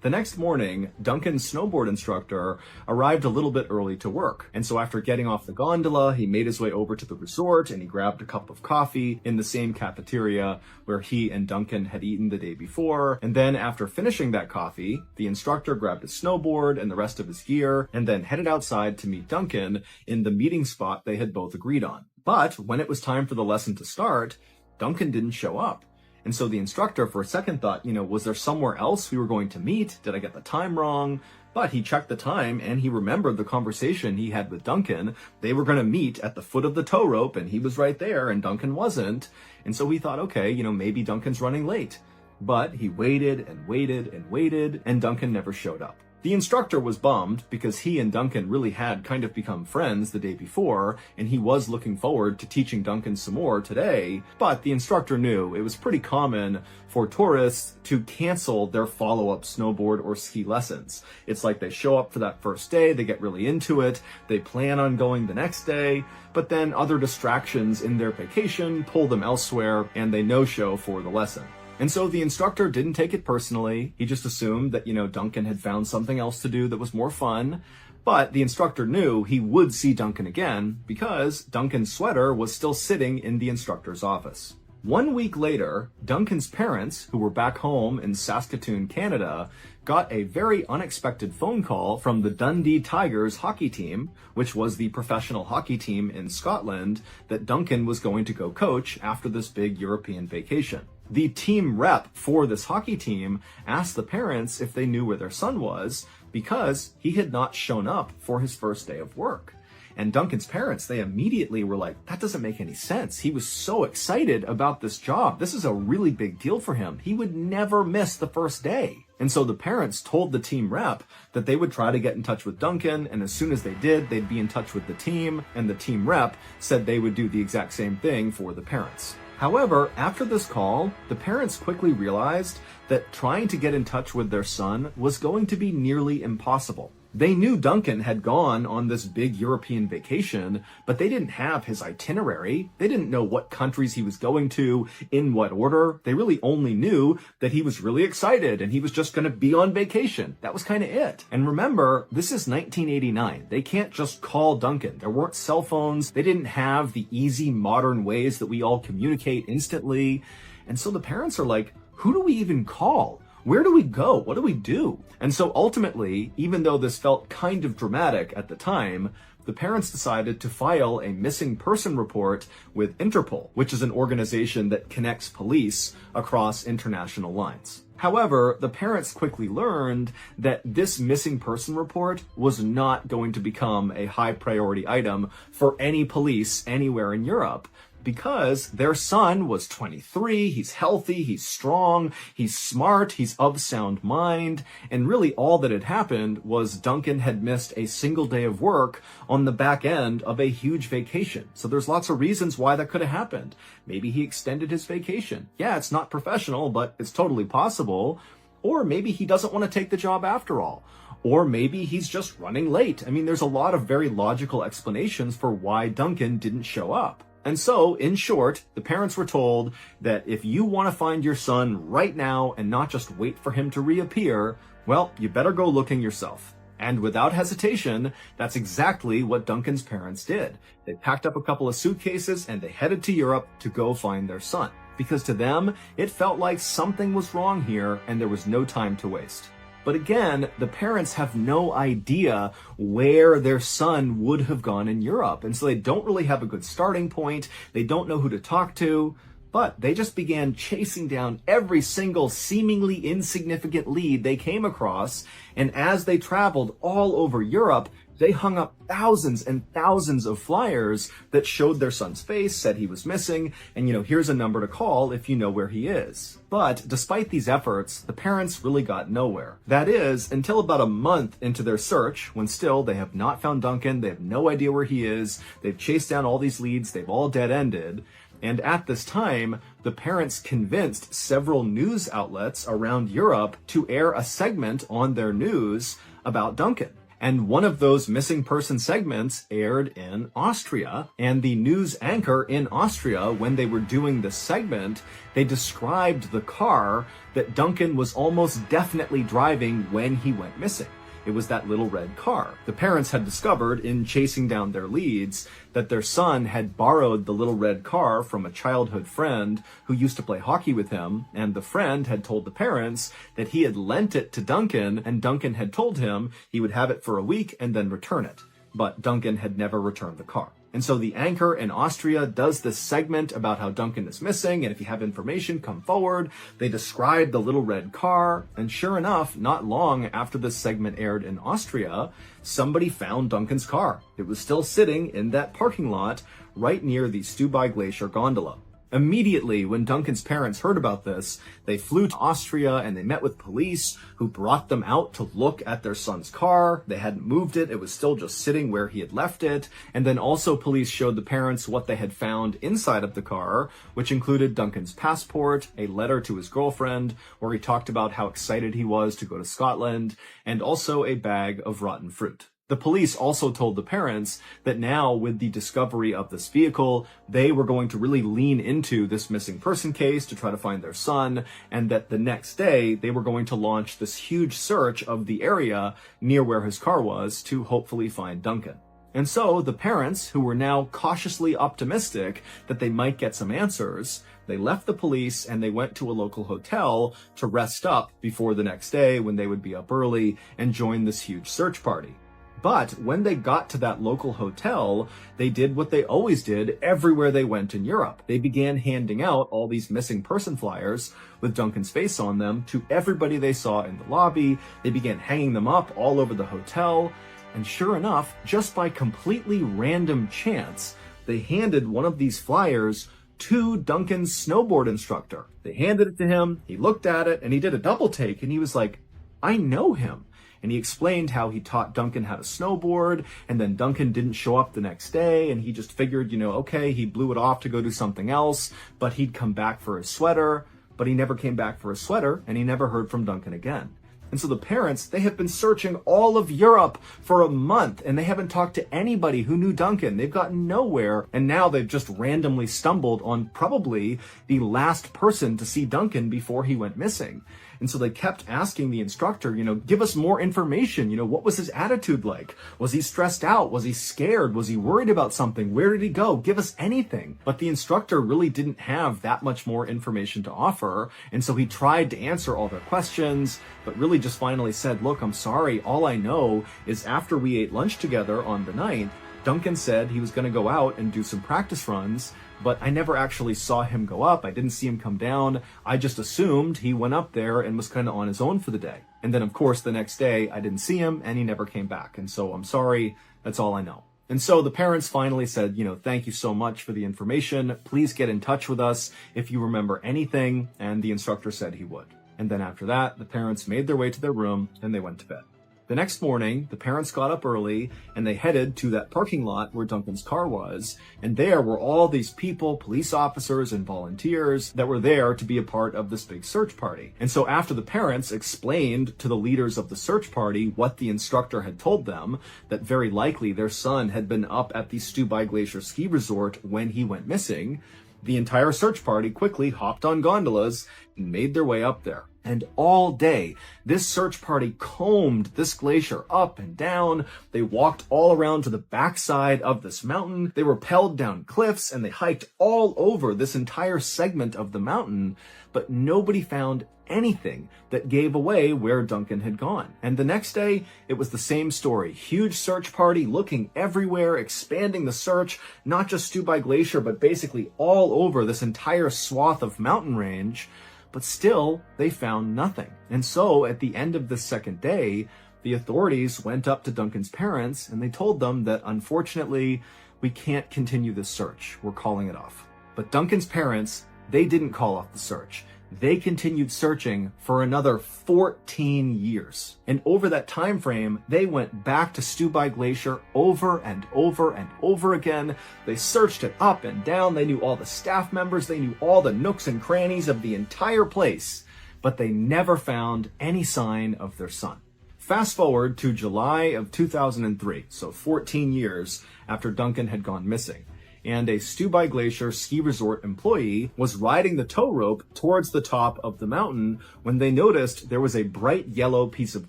[SPEAKER 1] The next morning, Duncan's snowboard instructor arrived a little bit early to work. And so after getting off the gondola, he made his way over to the resort and he grabbed a cup of coffee in the same cafeteria where he and Duncan had eaten the day before. And then after finishing that coffee, the instructor grabbed his snowboard and the rest of his gear and then headed outside to meet Duncan in the meeting spot they had both agreed on. But when it was time for the lesson to start, Duncan didn't show up. And so the instructor, for a second, thought, was there somewhere else we were going to meet? Did I get the time wrong? But he checked the time and he remembered the conversation he had with Duncan. They were going to meet at the foot of the tow rope and he was right there and Duncan wasn't. And so he thought, okay, maybe Duncan's running late. But he waited and waited and waited and Duncan never showed up. The instructor was bummed because he and Duncan really had kind of become friends the day before, and he was looking forward to teaching Duncan some more today, but the instructor knew it was pretty common for tourists to cancel their follow-up snowboard or ski lessons. It's like they show up for that first day, they get really into it, they plan on going the next day, but then other distractions in their vacation pull them elsewhere, and they no-show for the lesson. And so the instructor didn't take it personally. He just assumed that, Duncan had found something else to do that was more fun. But the instructor knew he would see Duncan again because Duncan's sweater was still sitting in the instructor's office. 1 week later, Duncan's parents, who were back home in Saskatoon, Canada, got a very unexpected phone call from the Dundee Tigers hockey team, which was the professional hockey team in Scotland that Duncan was going to go coach after this big European vacation. The team rep for this hockey team asked the parents if they knew where their son was because he had not shown up for his first day of work. And Duncan's parents, they immediately were like, that doesn't make any sense. He was so excited about this job. This is a really big deal for him. He would never miss the first day. And so the parents told the team rep that they would try to get in touch with Duncan, and as soon as they did, they'd be in touch with the team, and the team rep said they would do the exact same thing for the parents. However, after this call, the parents quickly realized that trying to get in touch with their son was going to be nearly impossible. They knew Duncan had gone on this big European vacation, but they didn't have his itinerary. They didn't know what countries he was going to, in what order. They really only knew that he was really excited and he was just going to be on vacation. That was kind of it. And remember, this is 1989. They can't just call Duncan. There weren't cell phones. They didn't have the easy modern ways that we all communicate instantly. And so the parents are like, who do we even call? Where do we go? What do we do? And so ultimately, even though this felt kind of dramatic at the time, the parents decided to file a missing person report with Interpol, which is an organization that connects police across international lines. However, the parents quickly learned that this missing person report was not going to become a high priority item for any police anywhere in Europe, because their son was 23, he's healthy, he's strong, he's smart, he's of sound mind, and really all that had happened was Duncan had missed a single day of work on the back end of a huge vacation. So there's lots of reasons why that could have happened. Maybe he extended his vacation. Yeah, it's not professional, but it's totally possible. Or maybe he doesn't want to take the job after all. Or maybe he's just running late. I mean, there's a lot of very logical explanations for why Duncan didn't show up. And so, in short, the parents were told that if you want to find your son right now and not just wait for him to reappear, well, you better go looking yourself. And without hesitation, that's exactly what Duncan's parents did. They packed up a couple of suitcases and they headed to Europe to go find their son. Because to them, it felt like something was wrong here and there was no time to waste. But again, the parents have no idea where their son would have gone in Europe. And so they don't really have a good starting point. They don't know who to talk to. But they just began chasing down every single seemingly insignificant lead they came across. And as they traveled all over Europe, they hung up thousands and thousands of flyers that showed their son's face, said he was missing, and here's a number to call if you know where he is. But despite these efforts, the parents really got nowhere. That is, until about a month into their search, when still they have not found Duncan, they have no idea where he is, they've chased down all these leads, they've all dead-ended. And at this time, the parents convinced several news outlets around Europe to air a segment on their news about Duncan. And one of those missing person segments aired in Austria. And the news anchor in Austria, when they were doing this segment, they described the car that Duncan was almost definitely driving when he went missing. It was that little red car. The parents had discovered in chasing down their leads that their son had borrowed the little red car from a childhood friend who used to play hockey with him, and the friend had told the parents that he had lent it to Duncan, and Duncan had told him he would have it for a week and then return it. But Duncan had never returned the car. And so the anchor in Austria does this segment about how Duncan is missing, and if you have information, come forward. They describe the little red car, and sure enough, not long after this segment aired in Austria, somebody found Duncan's car. It was still sitting in that parking lot right near the Stubai Glacier gondola. Immediately, when Duncan's parents heard about this, they flew to Austria and they met with police who brought them out to look at their son's car. They hadn't moved it. It was still just sitting where he had left it. And then also police showed the parents what they had found inside of the car, which included Duncan's passport, a letter to his girlfriend, where he talked about how excited he was to go to Scotland, and also a bag of rotten fruit. The police also told the parents that now, with the discovery of this vehicle, they were going to really lean into this missing person case to try to find their son, and that the next day they were going to launch this huge search of the area near where his car was to hopefully find Duncan. And so the parents, who were now cautiously optimistic that they might get some answers, they left the police and they went to a local hotel to rest up before the next day when they would be up early and join this huge search party. But when they got to that local hotel, they did what they always did everywhere they went in Europe. They began handing out all these missing person flyers with Duncan's face on them to everybody they saw in the lobby. They began hanging them up all over the hotel. And sure enough, just by completely random chance, they handed one of these flyers to Duncan's snowboard instructor. They handed it to him, he looked at it, and he did a double take, and he was like, I know him. And he explained how he taught Duncan how to snowboard, and then Duncan didn't show up the next day, and he just figured, okay, he blew it off to go do something else, but he'd come back for his sweater, but he never came back for his sweater, and he never heard from Duncan again. And so the parents, they have been searching all of Europe for a month, and they haven't talked to anybody who knew Duncan. They've gotten nowhere, and now they've just randomly stumbled on probably the last person to see Duncan before he went missing. And so they kept asking the instructor, give us more information. What was his attitude like? Was he stressed out? Was he scared? Was he worried about something? Where did he go? Give us anything. But the instructor really didn't have that much more information to offer. And so he tried to answer all their questions, but really just finally said, look, I'm sorry. All I know is after we ate lunch together on the 9th, Duncan said he was going to go out and do some practice runs, but I never actually saw him go up. I didn't see him come down. I just assumed he went up there and was kind of on his own for the day. And then, of course, the next day, I didn't see him and he never came back. And so I'm sorry. That's all I know. And so the parents finally said, thank you so much for the information. Please get in touch with us if you remember anything. And the instructor said he would. And then after that, the parents made their way to their room and they went to bed. The next morning, the parents got up early and they headed to that parking lot where Duncan's car was. And there were all these people, police officers and volunteers that were there to be a part of this big search party. And so after the parents explained to the leaders of the search party what the instructor had told them, that very likely their son had been up at the Stubai Glacier ski resort when he went missing, the entire search party quickly hopped on gondolas and made their way up there. And all day, this search party combed this glacier up and down. They walked all around to the backside of this mountain. They rappelled down cliffs and they hiked all over this entire segment of the mountain, but nobody found anything that gave away where Duncan had gone. And the next day, it was the same story. Huge search party looking everywhere, expanding the search, not just Stubai Glacier, but basically all over this entire swath of mountain range. But still, they found nothing. And so at the end of the second day, the authorities went up to Duncan's parents and they told them that unfortunately, we can't continue this search. We're calling it off. But Duncan's parents, they didn't call off the search. They continued searching for another 14 years. And over that time frame, they went back to Stubai Glacier over and over and over again. They searched it up and down. They knew all the staff members. They knew all the nooks and crannies of the entire place. But they never found any sign of their son. Fast forward to July of 2003, so 14 years after Duncan had gone missing. And a Stubai Glacier ski resort employee was riding the tow rope towards the top of the mountain when they noticed there was a bright yellow piece of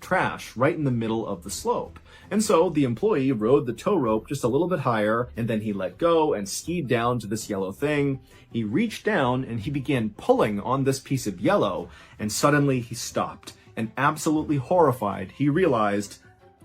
[SPEAKER 1] trash right in the middle of the slope. And so the employee rode the tow rope just a little bit higher, and then he let go and skied down to this yellow thing. He reached down and he began pulling on this piece of yellow, and suddenly he stopped. And absolutely horrified, he realized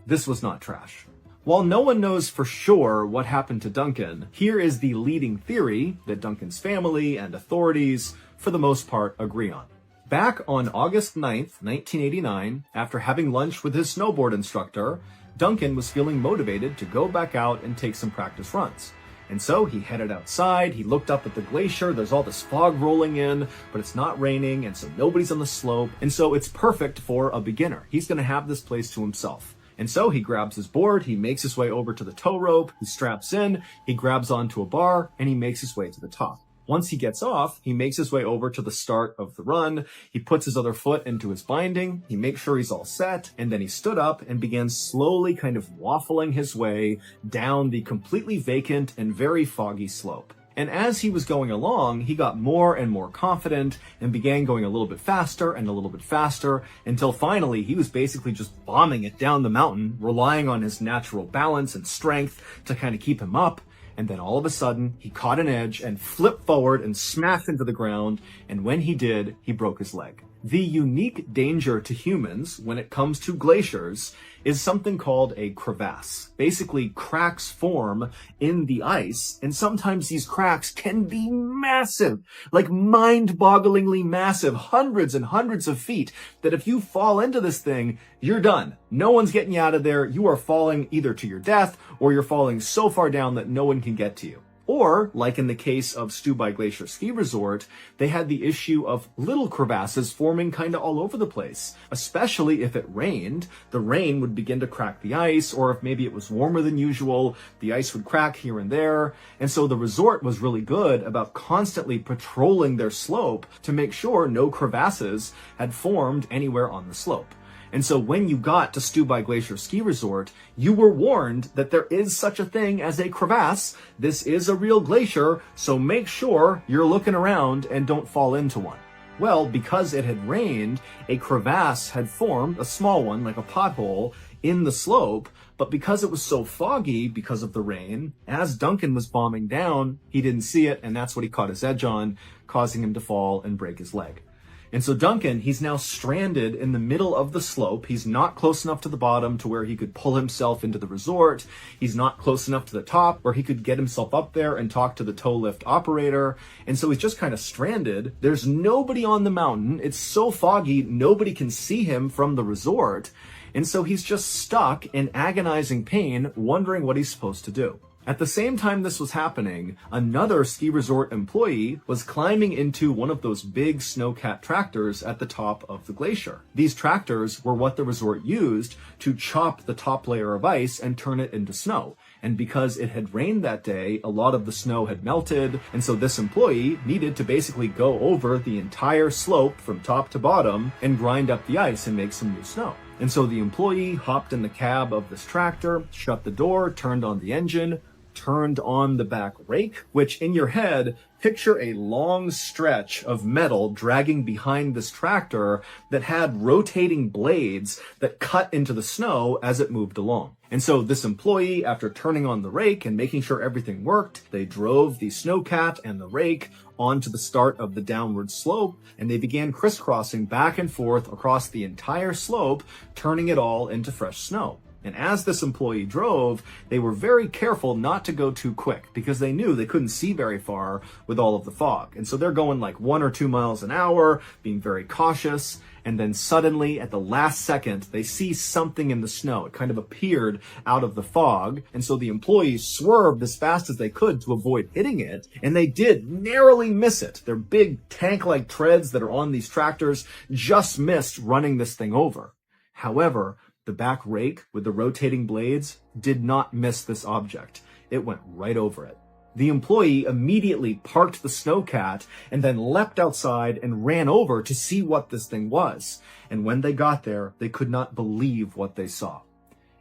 [SPEAKER 1] this was not trash. While no one knows for sure what happened to Duncan, here is the leading theory that Duncan's family and authorities, for the most part, agree on. Back on August 9th, 1989, after having lunch with his snowboard instructor, Duncan was feeling motivated to go back out and take some practice runs. And so he headed outside, he looked up at the glacier, there's all this fog rolling in, but it's not raining, and so nobody's on the slope, and so it's perfect for a beginner. He's going to have this place to himself. And so he grabs his board, he makes his way over to the tow rope, he straps in, he grabs onto a bar, and he makes his way to the top. Once he gets off, he makes his way over to the start of the run, he puts his other foot into his binding, he makes sure he's all set, and then he stood up and began slowly kind of waffling his way down the completely vacant and very foggy slope. And as he was going along, he got more and more confident and began going a little bit faster and a little bit faster until finally he was basically just bombing it down the mountain, relying on his natural balance and strength to kind of keep him up. And then all of a sudden, he caught an edge and flipped forward and smashed into the ground. And when he did, he broke his leg. The unique danger to humans when it comes to glaciers is something called a crevasse. Basically, cracks form in the ice, and sometimes these cracks can be massive, like mind-bogglingly massive, hundreds and hundreds of feet, that if you fall into this thing, you're done. No one's getting you out of there. You are falling either to your death, or you're falling so far down that no one can get to you. Or, like in the case of Stubai Glacier Ski Resort, they had the issue of little crevasses forming kind of all over the place. Especially if it rained, the rain would begin to crack the ice, or if maybe it was warmer than usual, the ice would crack here and there. And so the resort was really good about constantly patrolling their slope to make sure no crevasses had formed anywhere on the slope. And so when you got to Stubai Glacier Ski Resort, you were warned that there is such a thing as a crevasse. This is a real glacier, so make sure you're looking around and don't fall into one. Well, because it had rained, a crevasse had formed, a small one, like a pothole, in the slope, but because it was so foggy because of the rain, as Duncan was bombing down, he didn't see it, and that's what he caught his edge on, causing him to fall and break his leg. And so Duncan, he's now stranded in the middle of the slope. He's not close enough to the bottom to where he could pull himself into the resort. He's not close enough to the top where he could get himself up there and talk to the tow lift operator. And so he's just kind of stranded. There's nobody on the mountain. It's so foggy, nobody can see him from the resort. And so he's just stuck in agonizing pain, wondering what he's supposed to do. At the same time this was happening, another ski resort employee was climbing into one of those big snowcat tractors at the top of the glacier. These tractors were what the resort used to chop the top layer of ice and turn it into snow. And because it had rained that day, a lot of the snow had melted, and so this employee needed to basically go over the entire slope from top to bottom and grind up the ice and make some new snow. And so the employee hopped in the cab of this tractor, shut the door, turned on the engine, turned on the back rake, which in your head, picture a long stretch of metal dragging behind this tractor that had rotating blades that cut into the snow as it moved along. And so this employee, after turning on the rake and making sure everything worked, they drove the snowcat and the rake onto the start of the downward slope, and they began crisscrossing back and forth across the entire slope, turning it all into fresh snow. And as this employee drove, they were very careful not to go too quick because they knew they couldn't see very far with all of the fog. And so they're going like 1 or 2 miles an hour, being very cautious. And then suddenly, at the last second, they see something in the snow. It kind of appeared out of the fog. And so the employees swerved as fast as they could to avoid hitting it. And they did narrowly miss it. Their big tank-like treads that are on these tractors just missed running this thing over. However, the back rake with the rotating blades did not miss this object. It went right over it. The employee immediately parked the snowcat and then leapt outside and ran over to see what this thing was. And when they got there, they could not believe what they saw.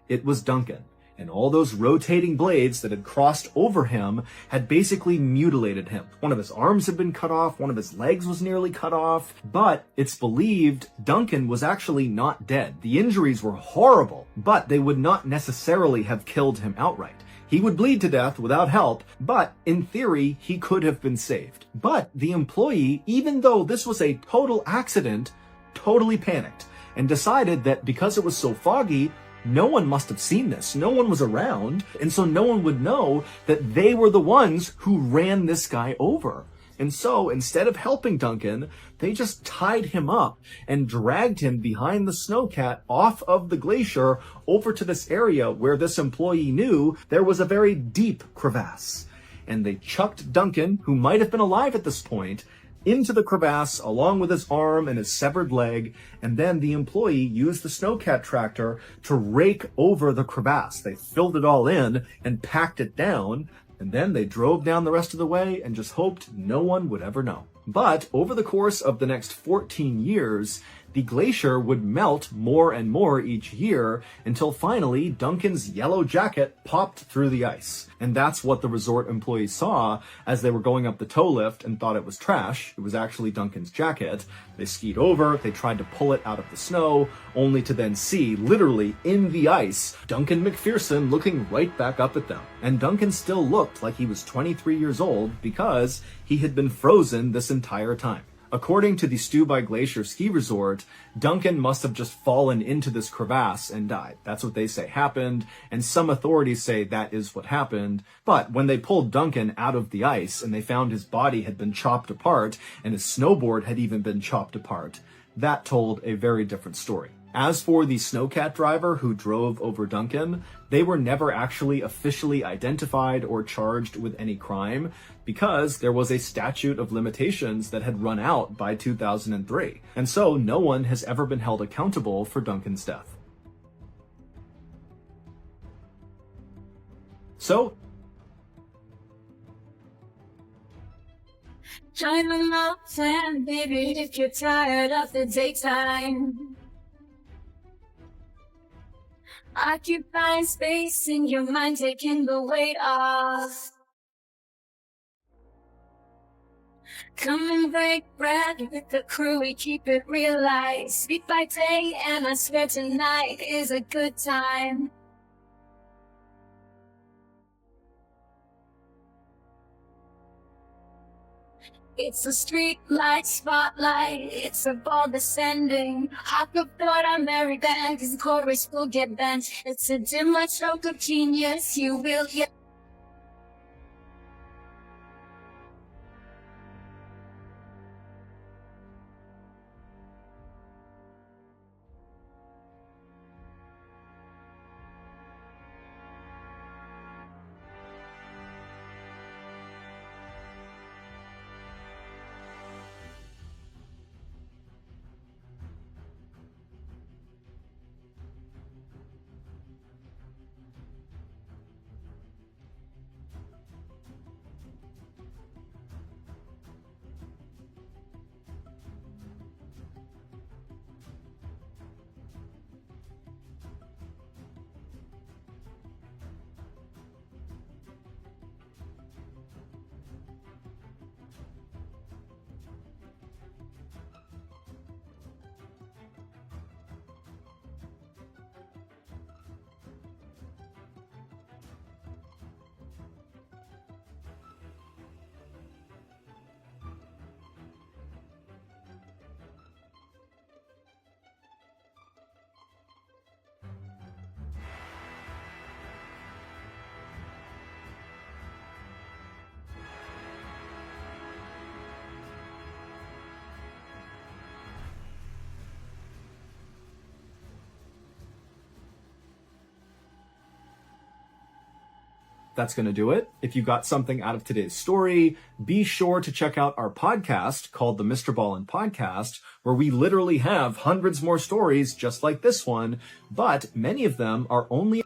[SPEAKER 1] It was Duncan, and all those rotating blades that had crossed over him had basically mutilated him. One of his arms had been cut off, one of his legs was nearly cut off, but it's believed Duncan was actually not dead. The injuries were horrible, but they would not necessarily have killed him outright. He would bleed to death without help, but in theory, he could have been saved. But the employee, even though this was a total accident, totally panicked and decided that because it was so foggy, no one must have seen this. No one was around, and so no one would know that they were the ones who ran this guy over. And so, instead of helping Duncan, they just tied him up and dragged him behind the snowcat off of the glacier over to this area where this employee knew there was a very deep crevasse. And they chucked Duncan, who might have been alive at this point, into the crevasse along with his arm and his severed leg, and then the employee used the snowcat tractor to rake over the crevasse. They filled it all in and packed it down, and then they drove down the rest of the way and just hoped no one would ever know. But over the course of the next 14 years, the glacier would melt more and more each year until finally Duncan's yellow jacket popped through the ice. And that's what the resort employees saw as they were going up the tow lift and thought it was trash. It was actually Duncan's jacket. They skied over, they tried to pull it out of the snow, only to then see, literally in the ice, Duncan McPherson looking right back up at them. And Duncan still looked like he was 23 years old because he had been frozen this entire time. According to the Stubai Glacier ski resort, Duncan must have just fallen into this crevasse and died. That's what they say happened, and some authorities say that is what happened. But when they pulled Duncan out of the ice and they found his body had been chopped apart and his snowboard had even been chopped apart, that told a very different story. As for the snowcat driver who drove over Duncan, they were never actually officially identified or charged with any crime because there was a statute of limitations that had run out by 2003. And so no one has ever been held accountable for Duncan's death. So,
[SPEAKER 2] join the love plan, baby, if you're tired of the daytime. Occupying space in your mind, taking the weight off. Come and break bread with the crew, we keep it real light. Sleep by day, and I swear tonight is a good time. It's a street light spotlight, it's a ball descending. Hop aboard our merry band, cause the chorus will get bent. It's a dim light stroke of genius, you will hear.
[SPEAKER 1] that's going to do it. If you got something out of today's story, be sure to check out our podcast called the Mrballen Podcast, where we literally have hundreds more stories just like this one, but many of them are only